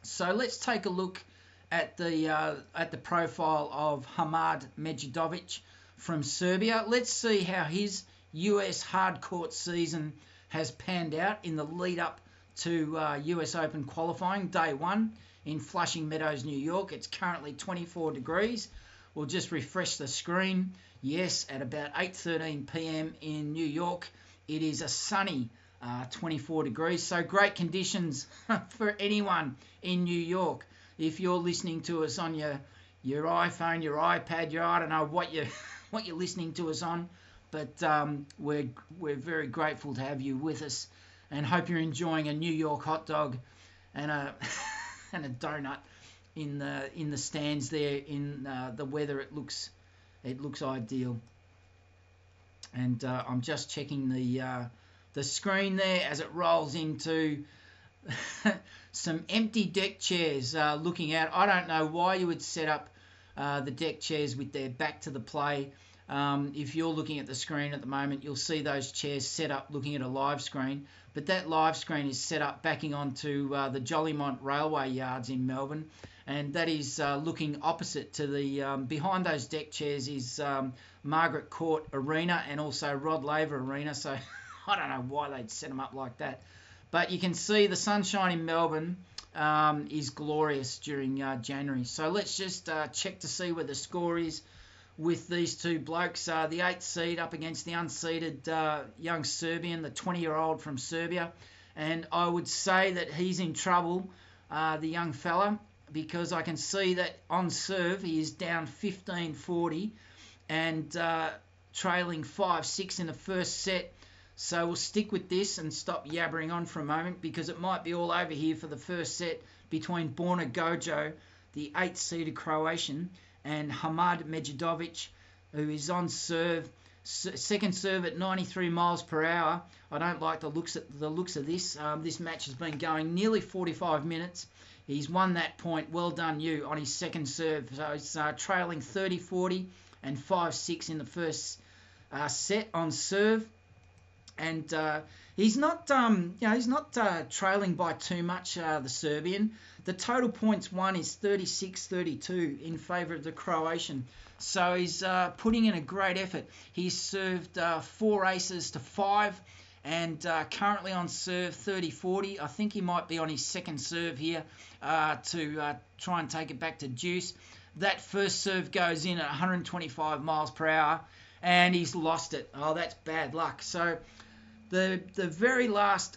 S1: So let's take a look at the profile of Hamad MEDJEDOVIC from Serbia. Let's see how his US hard court season has panned out in the lead up to US Open qualifying, day 1 in Flushing Meadows, New York. It's currently 24 degrees. We'll just refresh the screen. Yes, at about 8:13 p.m. in New York, it is a sunny 24 degrees. So great conditions for anyone in New York. If you're listening to us on your iPhone, your iPad, I don't know what you're listening to us on, but we're very grateful to have you with us, and hope you're enjoying a New York hot dog and a and a donut in the stands there in the weather. It looks ideal. And I'm just checking the screen there as it rolls into some empty deck chairs looking out. I don't know why you would set up the deck chairs with their back to the play. If you're looking at the screen at the moment, you'll see those chairs set up looking at a live screen, but that live screen is set up backing onto the Jolimont Railway Yards in Melbourne, and that is looking opposite to the behind those deck chairs is Margaret Court Arena and also Rod Laver Arena. So I don't know why they'd set them up like that, but you can see the sunshine in Melbourne is glorious during January. So let's just check to see where the score is with these two blokes. The 8th seed up against the unseeded young Serbian, the 20-year-old from Serbia. And I would say that he's in trouble, the young fella, because I can see that on serve he is down 15-40 and trailing 5-6 in the first set. So we'll stick with this and stop yabbering on for a moment, because it might be all over here for the first set between Borna GOJO, the 8th seeded Croatian, and Hamad MEDJEDOVIC, who is on serve, second serve at 93 miles per hour. I don't like the looks of this. This match has been going nearly 45 minutes. He's won that point. Well done, you, on his second serve. So he's trailing 30-40 and 5-6 in the first set on serve. And he's not, he's not trailing by too much, the Serbian. The total points won is 36-32 in favour of the Croatian. So he's putting in a great effort. He's served 4 aces to 5 and currently on serve 30-40. I think he might be on his second serve here to try and take it back to deuce. That first serve goes in at 125 miles per hour and he's lost it. Oh, that's bad luck. So the very last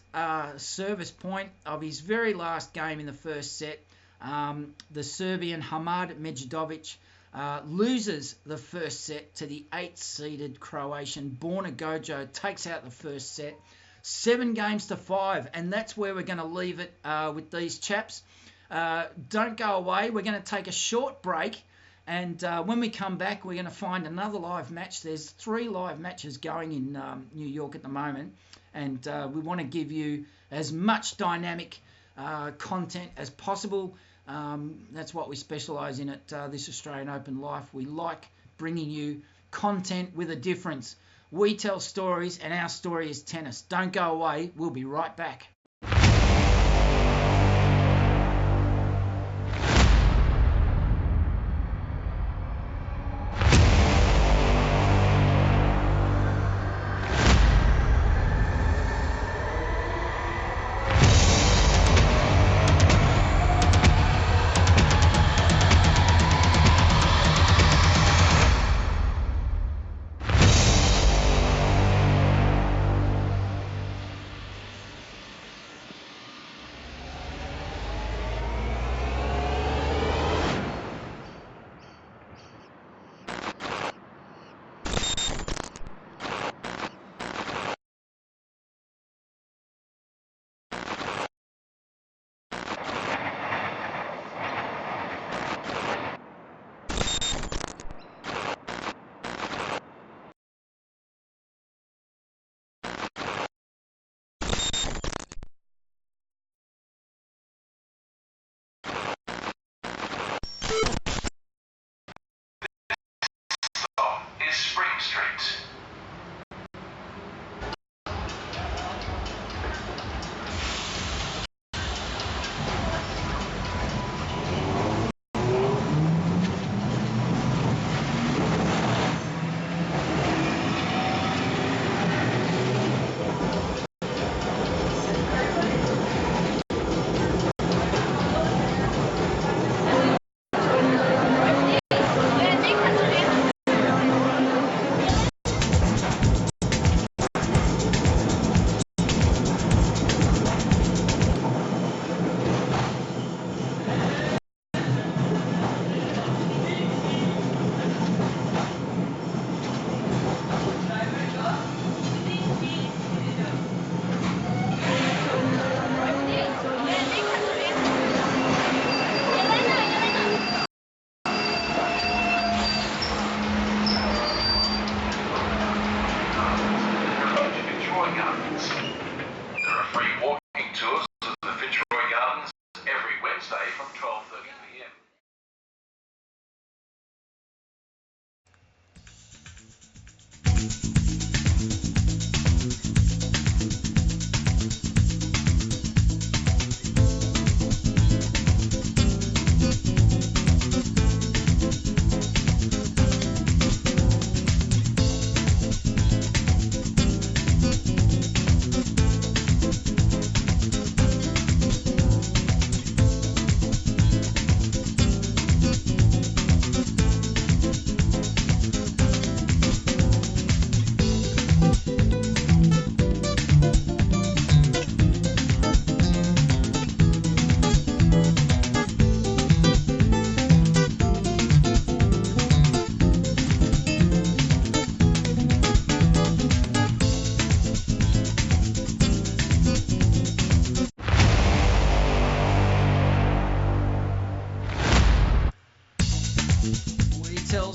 S1: service point of his very last game in the first set, the Serbian Hamad MEDJEDOVIC loses the first set to the 8th-seeded Croatian Borna GOJO, takes out the first set, 7-5, and that's where we're going to leave it with these chaps. Don't go away. We're going to take a short break, and when we come back, we're going to find another live match. There's 3 live matches going in New York at the moment, and we want to give you as much dynamic content as possible. That's what we specialise in at this Australian Open Life. We like bringing you content with a difference. We tell stories, and our story is tennis. Don't go away. We'll be right back.
S4: Spring Street.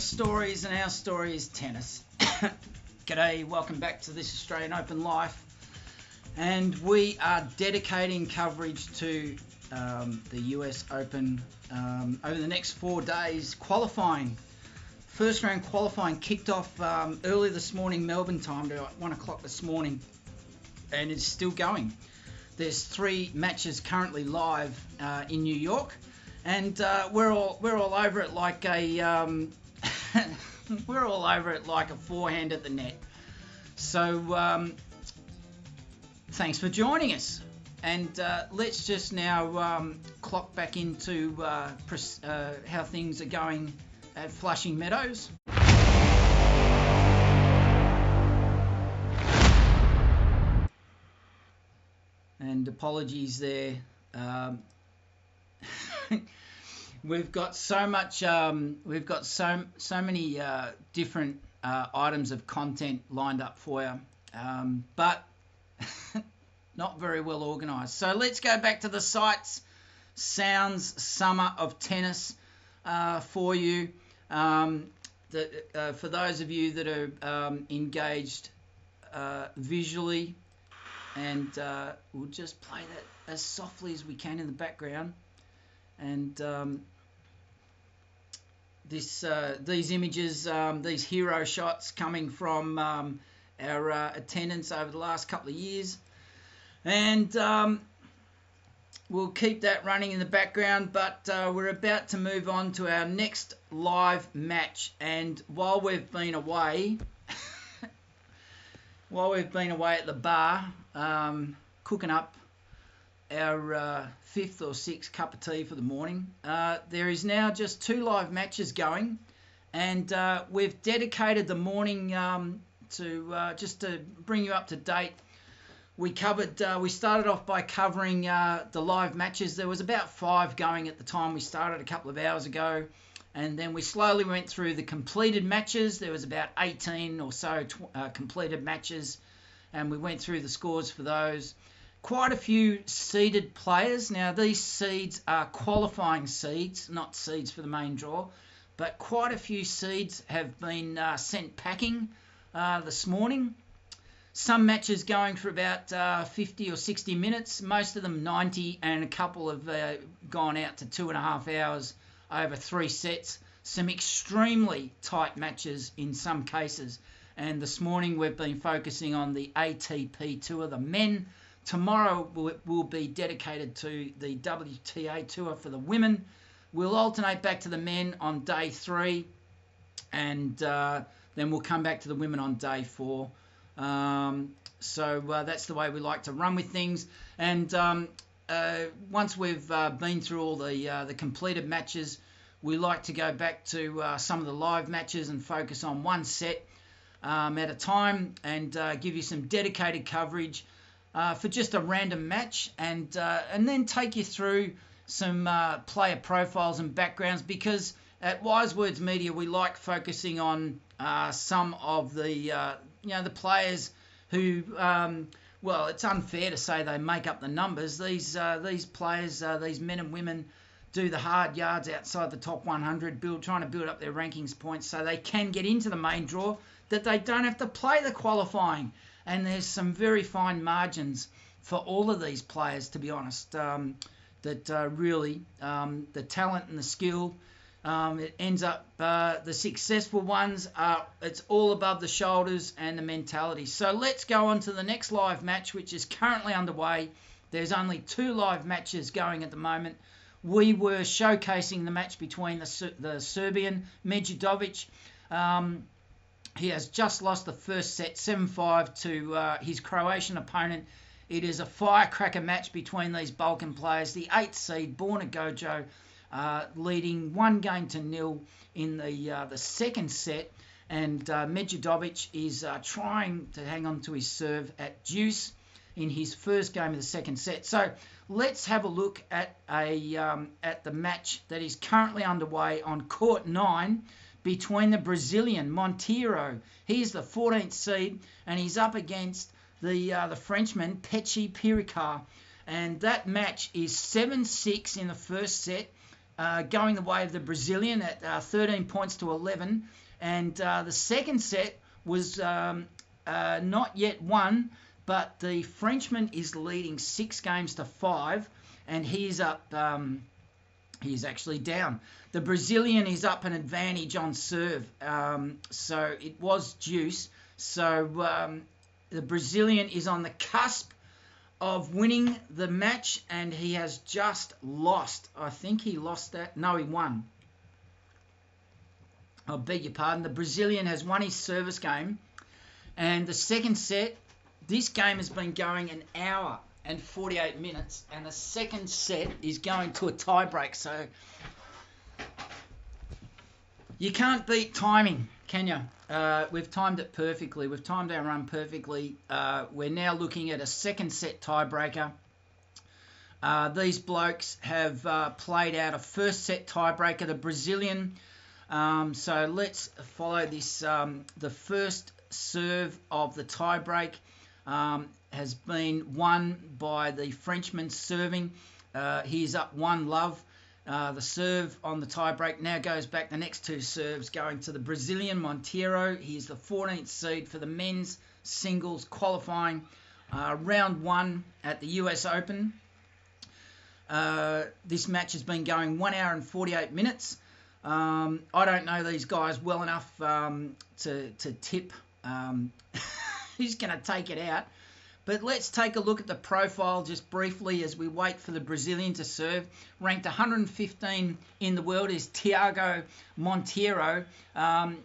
S1: Stories, and our story is tennis. G'day, welcome back to this Australian Open Life, and we are dedicating coverage to the US Open over the next 4 days, qualifying First round qualifying kicked off early this morning, Melbourne time, to 1 o'clock this morning, and it's still going. There's 3 matches currently live in New York, and we're all over it like a we're all over it like a forehand at the net. So thanks for joining us, and let's just now clock back into how things are going at Flushing Meadows. And apologies there. We've got so much. We've got so many different items of content lined up for you, but not very well organised. So let's go back to the sights, sounds, summer of tennis for you. For those of you that are engaged visually, and we'll just play that as softly as we can in the background. And these images, these hero shots coming from our attendance over the last couple of years, and we'll keep that running in the background, but we're about to move on to our next live match. And while we've been away, at the bar, cooking up our 5th or 6th cup of tea for the morning, there is now just 2 live matches going, and we've dedicated the morning to just to bring you up to date. We started off by covering the live matches. There was about 5 going at the time we started a couple of hours ago, and then we slowly went through the completed matches. There was about 18 or so completed matches, and we went through the scores for those. Quite a few seeded players. Now, these seeds are qualifying seeds, not seeds for the main draw, but quite a few seeds have been sent packing this morning. Some matches going for about 50 or 60 minutes, most of them 90, and a couple have gone out to 2.5 hours over 3 sets. Some extremely tight matches in some cases. And this morning we've been focusing on the ATP Tour, the men. Tomorrow will be dedicated to the WTA Tour for the women. We'll alternate back to the men on day 3, and then we'll come back to the women on day 4. So that's the way we like to run with things. And once we've been through all the completed matches, we like to go back to some of the live matches and focus on one set at a time, and give you some dedicated coverage for just a random match, and then take you through some player profiles and backgrounds, because at Wise Words Media we like focusing on some of the the players who, well, it's unfair to say they make up the numbers. These players, these men and women, do the hard yards outside the top 100, trying to build up their rankings points so they can get into the main draw, that they don't have to play the qualifying. And there's some very fine margins for all of these players, to be honest, that really the talent and the skill, it ends up the successful ones it's all above the shoulders and the mentality. So let's go on to the next live match, which is currently underway. There's only 2 live matches going at the moment. We were showcasing the match between the Serbian MEDJEDOVIC. He has just lost the first set 7-5 to his Croatian opponent. It is a firecracker match between these Balkan players. The 8th seed, Borna GOJO, leading 1-0 in the second set, and MEDJEDOVIC is trying to hang on to his serve at deuce in his first game of the second set. So let's have a look at the match that is currently underway on court 9 between the Brazilian Monteiro. He's the 14th seed, and he's up against the Frenchman Mpetshi Perricard, and that match is 7-6 in the first set, going the way of the Brazilian at 13 points to 11, and the second set was not yet won, but the Frenchman is leading 6 games to 5, and he's up He's actually down. The Brazilian is up an advantage on serve. So it was deuce. So the Brazilian is on the cusp of winning the match, and he has just lost. I think he lost that. No, he won. I beg your pardon. The Brazilian has won his service game. And the second set, this game has been going an hour and 48 minutes, and the second set is going to a tie-break. So you can't beat timing, can you? We've timed it perfectly. We've timed our run perfectly. We're now looking at a second set tiebreaker. These blokes have played out a first set tiebreaker, the Brazilian. So let's follow this. The first serve of the tiebreak has been won by the Frenchman serving. He's up 1-love. The serve on the tiebreak now goes back. The next two serves going to the Brazilian Monteiro. He's the 14th seed for the men's singles qualifying round 1 at the US Open. This match has been going 1 hour and 48 minutes. I don't know these guys well enough to tip who's going to take it out. But let's take a look at the profile just briefly as we wait for the Brazilian to serve. Ranked 115 in the world is Thiago Monteiro.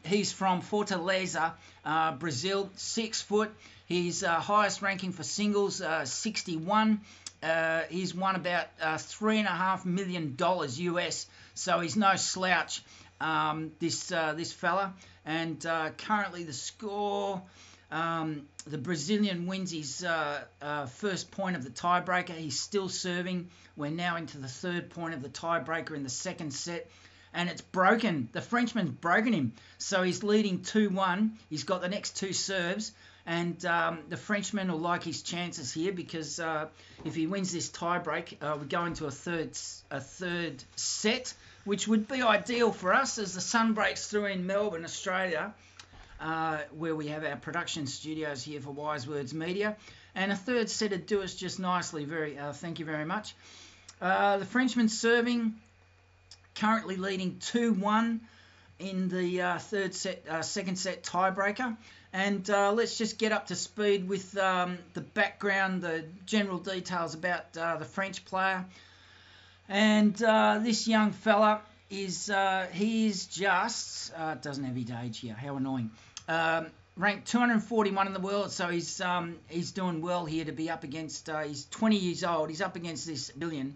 S1: He's from Fortaleza, Brazil, 6 foot. His highest ranking for singles, 61. He's won about $3.5 million US, so he's no slouch, this fella. And currently the score, the Brazilian wins his first point of the tiebreaker. He's still serving. We're now into the third point of the tiebreaker in the second set, and it's broken. The Frenchman's broken him, so he's leading 2-1. He's got the next two serves, and the Frenchman will like his chances here because if he wins this tiebreak, we go into a third set, which would be ideal for us as the sun breaks through in Melbourne, Australia, where we have our production studios here for Wise Words Media. And a third set would do us just nicely. Thank you very much. The Frenchman serving, currently leading 2-1 in the second set tiebreaker. And let's just get up to speed with the background, the general details about the French player. And this young fella is, he is just, doesn't have his age here, how annoying. Ranked 241 in the world, so he's doing well here to be up against, he's 20 years old, he's up against this billion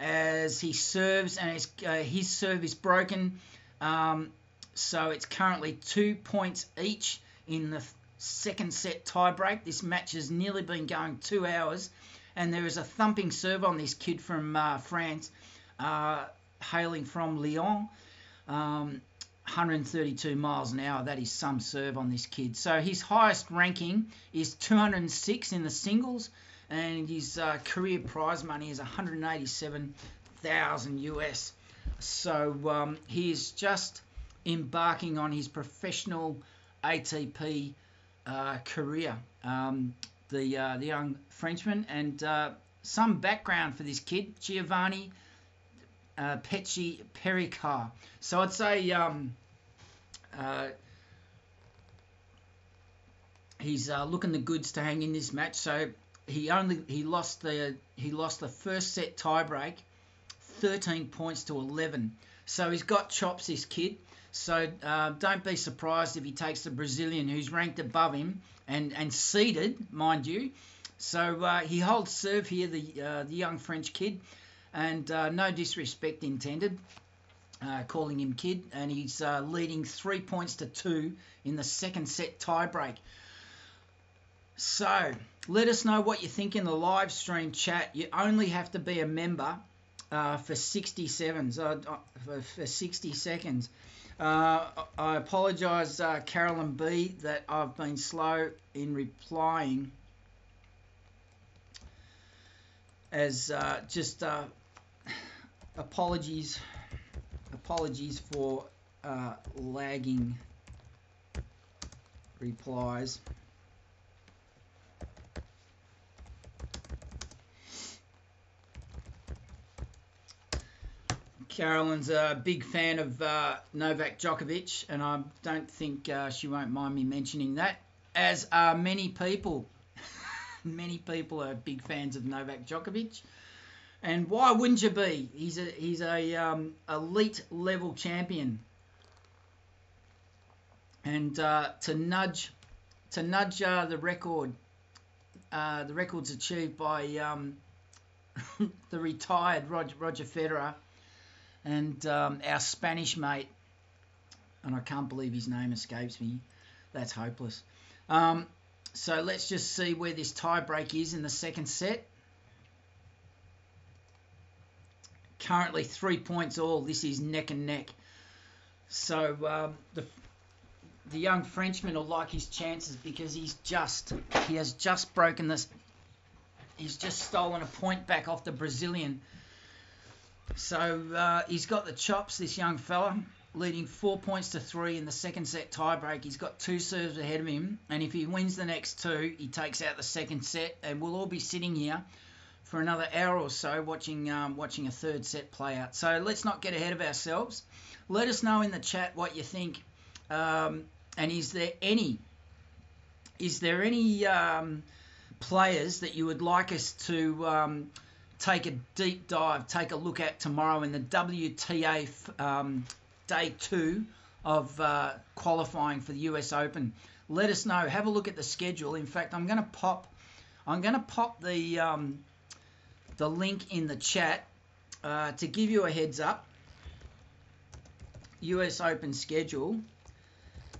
S1: as he serves, and his serve is broken. So it's currently 2 points each in the second set tiebreak. This match has nearly been going 2 hours, and there is a thumping serve on this kid from France, hailing from Lyon, 132 miles an hour. That is some serve on this kid. So his highest ranking is 206 in the singles, and his career prize money is 187,000 US. So he is just embarking on his professional ATP career, the young Frenchman. And some background for this kid: Giovanni, Mpetshi, Perricard. So I'd say he's looking the goods to hang in this match. So he lost the first set tiebreak, 13 points to 11. So he's got chops, this kid. So don't be surprised if he takes the Brazilian, who's ranked above him and seeded, mind you. So he holds serve here, the young French kid, and no disrespect intended, calling him kid, and he's leading 3 points to 2 in the second set tiebreak. So let us know what you think in the live stream chat. You only have to be a member for 60 seconds. For 60 seconds. I apologise, Carolyn B, that I've been slow in replying, as just apologies for lagging replies. Carolyn's a big fan of Novak Djokovic, and I don't think she won't mind me mentioning that, as are many people. Many people are big fans of Novak Djokovic, and why wouldn't you be? He's a elite level champion, and to nudge the record's achieved by the retired Roger Federer and our Spanish mate, and I can't believe his name escapes me. That's hopeless. So let's just see where this tie break is in the second set. Currently 3 points all. This is neck and neck. So the young Frenchman will like his chances because he has just broken this. He's just stolen a point back off the Brazilian. So he's got the chops, this young fella, leading 4 points to 3 in the second set tiebreak. He's got 2 serves ahead of him, and if he wins the next 2, he takes out the second set, and we'll all be sitting here for another hour or so watching a third set play out. So let's not get ahead of ourselves. Let us know in the chat what you think, and is there any players that you would like us to take a deep dive, take a look at tomorrow in the WTA Day 2 of qualifying for the US Open? Let us know. Have a look at the schedule. In fact, I'm going to pop the link in the chat to give you a heads up. US Open schedule,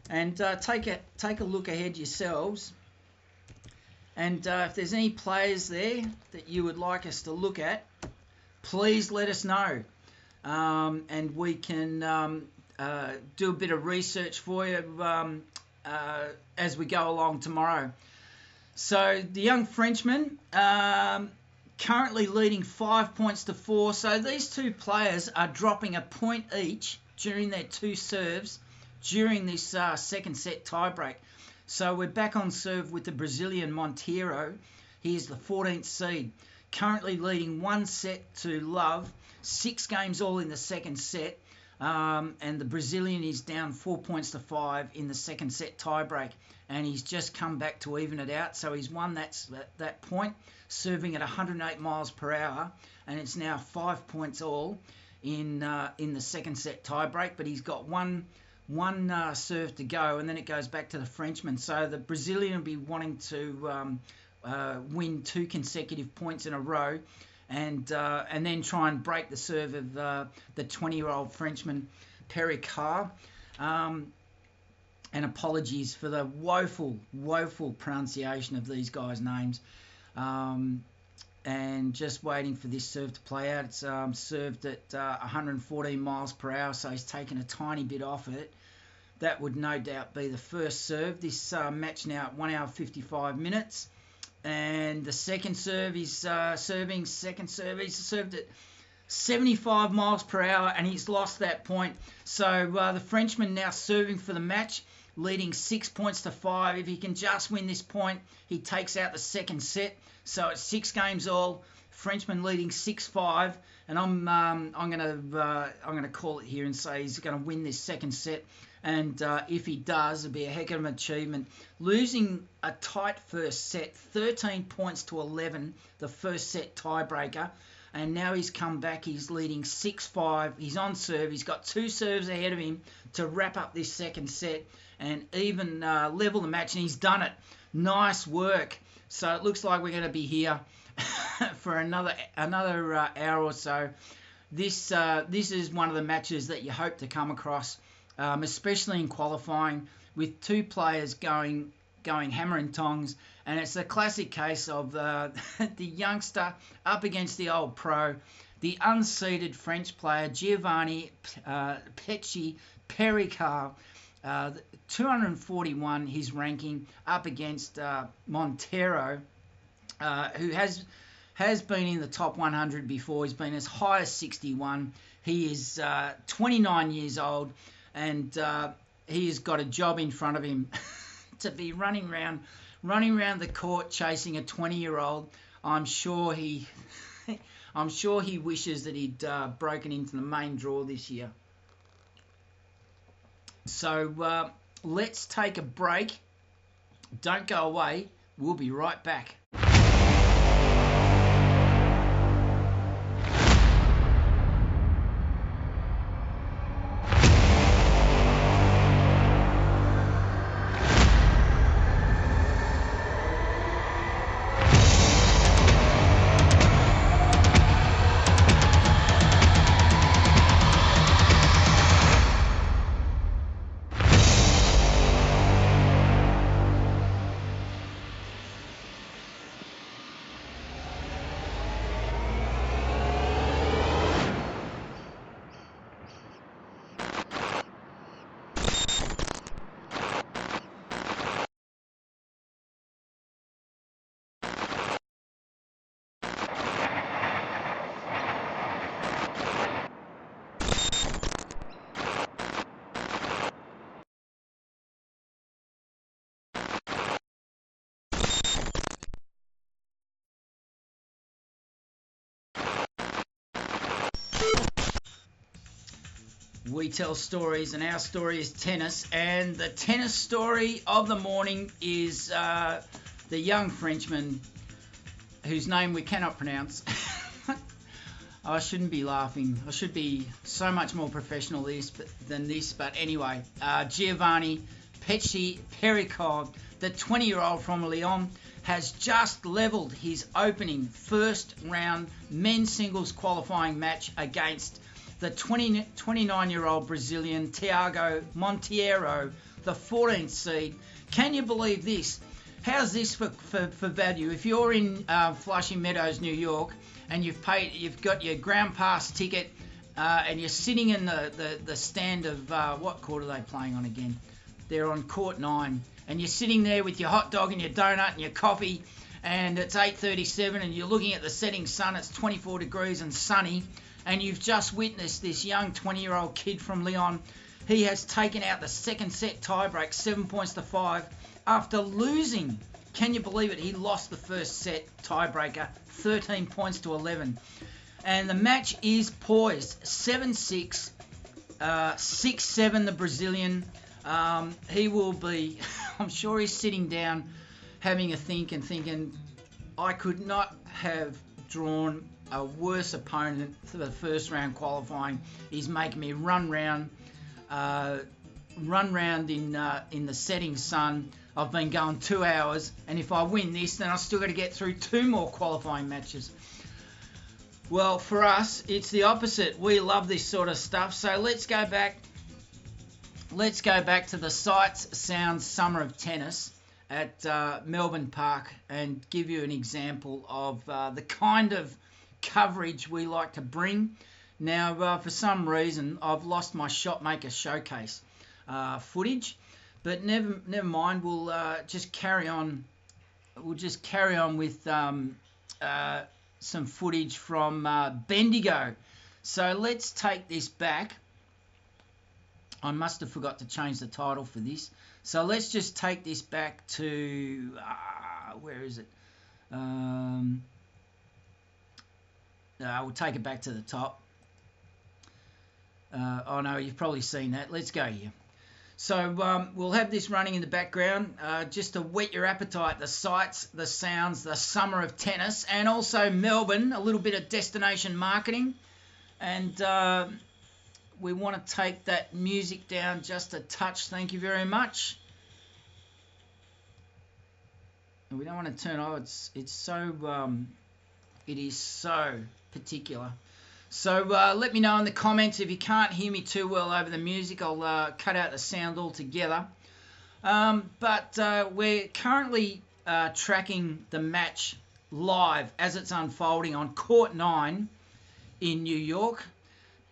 S1: and take a look ahead yourselves. And if there's any players there that you would like us to look at, please let us know. And we can do a bit of research for you as we go along tomorrow. So the young Frenchman currently leading 5 points to 4. So these two players are dropping a point each during their 2 serves during this second set tiebreak. So we're back on serve with the Brazilian Monteiro. He is the 14th seed, currently leading 1 set to love, 6 games all in the second set, and the Brazilian is down 4 points to 5 in the second set tiebreak, and he's just come back to even it out. So he's won that point, serving at 108 miles per hour, and it's now 5 points all in the second set tiebreak. But he's got one serve to go, and then it goes back to the Frenchman. So the Brazilian will be wanting to win 2 consecutive points in a row, and then try and break the serve of the 20-year-old Frenchman, Perricard. And apologies for the woeful pronunciation of these guys' names. And just waiting for this serve to play out. It's served at 114 miles per hour, so he's taken a tiny bit off it. That would no doubt be the first serve. This match now at 1 hour 55 minutes. And the second serve he's he's served at 75 miles per hour, and he's lost that point. So the Frenchman now serving for the match, leading 6 points to 5. If he can just win this point, he takes out the second set. So it's 6 games all. Frenchman leading 6-5, and I'm gonna call it here and say he's going to win this second set. And if he does, it'll be a heck of an achievement. Losing a tight first set, 13 points to 11, the first set tiebreaker. And now he's come back. He's leading 6-5. He's on serve. He's got 2 serves ahead of him to wrap up this second set and even level the match. And he's done it. Nice work. So it looks like we're going to be here for another hour or so. This is one of the matches that you hope to come across, especially in qualifying, with 2 players going hammer and tongs. And it's a classic case of the youngster up against the old pro, the unseeded French player, Giovanni Mpetshi Perricard, 241 his ranking, up against Monteiro, who has been in the top 100 before. He's been as high as 61. He is 29 years old, and he has got a job in front of him to be running around the court chasing a 20-year-old. I'm sure I'm sure he wishes that he'd broken into the main draw this year. So let's take a break. Don't go away. We'll be right back. We tell stories, and our story is tennis. And the tennis story of the morning is the young Frenchman whose name we cannot pronounce. I shouldn't be laughing. I should be so much more professional than this. But anyway, Giovanni Mpetshi Perricard, the 20-year-old from Lyon, has just levelled his opening first round men's singles qualifying match against the 29-year-old Brazilian Thiago Monteiro, the 14th seed. Can you believe this? How's this for value? If you're in Flushing Meadows, New York, and you've got your ground pass ticket, and you're sitting in the stand of what court are they playing on again? They're on court 9, and you're sitting there with your hot dog and your donut and your coffee, and it's 8:37, and you're looking at the setting sun. It's 24 degrees and sunny. And you've just witnessed this young 20-year-old kid from Lyon. He has taken out the second set tiebreak, 7-5, after losing. Can you believe it? He lost the first set tiebreaker, 13-11. And the match is poised, 7-6, 6-7 the Brazilian. He will be, I'm sure he's sitting down having a think and thinking, I could not have drawn a worse opponent for the first round qualifying. He's making me run round in the setting sun. I've been going 2 hours, and if I win this, then I've still got to get through 2 more qualifying matches. Well, for us, it's the opposite. We love this sort of stuff. So let's go back to the sights, sounds, summer of tennis at Melbourne Park and give you an example of the kind of coverage we like to bring. Now, for some reason, I've lost my Shotmaker Showcase footage, but never mind. We'll just carry on. We'll just carry on with some footage from Bendigo. So let's take this back. I must have forgot to change the title for this. So let's just take this back to where is it? We'll take it back to the top. Oh no, you've probably seen that. Let's go here. So we'll have this running in the background just to whet your appetite. The sights, the sounds, the summer of tennis, and also Melbourne, a little bit of destination marketing. And we want to take that music down just a touch. Thank you very much. We don't want to turn off. It's so it is so particular. So let me know in the comments if you can't hear me too well over the music. I'll cut out the sound altogether. But we're currently tracking the match live as it's unfolding on court 9 in New York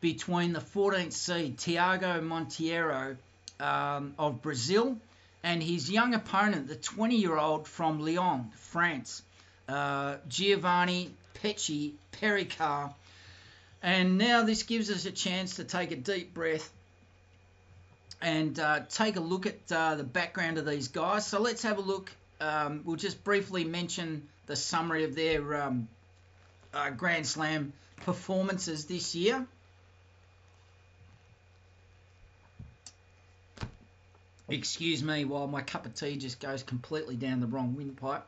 S1: between the 14th seed Thiago Monteiro of Brazil and his young opponent, the 20-year-old from Lyon, France, Giovanni Mpetshi Perricard. And now this gives us a chance to take a deep breath and take a look at the background of these guys. So let's have a look. We'll just briefly mention the summary of their Grand Slam performances this year. Excuse me while my cup of tea just goes completely down the wrong windpipe.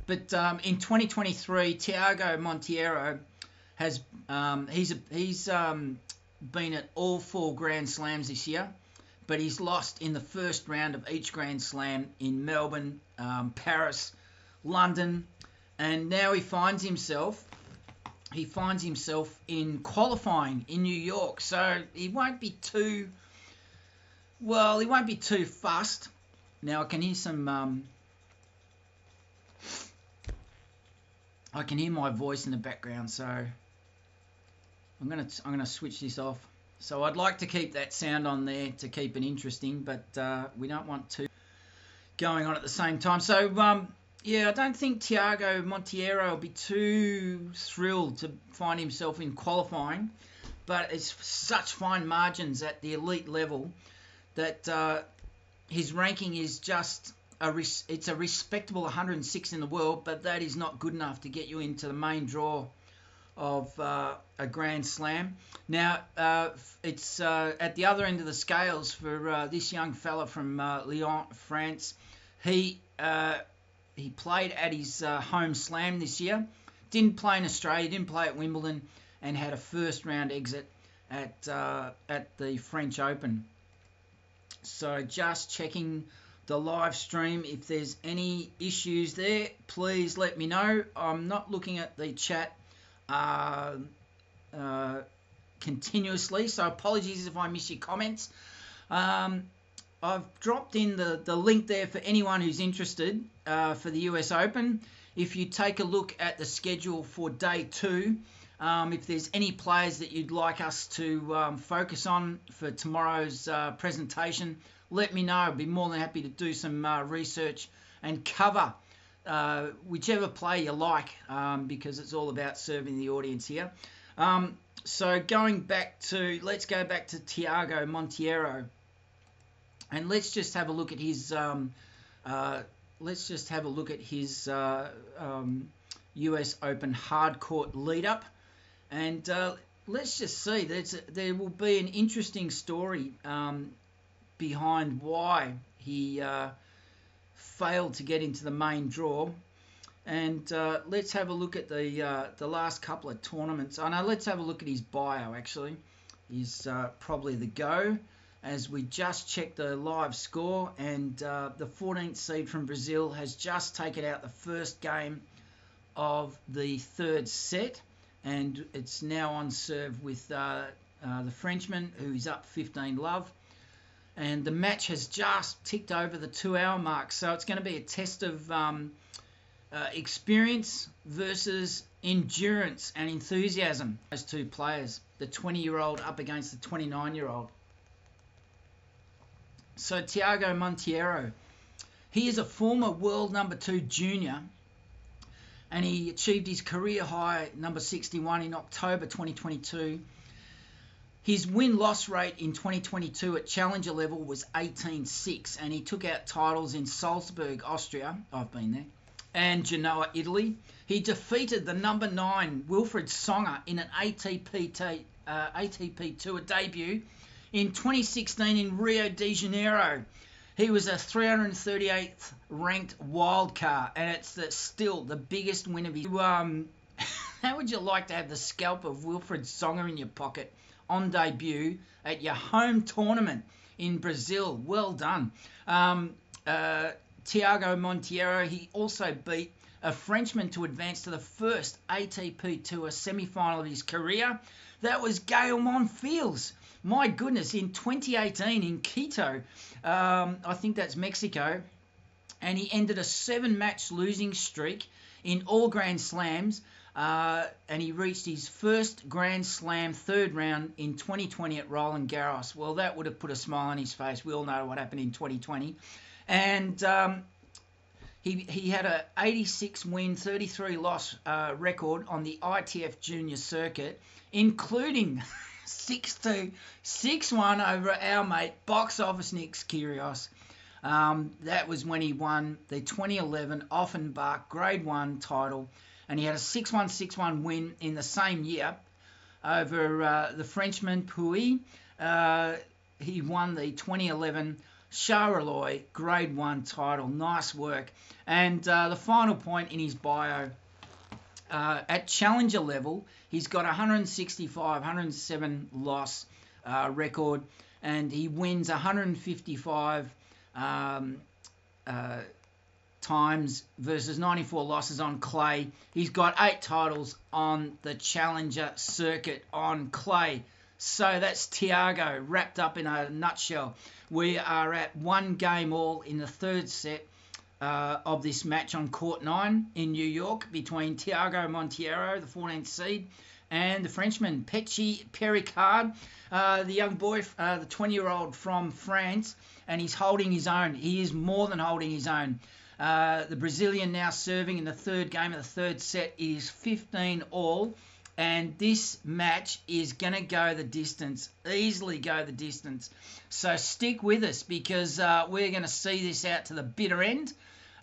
S1: But in 2023, Thiago Monteiro has he's been at all 4 Grand Slams this year, but he's lost in the first round of each Grand Slam in Melbourne, Paris, London, and now he finds himself in qualifying in New York. So he won't be too fussed. Now I can hear some I can hear my voice in the background, so I'm gonna switch this off. So I'd like to keep that sound on there to keep it interesting, but we don't want to going on at the same time. So yeah, I don't think Thiago Monteiro will be too thrilled to find himself in qualifying, but it's such fine margins at the elite level that his ranking is just it's a respectable 106 in the world, but that is not good enough to get you into the main draw of a Grand Slam. Now, it's at the other end of the scales for this young fella from Lyon, France. He played at his home slam this year, didn't play in Australia, didn't play at Wimbledon, and had a first round exit at the French Open. So just checking the live stream. If there's any issues there, please let me know. I'm not looking at the chat continuously, so apologies if I miss your comments. I've dropped in the link there for anyone who's interested for the US Open. If you take a look at the schedule for day 2, if there's any players that you'd like us to focus on for tomorrow's presentation, let me know. I'd be more than happy to do some research and cover whichever play you like, because it's all about serving the audience here. So let's go back to Thiago Monteiro, and let's just have a look at his US Open hardcourt lead up, and let's just see. There will be an interesting story behind why he failed to get into the main draw. And let's have a look at the last couple of tournaments. Let's have a look at his bio, actually. He's probably the go, as we just checked the live score, and the 14th seed from Brazil has just taken out the first game of the third set, and it's now on serve with the Frenchman, who is up 15-love. And the match has just ticked over the 2-hour mark, so it's going to be a test of experience versus endurance and enthusiasm. Those two players, the 20-year-old up against the 29-year-old. So Thiago Monteiro, he is a former world number 2 junior, and he achieved his career high number 61 in October 2022. His win-loss rate in 2022 at challenger level was 18-6, and he took out titles in Salzburg, Austria, I've been there, and Genoa, Italy. He defeated the number 9 Wilfried Songa in an ATP Tour debut in 2016 in Rio de Janeiro. He was a 338th ranked wildcard, and it's still the biggest win of his. How would you like to have the scalp of Wilfried Songa in your pocket on debut at your home tournament in Brazil? Well done. Thiago Monteiro, he also beat a Frenchman to advance to the first ATP Tour semi-final of his career. That was Gael Monfils. My goodness, in 2018 in Quito, I think that's Mexico, and he ended a 7-match losing streak in all Grand Slams, and he reached his first Grand Slam third round in 2020 at Roland Garros. Well, that would have put a smile on his face. We all know what happened in 2020. And he had a 86-win, 33-loss record on the ITF Junior Circuit, including 6-2, 6-1 over our mate, box office Nick Kyrgios. That was when he won the 2011 Offenbach Grade 1 title. and he had a 6-1, 6-1 win in the same year over the Frenchman Puy. He won the 2011 Charleroi Grade 1 title. Nice work. And the final point in his bio, at challenger level, he's got 165, 107 loss record, and he wins 155 times versus 94 losses on clay. He's got 8 titles on the challenger circuit on clay. So that's Thiago wrapped up in a nutshell. We are at 1 game all in the third set of this match on court 9 in New York between Thiago Monteiro, the 14th seed, and the Frenchman Mpetshi Perricard, the young boy, the 20-year-old from France, and he's holding his own. He is more than holding his own. The Brazilian now serving in the third game of the third set is 15 all, and this match is going to go the distance, easily go the distance. So stick with us, because we're going to see this out to the bitter end,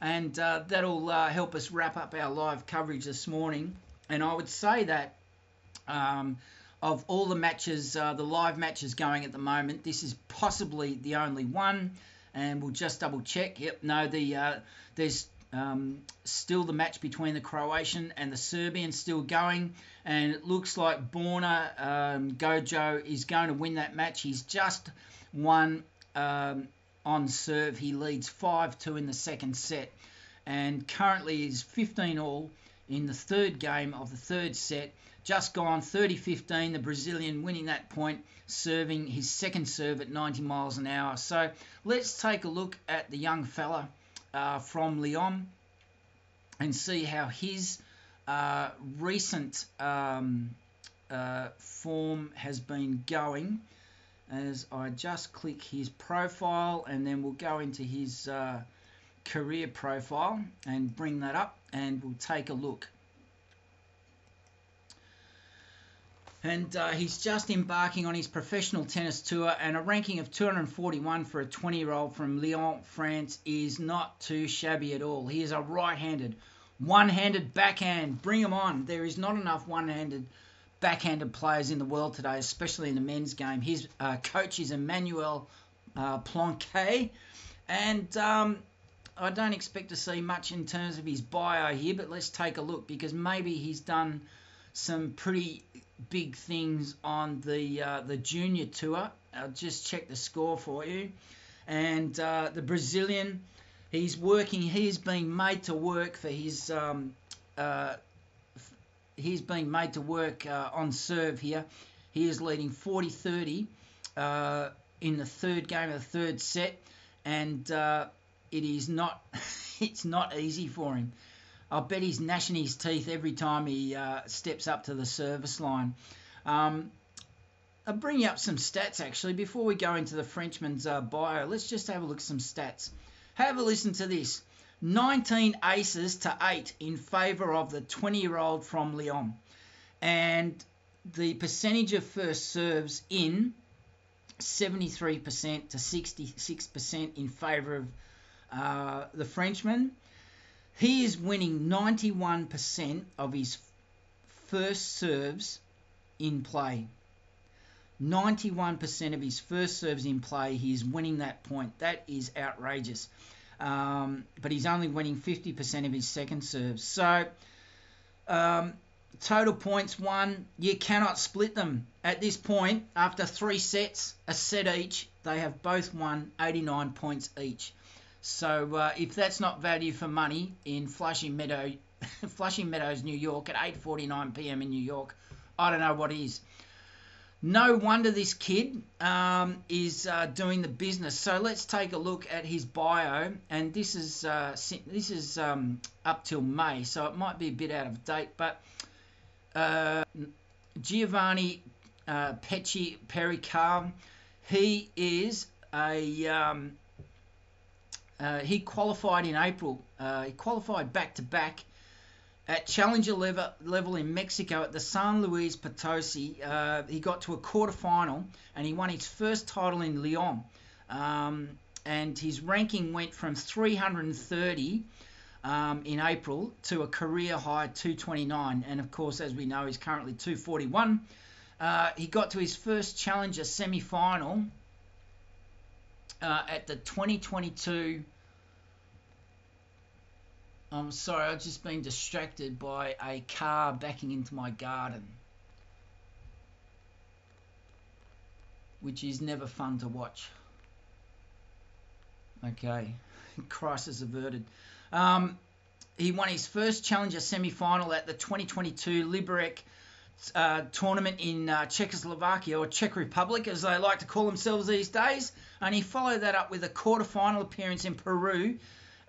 S1: and that'll help us wrap up our live coverage this morning. And I would say that of all the matches, the live matches going at the moment, this is possibly the only one. And we'll just double check. Yep, no, there's still the match between the Croatian and the Serbian still going, and it looks like Borna, GOJO, is going to win that match. He's just won on serve. He leads 5-2 in the second set, and currently is 15 all in the third game of the third set. Just gone 30-15, the Brazilian winning that point, serving his second serve at 90 miles an hour. So let's take a look at the young fella from Lyon and see how his recent form has been going, as I just click his profile, and then we'll go into his career profile and bring that up, and we'll take a look. And he's just embarking on his professional tennis tour, and a ranking of 241 for a 20-year-old from Lyon, France, is not too shabby at all. He is a right-handed, one-handed backhand. Bring him on. There is not enough one-handed backhanded players in the world today, especially in the men's game. His coach is Emmanuel Planquet, and I don't expect to see much in terms of his bio here, but let's take a look, because maybe he's done some pretty big things on the junior tour. I'll just check the score for you. And the Brazilian, he's working. He's being made to work for his. He's being made to work on serve here. He is leading 40-30 in the third game of the third set, and it is not. It's not easy for him. I'll bet he's gnashing his teeth every time he steps up to the service line. I'll bring you up some stats, actually, before we go into the Frenchman's bio. Let's just have a look at some stats. Have a listen to this. 19 aces to 8 in favour of the 20-year-old from Lyon. And the percentage of first serves in, 73% to 66% in favour of the Frenchman. He is winning 91% of his first serves in play. 91% of his first serves in play, he is winning that point. That is outrageous. But he's only winning 50% of his second serves. So, total points won, you cannot split them. At this point, after 3 sets, a set each, they have both won 89 points each. So if that's not value for money in Flushing Meadows, New York at 8:49 p.m. in New York, I don't know what is. No wonder this kid is doing the business. So let's take a look at his bio, and this is up till May, so it might be a bit out of date. But Giovanni Mpetshi Perricard, he is a he qualified in April. He qualified back-to-back at challenger level in Mexico at the San Luis Potosi. He got to a quarterfinal, and he won his first title in Lyon. And his ranking went from 330 in April to a career high 229, and of course, as we know, he's currently 241. He got to his first Challenger semi-final at the 2022. I'm sorry, I've just been distracted by a car backing into my garden, which is never fun to watch. Okay, crisis averted. He won his first Challenger semi-final at the 2022 Liberec tournament in Czechoslovakia, or Czech Republic as they like to call themselves these days, and he followed that up with a quarter-final appearance in Peru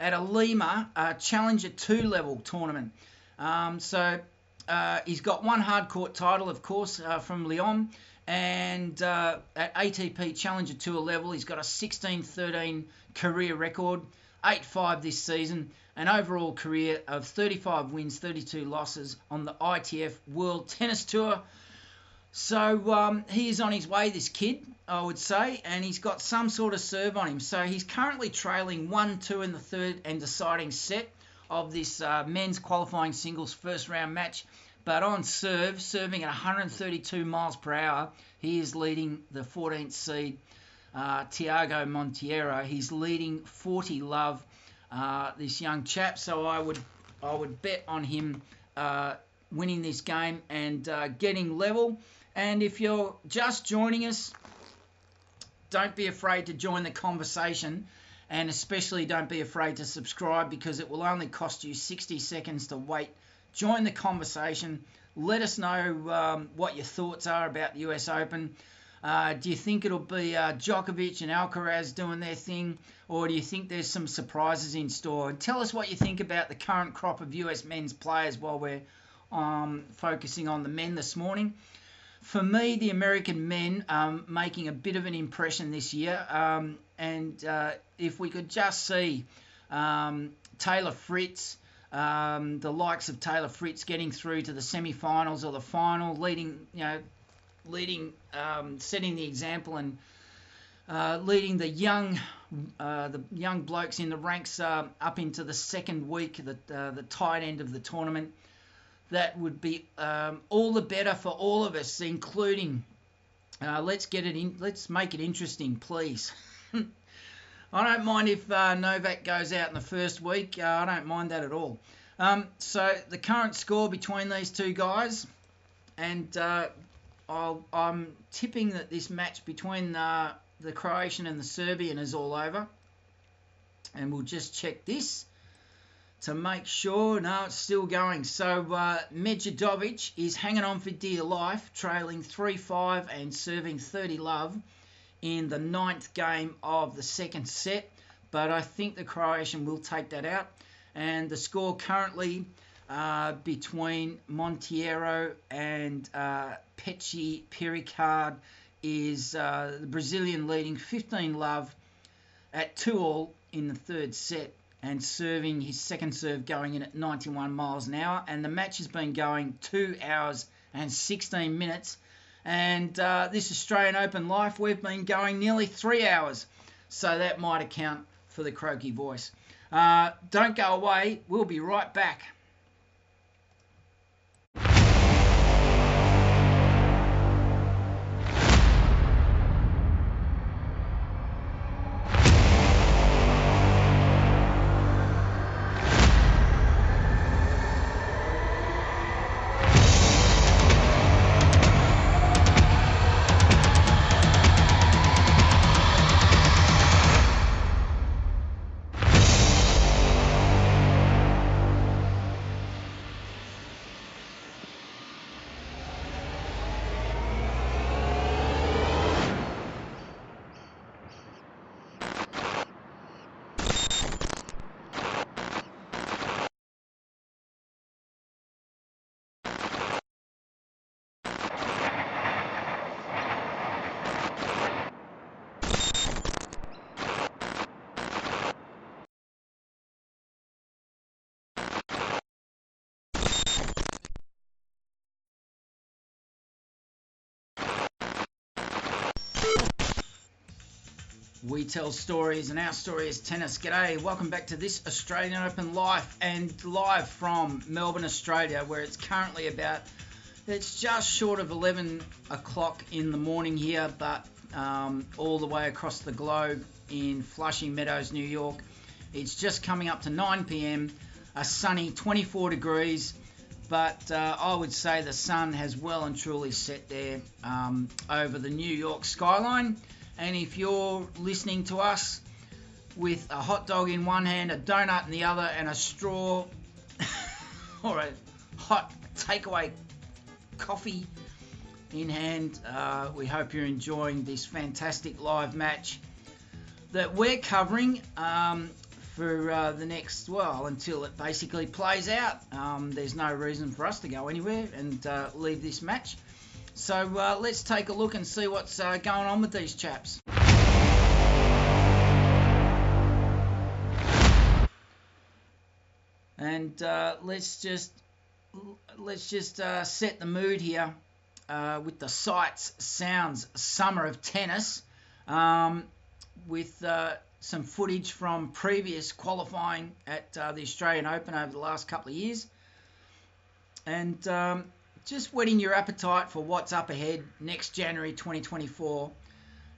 S1: at a Lima Challenger 2 level tournament. He's got one hard-court title, of course, from Lyon, and at ATP Challenger Tour level, he's got a 16-13 career record, 8-5 this season, an overall career of 35 wins, 32 losses on the ITF World Tennis Tour. So he is on his way, this kid, I would say, and he's got some sort of serve on him. So he's currently trailing 1-2 in the third and deciding set of this men's qualifying singles first round match. But on serving at 132 miles per hour, he is leading the 14th seed, Thiago Monteiro. He's leading 40 love, this young chap. So I would bet on him winning this game and getting level. And if you're just joining us, don't be afraid to join the conversation, and especially don't be afraid to subscribe, because it will only cost you 60 seconds to wait. Join the conversation. Let us know what your thoughts are about the US Open. Do you think it'll be Djokovic and Alcaraz doing their thing, or do you think there's some surprises in store? And tell us what you think about the current crop of US men's players while we're focusing on the men this morning. For me, the American men making a bit of an impression this year, and if we could just see Taylor Fritz, the likes of Taylor Fritz getting through to the semi-finals or the final, setting the example and leading the young blokes in the ranks up into the second week, the tight end of the tournament. That would be all the better for all of us, including let's make it interesting, please. I don't mind if Novak goes out in the first week. I don't mind that at all. So the current score between these two guys, and I'm tipping that this match between the Croatian and the Serbian is all over. And we'll just check this to make sure. No, it's still going. So MEDJEDOVIC is hanging on for dear life, trailing 3-5 and serving 30 love in the 9th game of the second set. But I think the Croatian will take that out. And the score currently between Monteiro and Mpetshi Perricard is the Brazilian leading 15 love at 2-all in the third set, and serving his second serve going in at 91 miles an hour. And the match has been going 2 hours and 16 minutes. And this Australian Open life, we've been going nearly 3 hours. So that might account for the croaky voice. Don't go away. We'll be right back. We tell stories, and our story is tennis. G'day, welcome back to this Australian Open live from Melbourne, Australia, where it's currently it's just short of 11 o'clock in the morning here, but all the way across the globe in Flushing Meadows, New York, it's just coming up to 9 p.m, a sunny 24 degrees, but I would say the sun has well and truly set there over the New York skyline. And if you're listening to us with a hot dog in one hand, a donut in the other, and a straw or a hot takeaway coffee in hand, we hope you're enjoying this fantastic live match that we're covering for the next, until it basically plays out. There's no reason for us to go anywhere and leave this match. So let's take a look and see what's going on with these chaps. And let's just set the mood here with the sights, sounds, summer of tennis, with some footage from previous qualifying at the Australian Open over the last couple of years, and just whetting your appetite for what's up ahead next January 2024.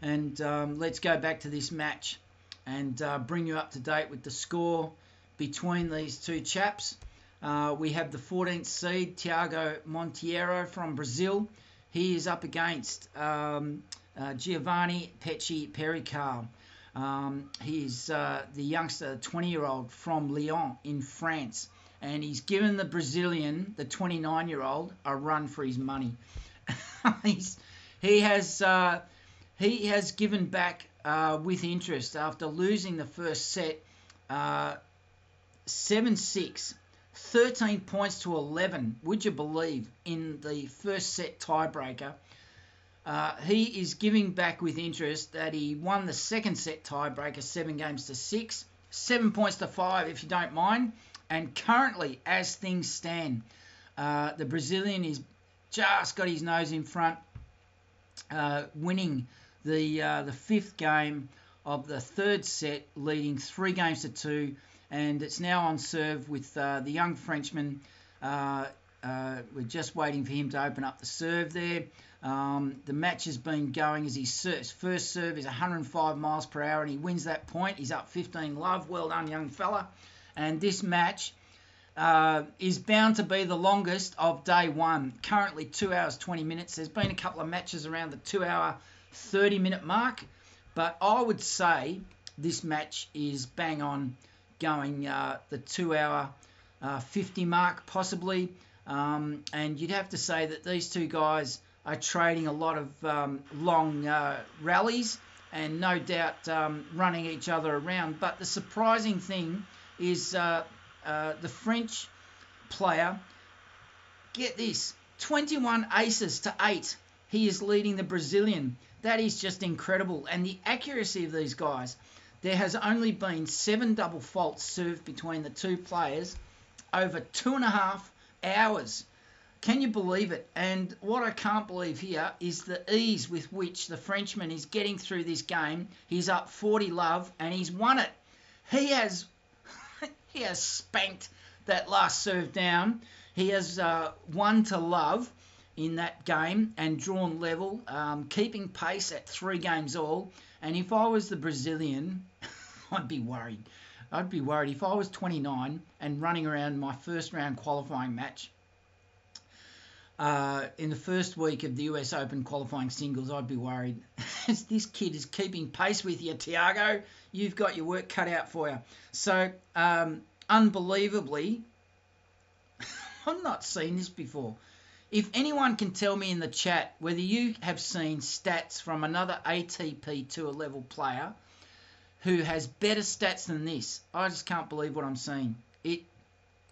S1: And let's go back to this match and bring you up to date with the score between these two chaps. We have the 14th seed, Thiago Monteiro from Brazil. He is up against Giovanni Mpetshi Perricard. He's the youngster, 20-year-old from Lyon in France. And he's given the Brazilian, the 29-year-old, a run for his money. He has given back with interest after losing the first set 7-6, 13 points to 11. Would you believe, in the first set tiebreaker? He is giving back with interest that he won the second set tiebreaker 7-6, 7 points to 5, if you don't mind. And currently, as things stand, the Brazilian is just got his nose in front, winning the fifth game of the third set, leading 3-2, and it's now on serve with the young Frenchman. We're just waiting for him to open up the serve there. The match has been going as his first serve is 105 miles per hour, and he wins that point. He's up 15-love. Well done, young fella. And this match is bound to be the longest of day one. Currently 2 hours 20 minutes. There's been a couple of matches around the 2 hour 30-minute mark, but I would say this match is bang on going the 2 hour 50 mark possibly. And you'd have to say that these two guys are trading a lot of long rallies and no doubt running each other around. But the surprising thing is the French player, get this, 21 aces to 8. He is leading the Brazilian. That is just incredible. And the accuracy of these guys, there has only been 7 double faults served between the two players over 2.5 hours. Can you believe it? And what I can't believe here is the ease with which the Frenchman is getting through this game. He's up 40-love and he's won it. He has spanked that last serve down. He has won to love in that game and drawn level, keeping pace at 3 games all. And if I was the Brazilian, I'd be worried. I'd be worried. If I was 29 and running around my first round qualifying match in the first week of the US Open qualifying singles, I'd be worried. As this kid is keeping pace with you, Thiago, you've got your work cut out for you. So, unbelievably, I've not seen this before. If anyone can tell me in the chat whether you have seen stats from another ATP Tour level player who has better stats than this, I just can't believe what I'm seeing. It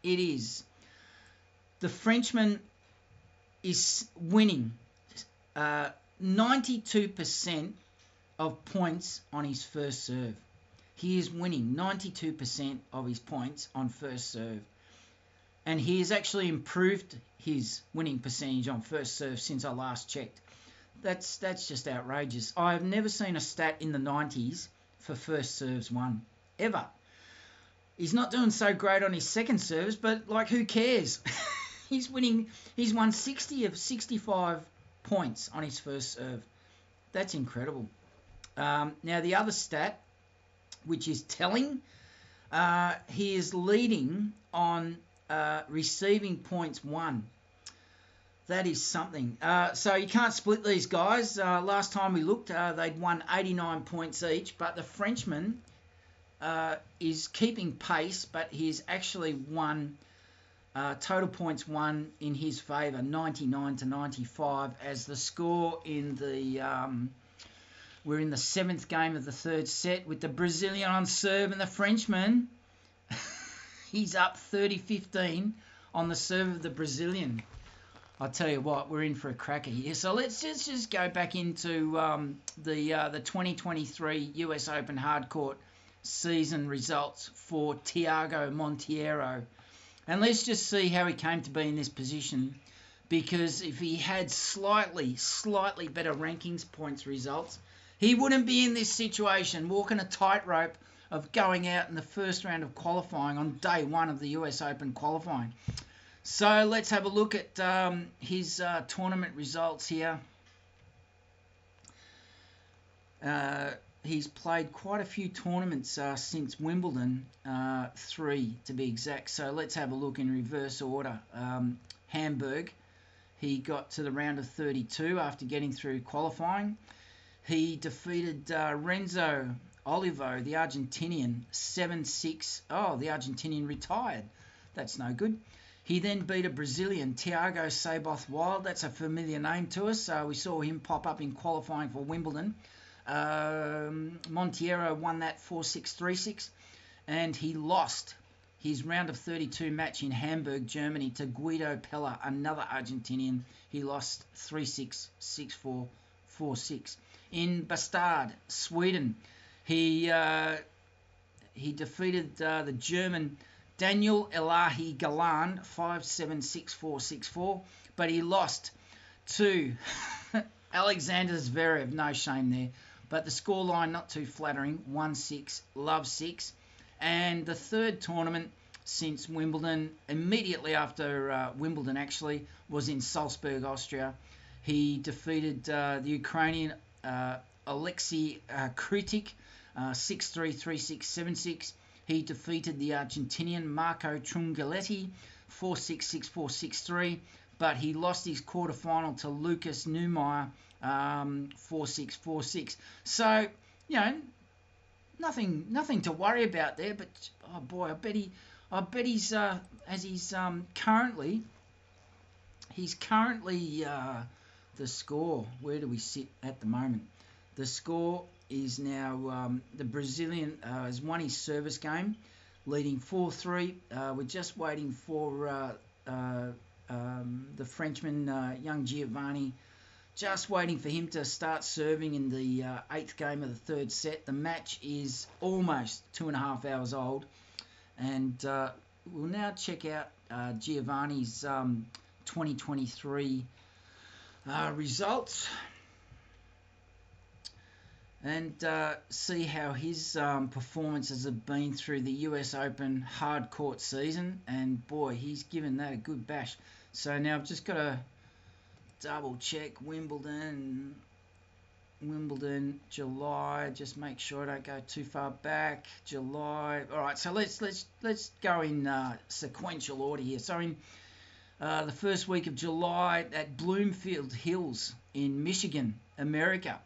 S1: is. The Frenchman is winning 92% of points on his first serve. He is winning 92% of his points on first serve. And he has actually improved his winning percentage on first serve since I last checked. That's just outrageous. I have never seen a stat in the 90s for first serves won ever. He's not doing so great on his second serves, but like, who cares? He's won 60 of 65 points on his first serve. That's incredible. Now the other stat, which is telling, he is leading on receiving points won. That is something. So you can't split these guys. Last time we looked, they'd won 89 points each, but the Frenchman is keeping pace, but he's actually won total points won in his favour, 99 to 95, as the score in the we're in the 7th game of the 3rd set with the Brazilian on serve, and the Frenchman he's up 30-15 on the serve of the Brazilian. I'll tell you what, we're in for a cracker here. So let's just go back into the 2023 US Open Hardcourt season results for Thiago Monteiro. And let's just see how he came to be in this position, because if he had slightly better rankings points results, he wouldn't be in this situation, walking a tightrope of going out in the first round of qualifying on day one of the US Open qualifying. So let's have a look at his tournament results here. He's played quite a few tournaments since Wimbledon, 3 to be exact. So let's have a look in reverse order. Hamburg, he got to the round of 32 after getting through qualifying. He defeated Renzo Olivo, the Argentinian, 7-6. Oh, the Argentinian retired. That's no good. He then beat a Brazilian, Thiago Saboth Wild. That's a familiar name to us. We saw him pop up in qualifying for Wimbledon. Monteiro won that 4-6, 3-6. And he lost his round of 32 match in Hamburg, Germany, to Guido Pella, another Argentinian. He lost 3-6, 6-4, 4-6. In Bastard, Sweden, he defeated the German Daniel Elahi Galan 5-7, 6-4, 6-4, but he lost to Alexander Zverev. No shame there, but the scoreline not too flattering, 1-6, love 6. And the third tournament since Wimbledon, immediately after Wimbledon actually, was in Salzburg, Austria. He defeated the Ukrainian Alexei Kritik 6-3, 3-6, 7-6. He defeated the Argentinian Marco Trungelliti 4-6, 6-4, 6-3, but he lost his quarterfinal to Lucas Neumeier 4-6, 4-6. So, you know, nothing to worry about there. But oh boy, I bet he's currently the score. Where do we sit at the moment? The score is now the Brazilian has won his service game, leading 4-3. We're just waiting for the Frenchman, young Giovanni, just waiting for him to start serving in the 8th game of the 3rd set. The match is almost 2.5 hours old, and we'll now check out Giovanni's 2023 results and see how his performances have been through the US Open hardcourt season. And boy, he's given that a good bash. So now I've just got to double check Wimbledon, July. Just make sure I don't go too far back. July. All right, so let's go in sequential order here. So in the first week of July at Bloomfield Hills in Michigan, America,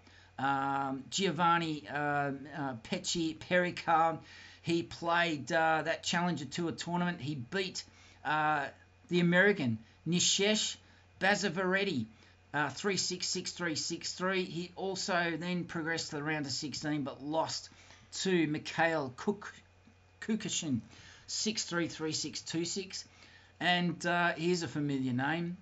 S1: Giovanni Mpetshi Perricard, he played that Challenger Tour tournament. He beat the American Nishesh Bazavaretti 3-6, 6-3, 6-3. He also then progressed to the round of 16, but lost to Mikhail Kukashin 6-3, 3-6, 2-6. And here's a familiar name.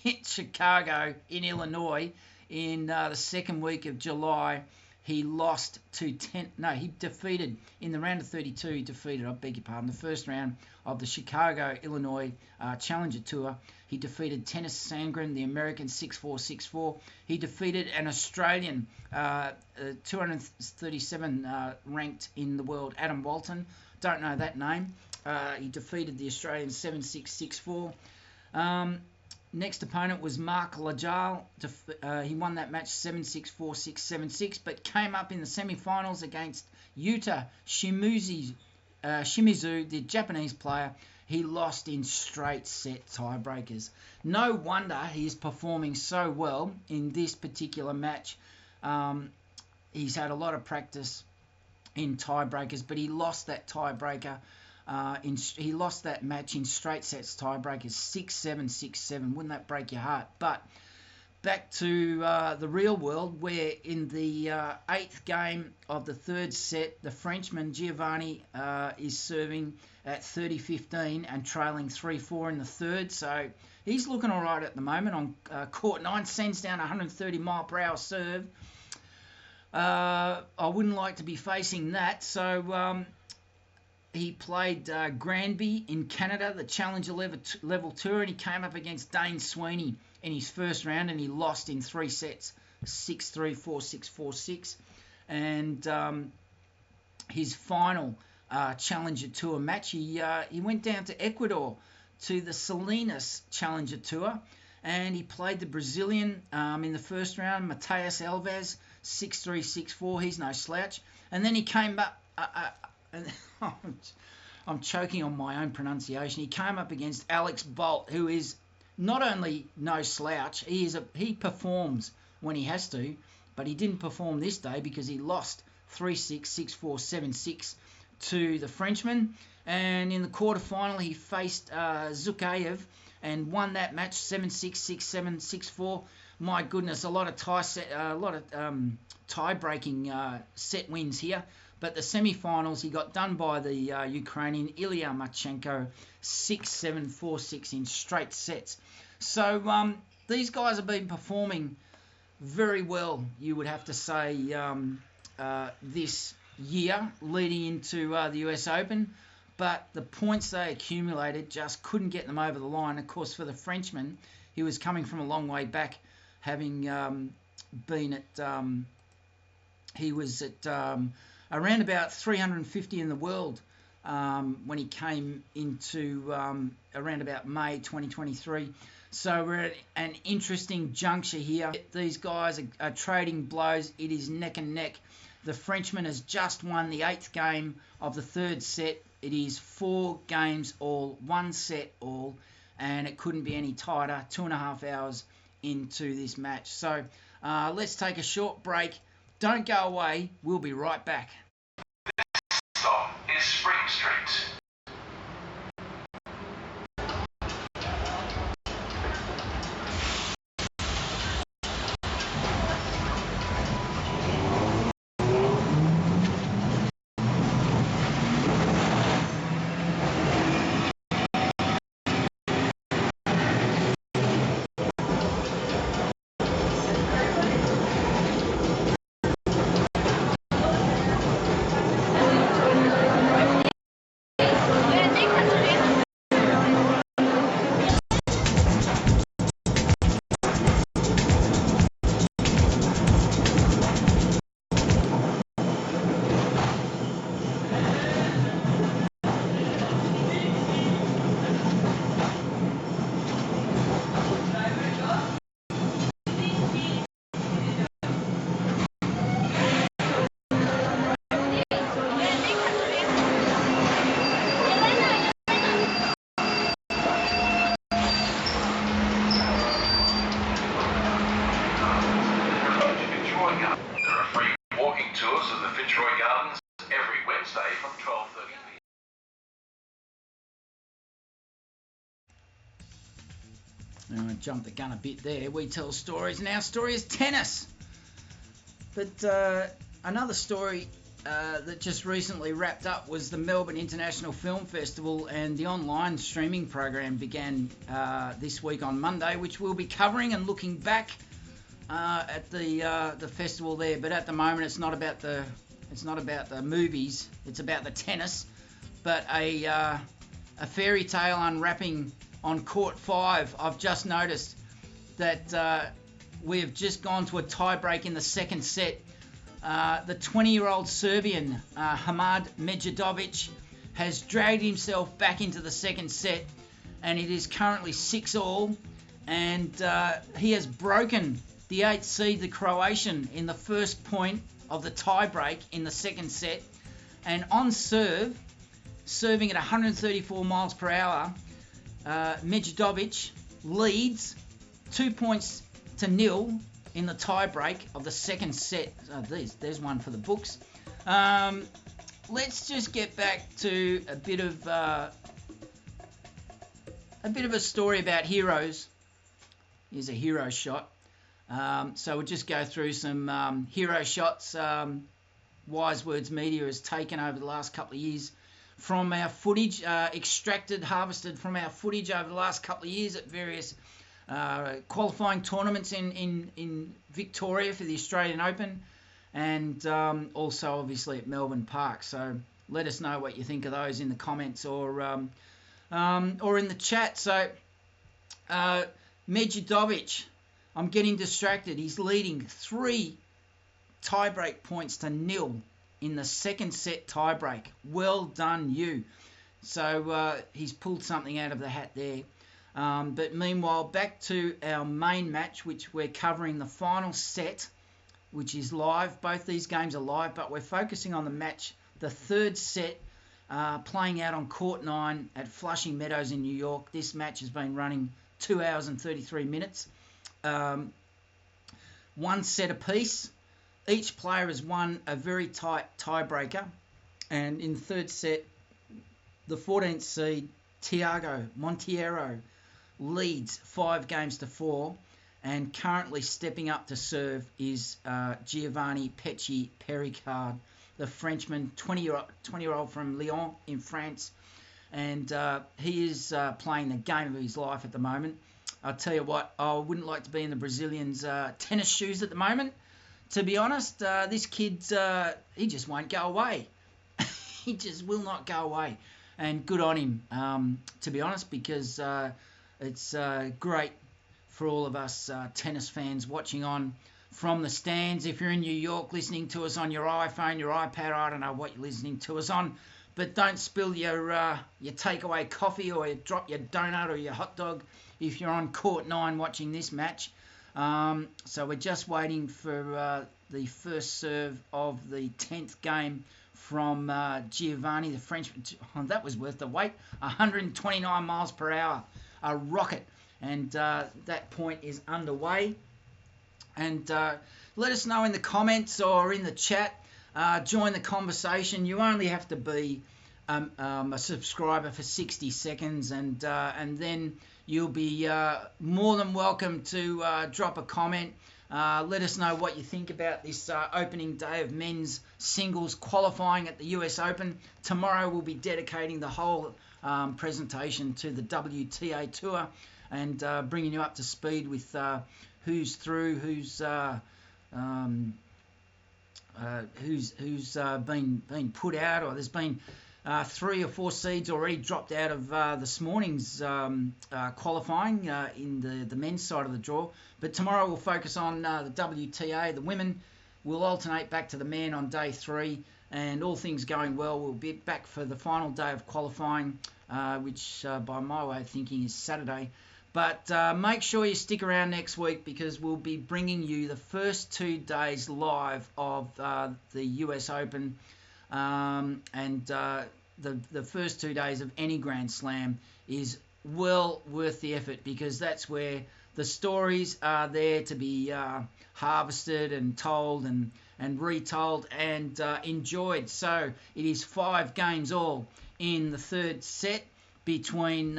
S1: In Chicago, in Illinois, in the second week of July, he lost to he defeated, in the round of 32, he defeated, I beg your pardon, the first round of the Chicago, Illinois Challenger Tour. He defeated Tennis Sandgren, the American, 6-4, 6-4. He defeated an Australian, 237 ranked in the world, Adam Walton. Don't know that name. He defeated the Australian 7-6, 6-4. Next opponent was Mark Lajal. He won that match 7-6, 4-6, 7-6, but came up in the semi-finals against Yuta Shimizu, the Japanese player. He lost in straight set tiebreakers. No wonder he is performing so well in this particular match. He's had a lot of practice in tiebreakers, but he lost that tiebreaker. He lost that match in straight sets tiebreakers, 6-7, 6-7. Wouldn't that break your heart? But back to the real world, where in the 8th game of the 3rd set, the Frenchman Giovanni is serving at 30-15 and trailing 3-4 in the 3rd. So he's looking all right at the moment on court 9, sends down 130 mile per hour serve. I wouldn't like to be facing that. So he played Granby in Canada, the Challenger level tour, and he came up against Dane Sweeney in his first round, and he lost in 3 sets, 6-3, 4-6, 4-6. And his final Challenger Tour match, he went down to Ecuador to the Salinas Challenger Tour, and he played the Brazilian in the first round, Matheus Alves, 6-3, 6-4. He's no slouch. And then he came up... I'm choking on my own pronunciation. He came up against Alex Bolt, who is not only no slouch, he performs when he has to, but he didn't perform this day because he lost 3-6, 6-4, 7-6 to the Frenchman. And in the quarterfinal, he faced Zukayev and won that match 7-6, 6-7, 6-4. My goodness, a lot of tie-breaking set wins here. But the semi-finals, he got done by the Ukrainian Ilya Marchenko 6-7, 4-6 in straight sets. So these guys have been performing very well, you would have to say, this year leading into the US Open. But the points they accumulated just couldn't get them over the line. Of course, for the Frenchman, he was coming from a long way back, having been at... he was at... around about 350 in the world when he came into around about May 2023. So we're at an interesting juncture here. These guys are trading blows. It is neck and neck. The Frenchman has just won the 8th game of the 3rd set. It is 4 games all, 1 set all, and it couldn't be any tighter. 2.5 hours into this match. So let's take a short break. Don't go away. We'll be right back.
S4: This stop is Spring Street.
S1: I jumped the gun a bit there. We tell stories, and our story is tennis. But another story that just recently wrapped up was the Melbourne International Film Festival, and the online streaming program began this week on Monday, which we'll be covering and looking back at the festival there. But at the moment, it's not about the movies. It's about the tennis. But a fairy tale unwrapping on court 5. I've just noticed that we've just gone to a tie break in the second set. The 20-year-old Serbian Hamad MEDJEDOVIC has dragged himself back into the second set, and it is currently 6-all, and he has broken the 8th seed, the Croatian, in the first point of the tie break in the second set. And on serve, serving at 134 miles per hour, MEDJEDOVIC leads 2-0 in the tie break of the second set. There's one for the books. Let's just get back to a bit of a story about heroes. Here's a hero shot. So we'll just go through some hero shots Wise Words Media has taken over the last couple of years from our footage, harvested from our footage over the last couple of years at various qualifying tournaments in Victoria for the Australian Open, and also obviously at Melbourne Park. So let us know what you think of those in the comments or in the chat. So MEDJEDOVIC, I'm getting distracted. He's leading 3 tiebreak points to 0 in the second set tiebreak. Well done, you. So he's pulled something out of the hat there. But meanwhile, back to our main match, which we're covering the final set, which is live. Both these games are live, but we're focusing on the match, the third set, playing out on Court 9 at Flushing Meadows in New York. This match has been running 2 hours and 33 minutes. 1 set apiece. Each player has won a very tight tiebreaker. And in the third set, the 14th seed, Thiago Monteiro, leads 5-4, and currently stepping up to serve is Giovanni Mpetshi Perricard, the Frenchman, 20-year-old from Lyon in France, and he is playing the game of his life at the moment. I'll tell you what, I wouldn't like to be in the Brazilians' tennis shoes at the moment. To be honest, this kid, he just won't go away. He just will not go away. And good on him, to be honest, because it's great for all of us tennis fans watching on from the stands. If you're in New York listening to us on your iPhone, your iPad, I don't know what you're listening to us on, but don't spill your takeaway coffee or drop your donut or your hot dog if you're on Court 9 watching this match. So we're just waiting for the first serve of the 10th game from Giovanni, the Frenchman. Oh, that was worth the wait. 129 miles per hour, a rocket. And that point is underway. And let us know in the comments or in the chat. Join the conversation. You only have to be a subscriber for 60 seconds, and then you'll be more than welcome to drop a comment. Let us know what you think about this opening day of men's singles qualifying at the US Open. Tomorrow we'll be dedicating the whole presentation to the WTA Tour and bringing you up to speed with who's through, who's been put out, or there's been 3 or 4 seeds already dropped out of this morning's qualifying in the men's side of the draw. But tomorrow we'll focus on the WTA. The women will alternate back to the men on day 3, and all things going well, we'll be back for the final day of qualifying, which by my way of thinking is Saturday. But make sure you stick around next week, because we'll be bringing you the first 2 days live of the US Open, and the first 2 days of any Grand Slam is well worth the effort, because that's where the stories are there to be harvested and told and retold and enjoyed. So it is 5 games all in the third set between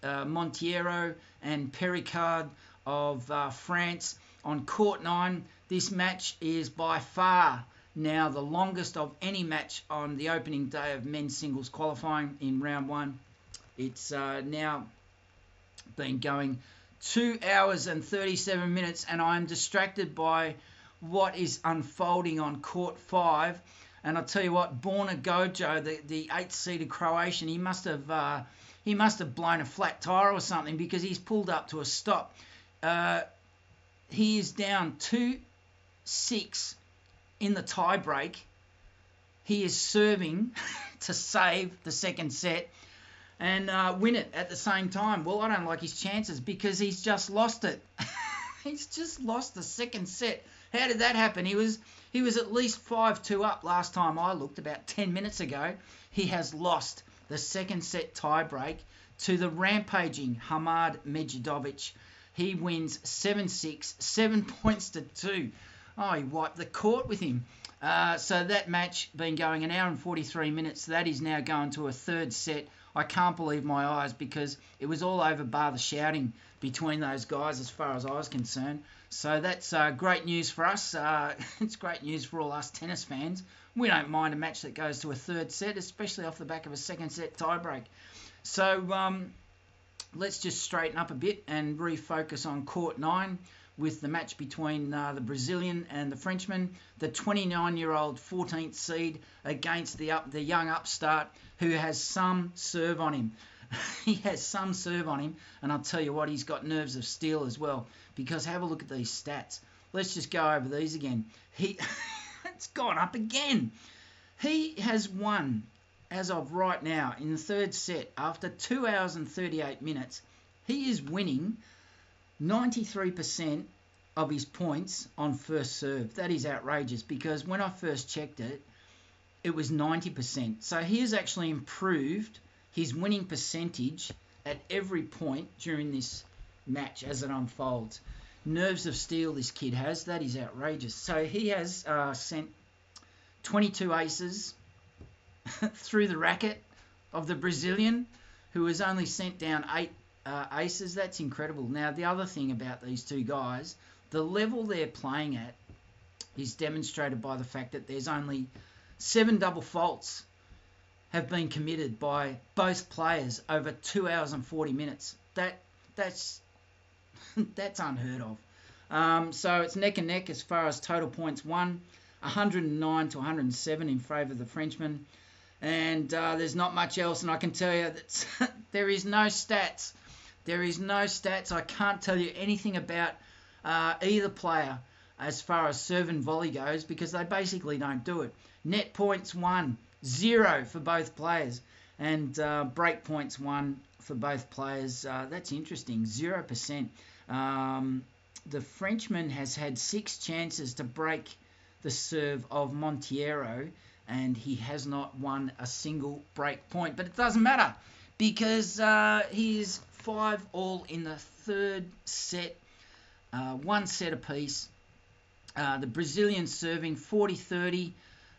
S1: Monteiro and Perricard of France on Court 9. This match is by far now the longest of any match on the opening day of men's singles qualifying in round 1. It's now been going 2 hours and 37 minutes, and I am distracted by what is unfolding on court 5. And I'll tell you what, Borna GOJO, the 8-seeded Croatian, he must have blown a flat tire or something, because he's pulled up to a stop. He is down 2-6 in the tie break. He is serving to save the second set and win it at the same time. Well, I don't like his chances because he's just lost it. He's just lost the second set. How did that happen? He was at least 5-2 up last time I looked, about 10 minutes ago. He has lost the second set tie break to the rampaging Hamad MEDJEDOVIC. He wins 7-6, 7 points to 2. Oh, he wiped the court with him. So that match been going an hour and 43 minutes. That is now going to a third set. I can't believe my eyes, because it was all over bar the shouting between those guys as far as I was concerned. So that's great news for us. It's great news for all us tennis fans. We don't mind a match that goes to a third set, especially off the back of a second set tiebreak. So let's just straighten up a bit and refocus on court 9 with the match between the Brazilian and the Frenchman, the 29-year-old 14th seed against the young upstart who has some serve on him. He has some serve on him, and I'll tell you what, he's got nerves of steel as well, because have a look at these stats. Let's just go over these again. It's gone up again. He has won, as of right now, in the third set, after 2 hours and 38 minutes, he is winning 93% of his points on first serve. That is outrageous, because when I first checked it, it was 90%. So he has actually improved his winning percentage at every point during this match as it unfolds. Nerves of steel this kid has. That is outrageous. So he has sent 22 aces through the racket of the Brazilian, who has only sent down 8 aces. That's incredible. Now, the other thing about these two guys, the level they're playing at is demonstrated by the fact that there's only 7 double faults have been committed by both players over 2 hours and 40 minutes. That's unheard of. So it's neck and neck as far as total points won, 109 to 107 in favour of the Frenchman. And there's not much else, and I can tell you that there is no stats. There is no stats. I can't tell you anything about either player as far as serve and volley goes, because they basically don't do it. Net points won, 0 for both players, and break points won for both players. That's interesting, 0%. The Frenchman has had 6 chances to break the serve of Monteiro, and he has not won a single break point. But it doesn't matter, because he is 5-all in the third set, 1 set apiece. The Brazilian serving 40-30.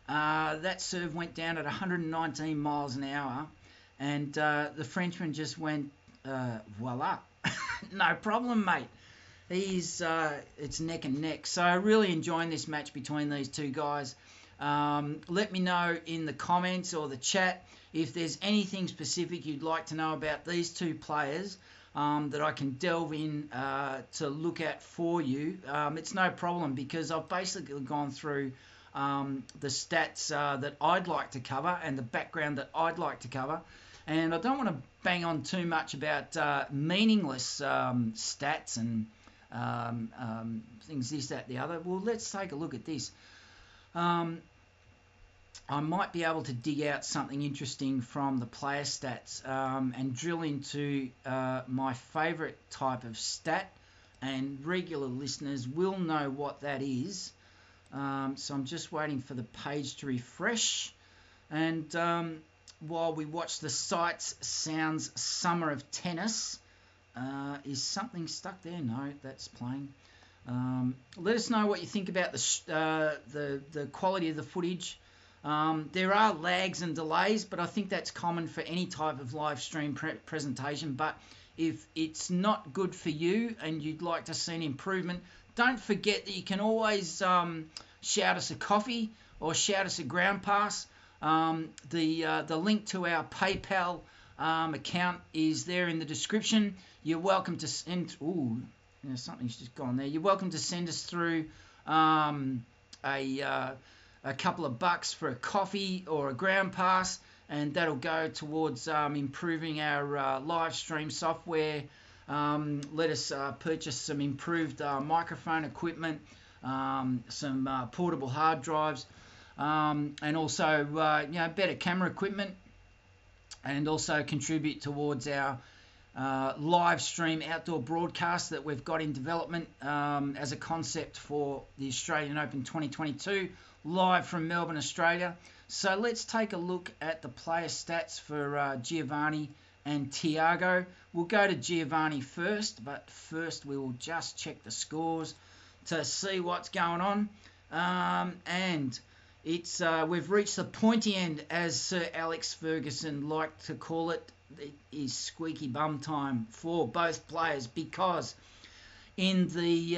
S1: That serve went down at 119 miles an hour, and the Frenchman just went, voila, no problem, mate. It's neck and neck. So really enjoying this match between these two guys. Let me know in the comments or the chat if there's anything specific you'd like to know about these two players that I can delve in to look at for you. It's no problem, because I've basically gone through the stats that I'd like to cover and the background that I'd like to cover. And I don't want to bang on too much about meaningless stats and things, this, that, the other. Well, let's take a look at this. I might be able to dig out something interesting from the player stats and drill into my favourite type of stat, and regular listeners will know what that is. So I'm just waiting for the page to refresh, and while we watch the Sights Sounds Summer of Tennis, is something stuck there? No, that's playing. Let us know what you think about the quality of the footage. There are lags and delays, but I think that's common for any type of live stream presentation. But if it's not good for you and you'd like to see an improvement, don't forget that you can always shout us a coffee or shout us a ground pass. The link to our PayPal account is there in the description. You're welcome to send. Ooh, something's just gone there. You're welcome to send us through a couple of bucks for a coffee or a ground pass, and that'll go towards improving our live stream software. Let us purchase some improved microphone equipment, some portable hard drives, and also better camera equipment, and also contribute towards our live stream outdoor broadcast that we've got in development as a concept for the Australian Open 2022, live from Melbourne, Australia. So let's take a look at the player stats for Giovanni and Thiago. We'll go to Giovanni first, but first we will just check the scores to see what's going on. And it's we've reached the pointy end, as Sir Alex Ferguson liked to call it. It is squeaky bum time for both players, because in the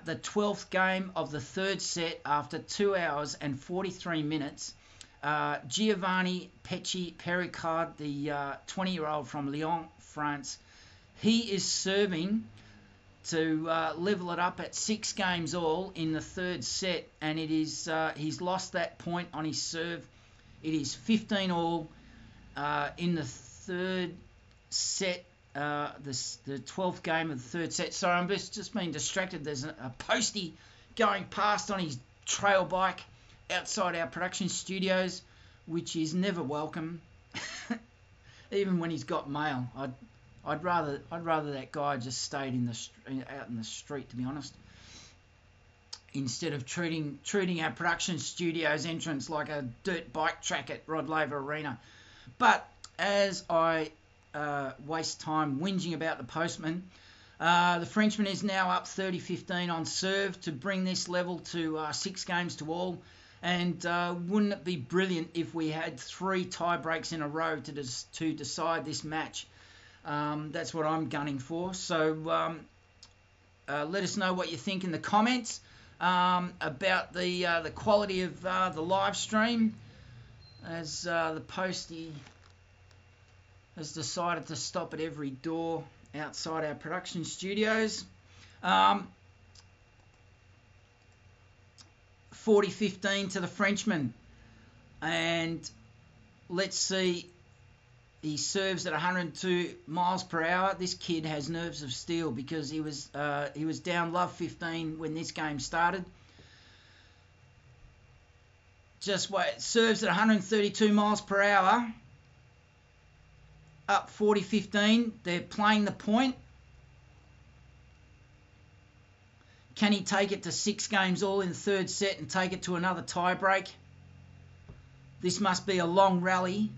S1: 12th game of the third set, after 2 hours and 43 minutes, Giovanni Mpetshi Perricard, the 20-year-old from Lyon, France, he is serving to level it up at 6 games all in the third set, and it is he's lost that point on his serve. It is 15 all in the third set, the 12th game of the third set. Sorry, I'm just being distracted. There's a postie going past on his trail bike outside our production studios, which is never welcome. Even when he's got mail, I'd rather that guy just stayed out in the street, to be honest, instead of treating our production studios entrance like a dirt bike track at Rod Laver Arena. But as I waste time whinging about the postman, the Frenchman is now up 30-15 on serve to bring this level to 6 games to all. And wouldn't it be brilliant if we had 3 tie breaks in a row to decide this match? That's what I'm gunning for. So let us know what you think in the comments about the quality of the live stream, as the postie has decided to stop at every door outside our production studios. 40-15 to the Frenchman, and let's see, he serves at 102 miles per hour. This kid has nerves of steel, because he was down love 15 when this game started. Just wait, serves at 132 miles per hour, up 40-15. They're playing the point. Can he take it to 6 games all in the third set and take it to another tie break? This must be a long rally.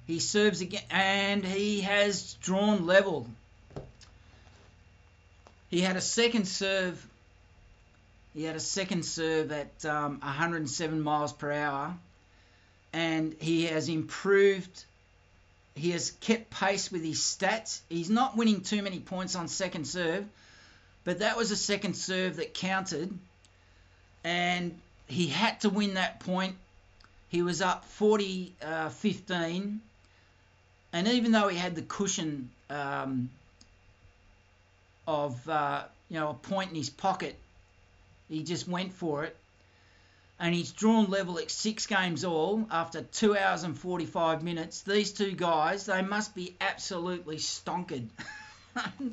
S1: He serves again, and he has drawn level. He had a second serve. He had a second serve at 107 miles per hour, and he has improved. He has kept pace with his stats. He's not winning too many points on second serve, but that was a second serve that counted, and he had to win that point. He was up 40-15, and even though he had the cushion of a point in his pocket, he just went for it. And he's drawn level at 6 games all after 2 hours and 45 minutes. These two guys, they must be absolutely stonkered.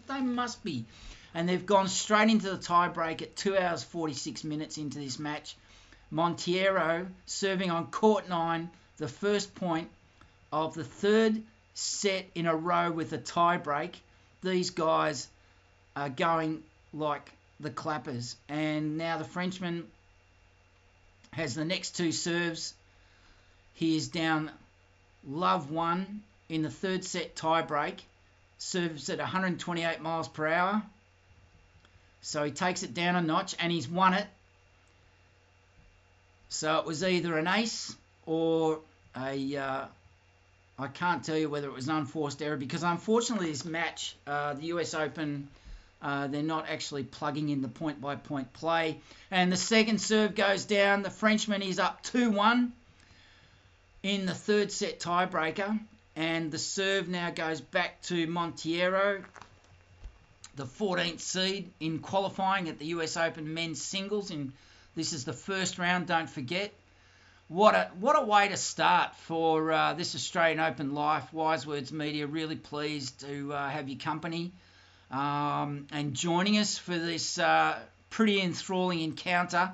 S1: They must be. And they've gone straight into the tie break at 2 hours 46 minutes into this match. Monteiro serving on court 9, the first point of the third set in a row with a tie break. These guys are going like the clappers. And now the Frenchman has the next 2 serves. He is down love 1 in the third set tie break. Serves at 128 miles per hour. So he takes it down a notch, and he's won it. So it was either an ace or I can't tell you whether it was an unforced error, because unfortunately this match, the US Open, they're not actually plugging in the point-by-point play. And the second serve goes down. The Frenchman is up 2-1. in the third set tiebreaker. And the serve now goes back to Monteiro, the 14th seed in qualifying at the US Open men's singles. And this is the first round, don't forget. What a way to start for this Australian Open Life. Wise Words Media, really pleased to have your company and joining us for this pretty enthralling encounter,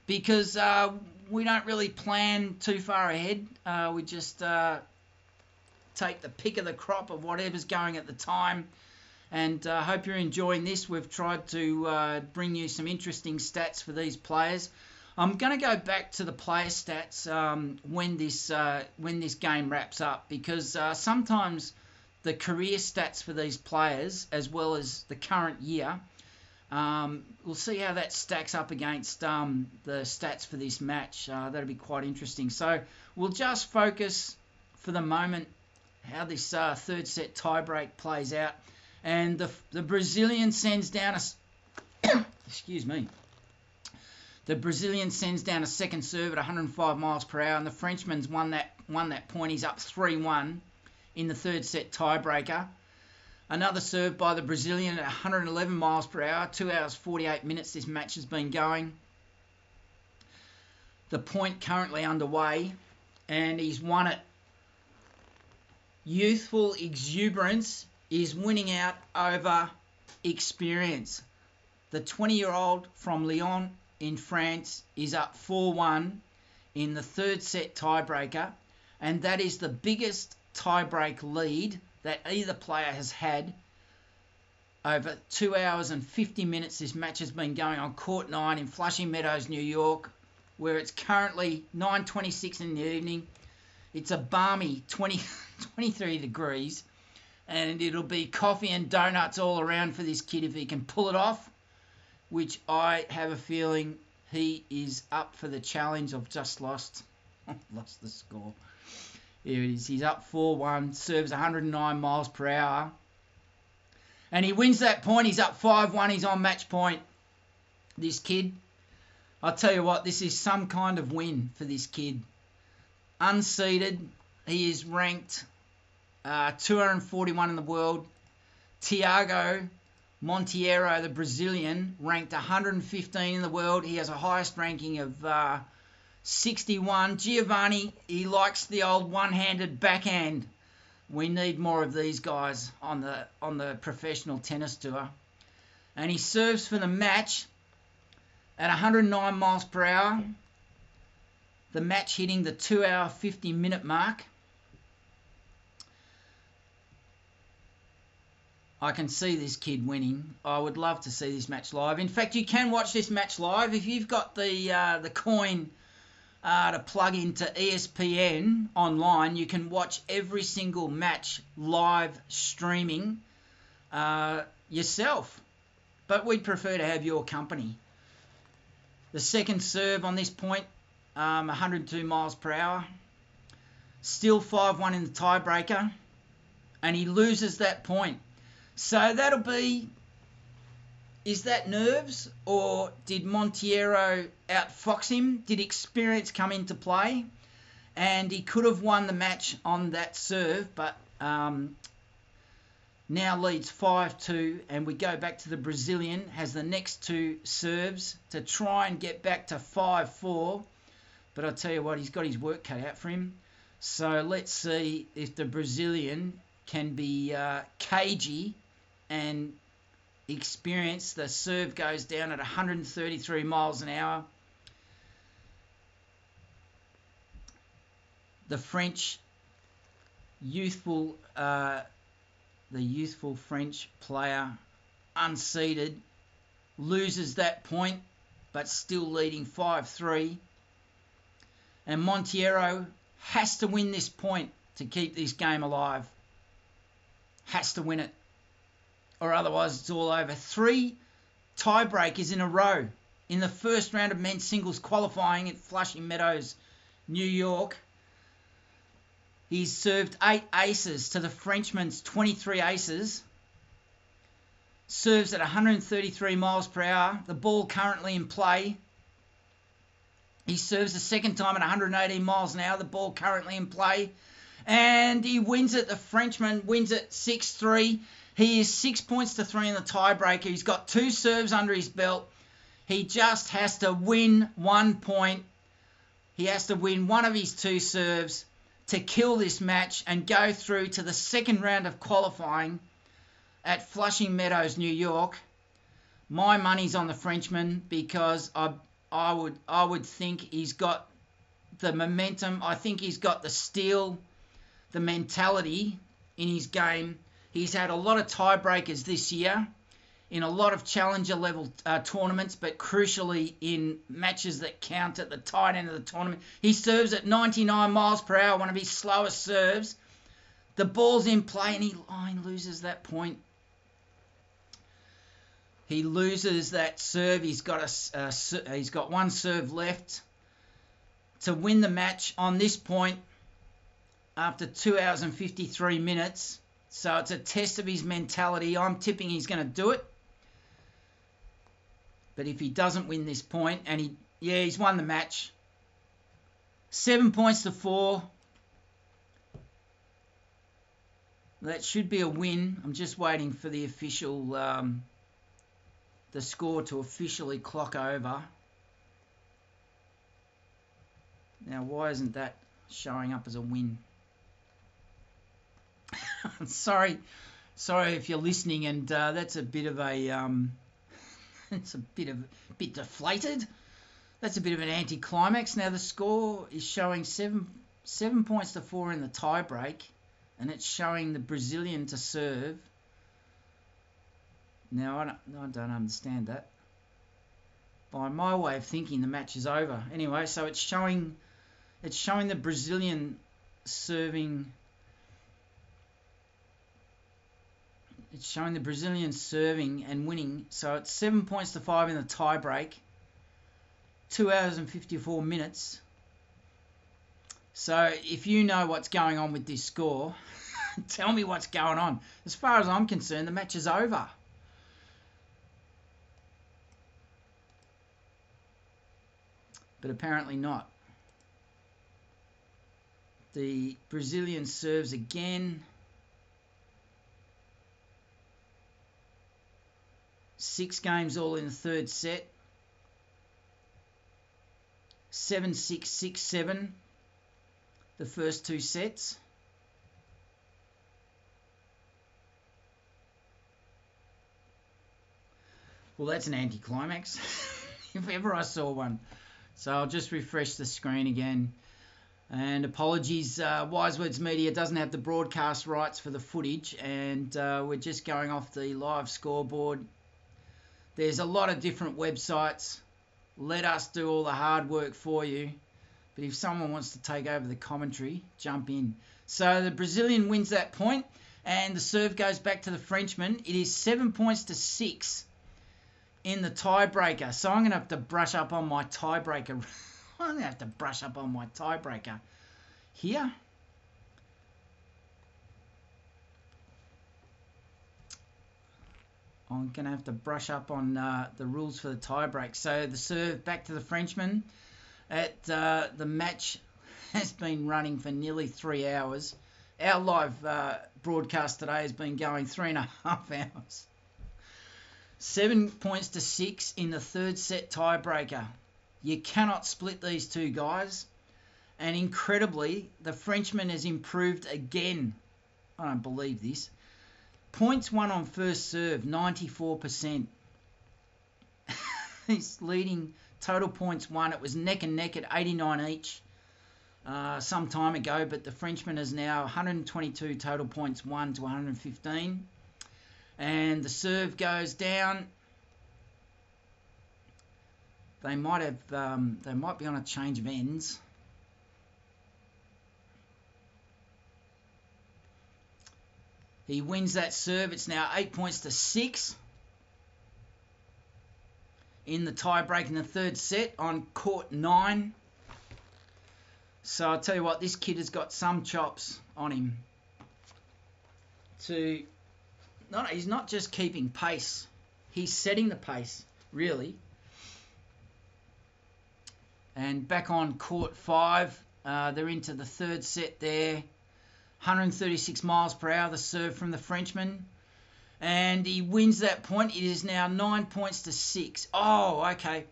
S1: because we don't really plan too far ahead. We just take the pick of the crop of whatever's going at the time, and hope you're enjoying this. We've tried to bring you some interesting stats for these players. I'm going to go back to the player stats when this game wraps up, because sometimes the career stats for these players, as well as the current year, we'll see how that stacks up against the stats for this match. That'll be quite interesting. So we'll just focus for the moment how this third set tiebreak plays out. And the Brazilian sends down a excuse me. The Brazilian sends down a second serve at 105 miles per hour, and the Frenchman's won that point. He's up 3-1 in the third set tiebreaker. Another serve by the Brazilian at 111 miles per hour, 2 hours 48 minutes this match has been going. The point currently underway, and he's won it. Youthful exuberance is winning out over experience. The 20-year-old from Lyon in France is up 4-1 in the third set tiebreaker, and that is the biggest tiebreak lead that either player has had over 2 hours and 50 minutes. This match has been going on Court 9 in Flushing Meadows, New York, where it's currently 9:26 in the evening. It's a balmy 23 degrees, and it'll be coffee and donuts all around for this kid if he can pull it off, which I have a feeling he is up for the challenge. I've just lost the score. Here it is. He's up 4-1, serves 109 miles per hour, and he wins that point. He's up 5-1. He's on match point. This kid, I'll tell you what, this is some kind of win for this kid. Unseeded, he is ranked 241 in the world. Thiago Monteiro, the Brazilian, ranked 115 in the world. He has a highest ranking of 61. Giovanni, he likes the old one-handed backhand. We need more of these guys on the professional tennis tour. And he serves for the match at 109 miles per hour. The match hitting the 2 hour 50 minute mark. I can see this kid winning. I would love to see this match live. In fact, you can watch this match live if you've got the coin to plug into ESPN online. You can watch every single match live streaming yourself. But we'd prefer to have your company. The second serve on this point, 102 miles per hour. Still 5-1 in the tiebreaker. And he loses that point. So that'll be, is that nerves, or did Monteiro outfox him? Did experience come into play? And he could have won the match on that serve, but now leads 5-2, and we go back to the Brazilian, has the next two serves to try and get back to 5-4. But I'll tell you what, he's got his work cut out for him. So let's see if the Brazilian can be cagey and experience. The serve goes down at 133 miles an hour. The French youthful French player, unseeded, loses that point, but still leading 5-3. And Monteiro has to win this point to keep this game alive. Has to win it, or otherwise it's all over. 3 tiebreakers in a row in the first round of men's singles qualifying at Flushing Meadows, New York. He's served 8 aces to the Frenchman's 23 aces. Serves at 133 miles per hour. The ball currently in play He serves the second time at 118 miles an hour. The ball currently in play. And he wins it. The Frenchman wins it 6-3. He is 6 points to 3 in the tiebreaker. He's got 2 serves under his belt. He just has to win 1 point. He has to win one of his 2 serves to kill this match and go through to the second round of qualifying at Flushing Meadows, New York. My money's on the Frenchman because I would think he's got the momentum. I think he's got the steel, the mentality in his game. He's had a lot of tiebreakers this year in a lot of challenger level tournaments, but crucially in matches that count at the tight end of the tournament. He serves at 99 miles per hour, one of his slowest serves. The ball's in play and he loses that point. He loses that serve. He's got 1 serve left to win the match on this point after 2 hours and 53 minutes. So it's a test of his mentality. I'm tipping he's going to do it. But if he doesn't win this point, and he's won the match. 7 points to 4. That should be a win. I'm just waiting for the official, the score to officially clock over. Now, why isn't that showing up as a win? Sorry if you're listening, and that's a bit of a it's a bit deflated. That's a bit of an anticlimax. Now the score is showing 7 points to 4 in the tiebreak, and it's showing the Brazilian to serve. Now I don't understand that. By my way of thinking, the match is over. Anyway, so it's showing the Brazilian serving. It's showing the Brazilian serving and winning. So it's 7 points to 5 in the tiebreak. 2 hours and 54 minutes. So if you know what's going on with this score, tell me what's going on. As far as I'm concerned, the match is over. But apparently not. The Brazilian serves again. 6 games all in the third set. 7-6, 6-7. The first 2 sets. Well, that's an anticlimax, if ever I saw one. So I'll just refresh the screen again. And apologies, Wise Words Media doesn't have the broadcast rights for the footage, and we're just going off the live scoreboard. There's a lot of different websites. Let us do all the hard work for you. But if someone wants to take over the commentary, jump in. So the Brazilian wins that point, and the serve goes back to the Frenchman. It is 7 points to 6 in the tiebreaker. So I'm going to have to brush up on my tiebreaker. I'm going to have to brush up on my tiebreaker here. I'm going to have to brush up on the rules for the tiebreak. So the serve back to the Frenchman. The match has been running for nearly 3 hours. Our live broadcast today has been going 3.5 hours. 7 points to 6 in the third set tiebreaker. You cannot split these two guys. And incredibly, the Frenchman has improved again. I don't believe this. Points won on first serve, 94%. He's leading total points won. It was neck and neck at 89 each some time ago, but the Frenchman is now 122 total points won to 115. And the serve goes down. They might be on a change of ends. He wins that serve. It's now 8 points to 6 in the tiebreak in the third set on court 9. So I'll tell you what, this kid has got some chops on him. He's not just keeping pace. He's setting the pace, really. And back on court 5, they're into the third set there. 136 miles per hour, the serve from the Frenchman. And he wins that point. It is now 9 points to 6. Oh, okay.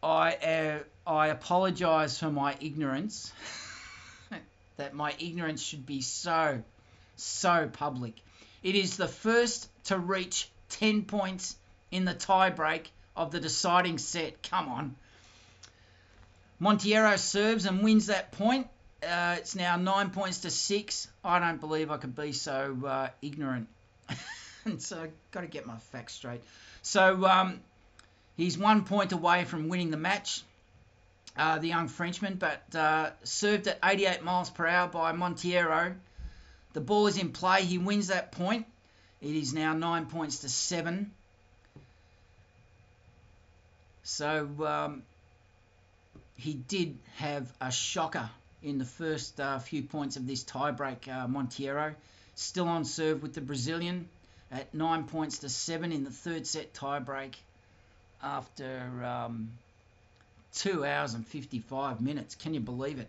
S1: I apologise for my ignorance. That my ignorance should be so public. It is the first to reach 10 points in the tiebreak of the deciding set. Come on. Monteiro serves and wins that point. It's now 9 points to 6. I don't believe I could be so ignorant. And so I've got to get my facts straight. So he's 1 point away from winning the match, the young Frenchman, but served at 88 miles per hour by Monteiro. The ball is in play. He wins that point. It is now 9 points to 7. So he did have a shocker in the first few points of this tiebreak, Monteiro. Still on serve with the Brazilian at 9 points to 7 in the third set tiebreak after 2 hours and 55 minutes. Can you believe it?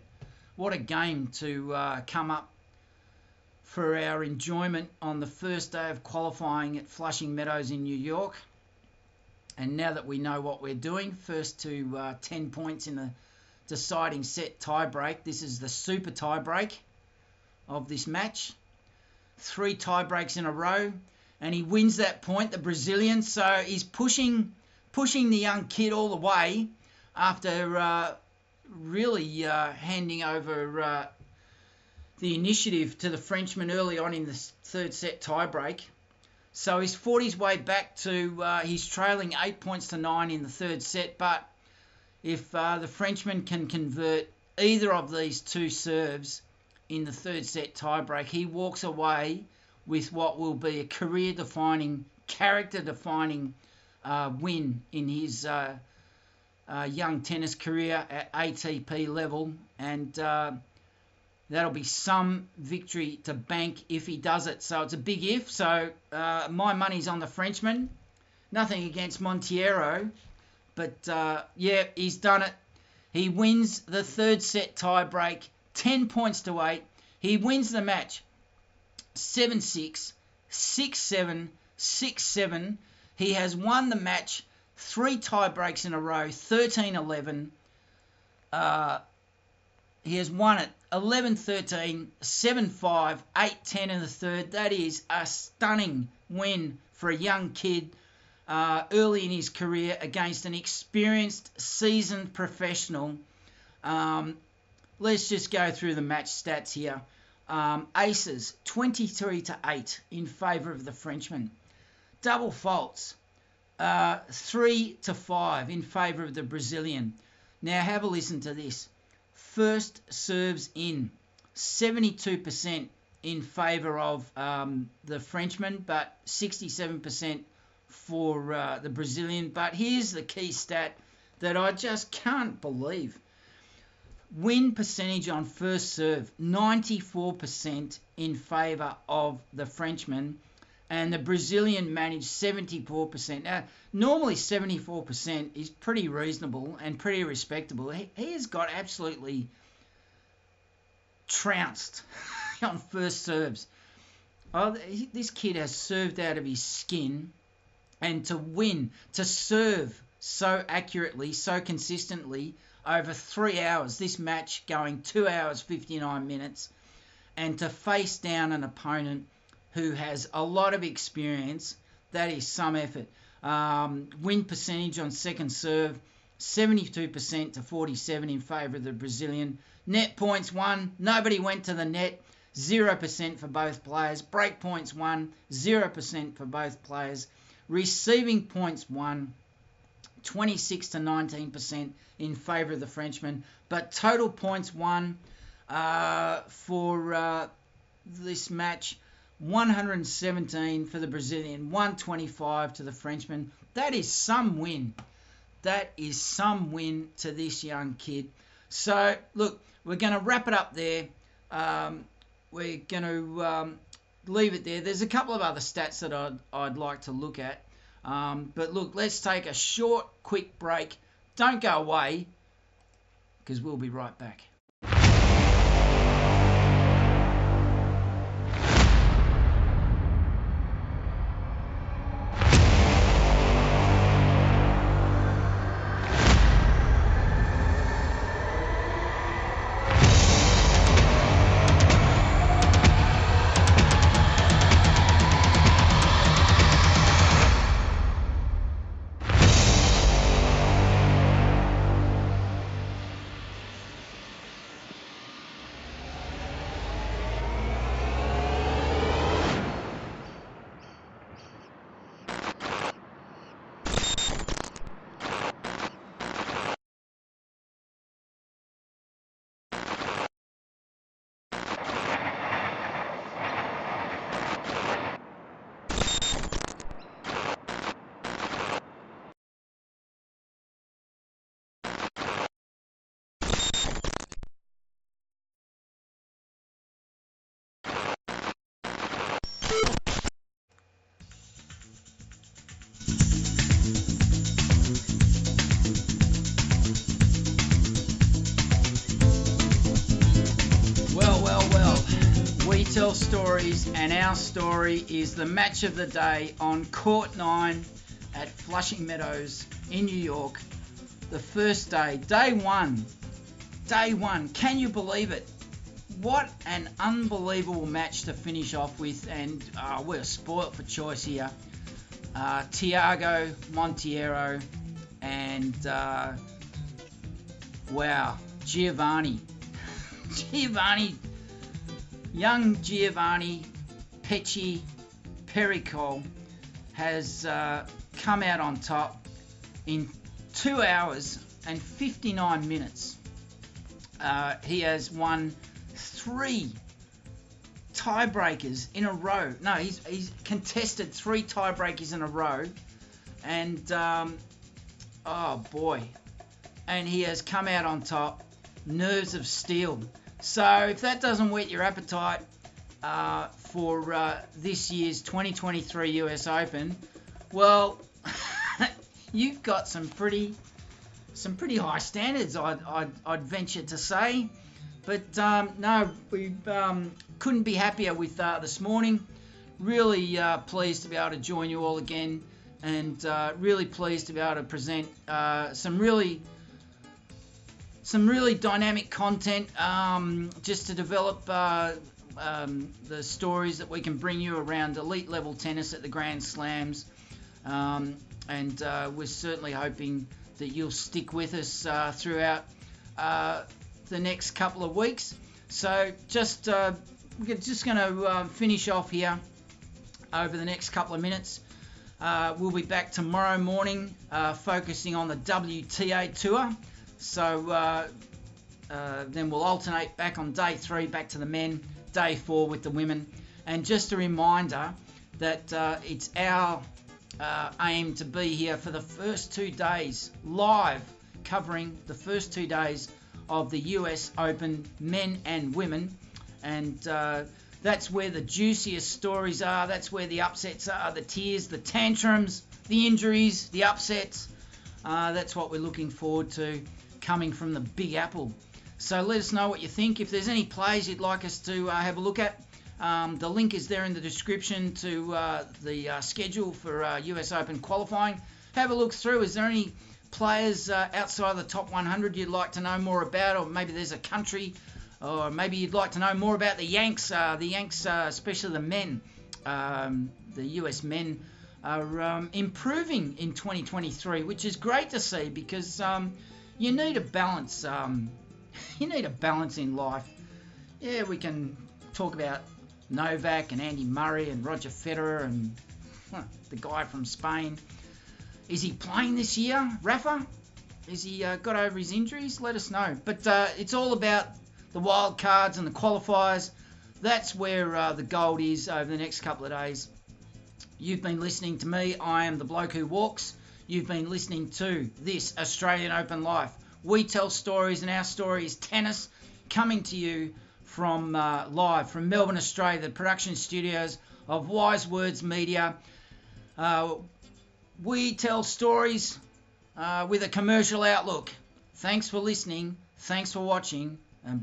S1: What a game to come up for our enjoyment on the first day of qualifying at Flushing Meadows in New York. And now that we know what we're doing, first to 10 points in the deciding set tiebreak. This is the super tiebreak of this match. 3 tiebreaks in a row, and he wins that point, the Brazilian. So he's pushing the young kid all the way after really handing over the initiative to the Frenchman early on in the third set tiebreak. So he's fought his way back to, he's trailing 8 points to 9 in the third set, but if the Frenchman can convert either of these 2 serves in the third set tiebreak, he walks away with what will be a career-defining, character-defining win in his young tennis career at ATP level. And that'll be some victory to bank if he does it. So it's a big if. So my money's on the Frenchman. Nothing against Monteiro. But, yeah, he's done it. He wins the third set tiebreak, 10 points to 8. He wins the match 7-6, 6-7, 6-7. He has won the match 3 tiebreaks in a row, 13-11. He has won it 11-13, 7-5, 8-10 in the third. That is a stunning win for a young kid early in his career against an experienced, seasoned professional. Let's just go through the match stats here. Aces, 23-8 in favour of the Frenchman. Double faults, 3-5 in favour of the Brazilian. Now have a listen to this. First serves in, 72% in favour of the Frenchman, but 67% for the Brazilian. But here's the key stat that I just can't believe. Win percentage on first serve, 94% in favour of the Frenchman, and the Brazilian managed 74%. Now, normally 74% is pretty reasonable and pretty respectable. He has got absolutely trounced on first serves. This kid has served out of his skin, and to win, to serve so accurately, so consistently over 3 hours, this match going 2 hours 59 minutes, and to face down an opponent who has a lot of experience, that is some effort. Win percentage on second serve, 72% to 47 in favour of the Brazilian. Net points won, nobody went to the net, 0% for both players. Break points won, 0% for both players. Receiving points won, 26 to 19% in favour of the Frenchman. But total points won for this match, 117 for the Brazilian, 125 to the Frenchman. That is some win. That is some win to this young kid. So, look, we're going to wrap it up there. We're going to leave it there. There's a couple of other stats that I'd like to look at. But look, let's take a short, quick break. Don't go away, because we'll be right back. We tell stories, and our story is the match of the day on Court 9 at Flushing Meadows in New York. The first day, day one. Can you believe it? What an unbelievable match to finish off with, and we're spoilt for choice here. Thiago, Monteiro, and wow, Giovanni. Young Giovanni, Mpetshi, Perricard has come out on top in 2 hours and 59 minutes. He has won 3 tiebreakers in a row. No, he's contested 3 tiebreakers in a row, and oh boy, and he has come out on top. Nerves of steel. So if that doesn't whet your appetite for this year's 2023 US Open, well, you've got some pretty high standards, I'd venture to say. But no, we couldn't be happier with this morning. Really pleased to be able to join you all again, and really pleased to be able to present some really dynamic content, just to develop the stories that we can bring you around elite level tennis at the Grand Slams, and we're certainly hoping that you'll stick with us throughout the next couple of weeks. So we're just going to finish off here over the next couple of minutes. We'll be back tomorrow morning, focusing on the WTA Tour. So then we'll alternate back on day 3, back to the men, day 4 with the women. And just a reminder that it's our aim to be here for the first 2 days, live, covering the first 2 days of the US Open, men and women. And that's where the juiciest stories are. That's where the upsets are, the tears, the tantrums, the injuries, the upsets. That's what we're looking forward to, coming from the Big Apple. So let us know what you think. If there's any plays you'd like us to have a look at, the link is there in the description to the schedule for US Open qualifying. Have a look through. Is there any players outside the top 100 you'd like to know more about, or maybe there's a country, or maybe you'd like to know more about the Yanks, especially the men. The US men are improving in 2023, which is great to see, because you need a balance. You need a balance in life. Yeah, we can talk about Novak and Andy Murray and Roger Federer and the guy from Spain. Is he playing this year, Rafa? Has he got over his injuries? Let us know. But it's all about the wild cards and the qualifiers. That's where the gold is over the next couple of days. You've been listening to me. I am the bloke who walks. You've been listening to this Australian Open Live. We tell stories, and our story is tennis, coming to you from live from Melbourne, Australia, the production studios of Wise Words Media. We tell stories, with a commercial outlook. Thanks for listening. Thanks for watching.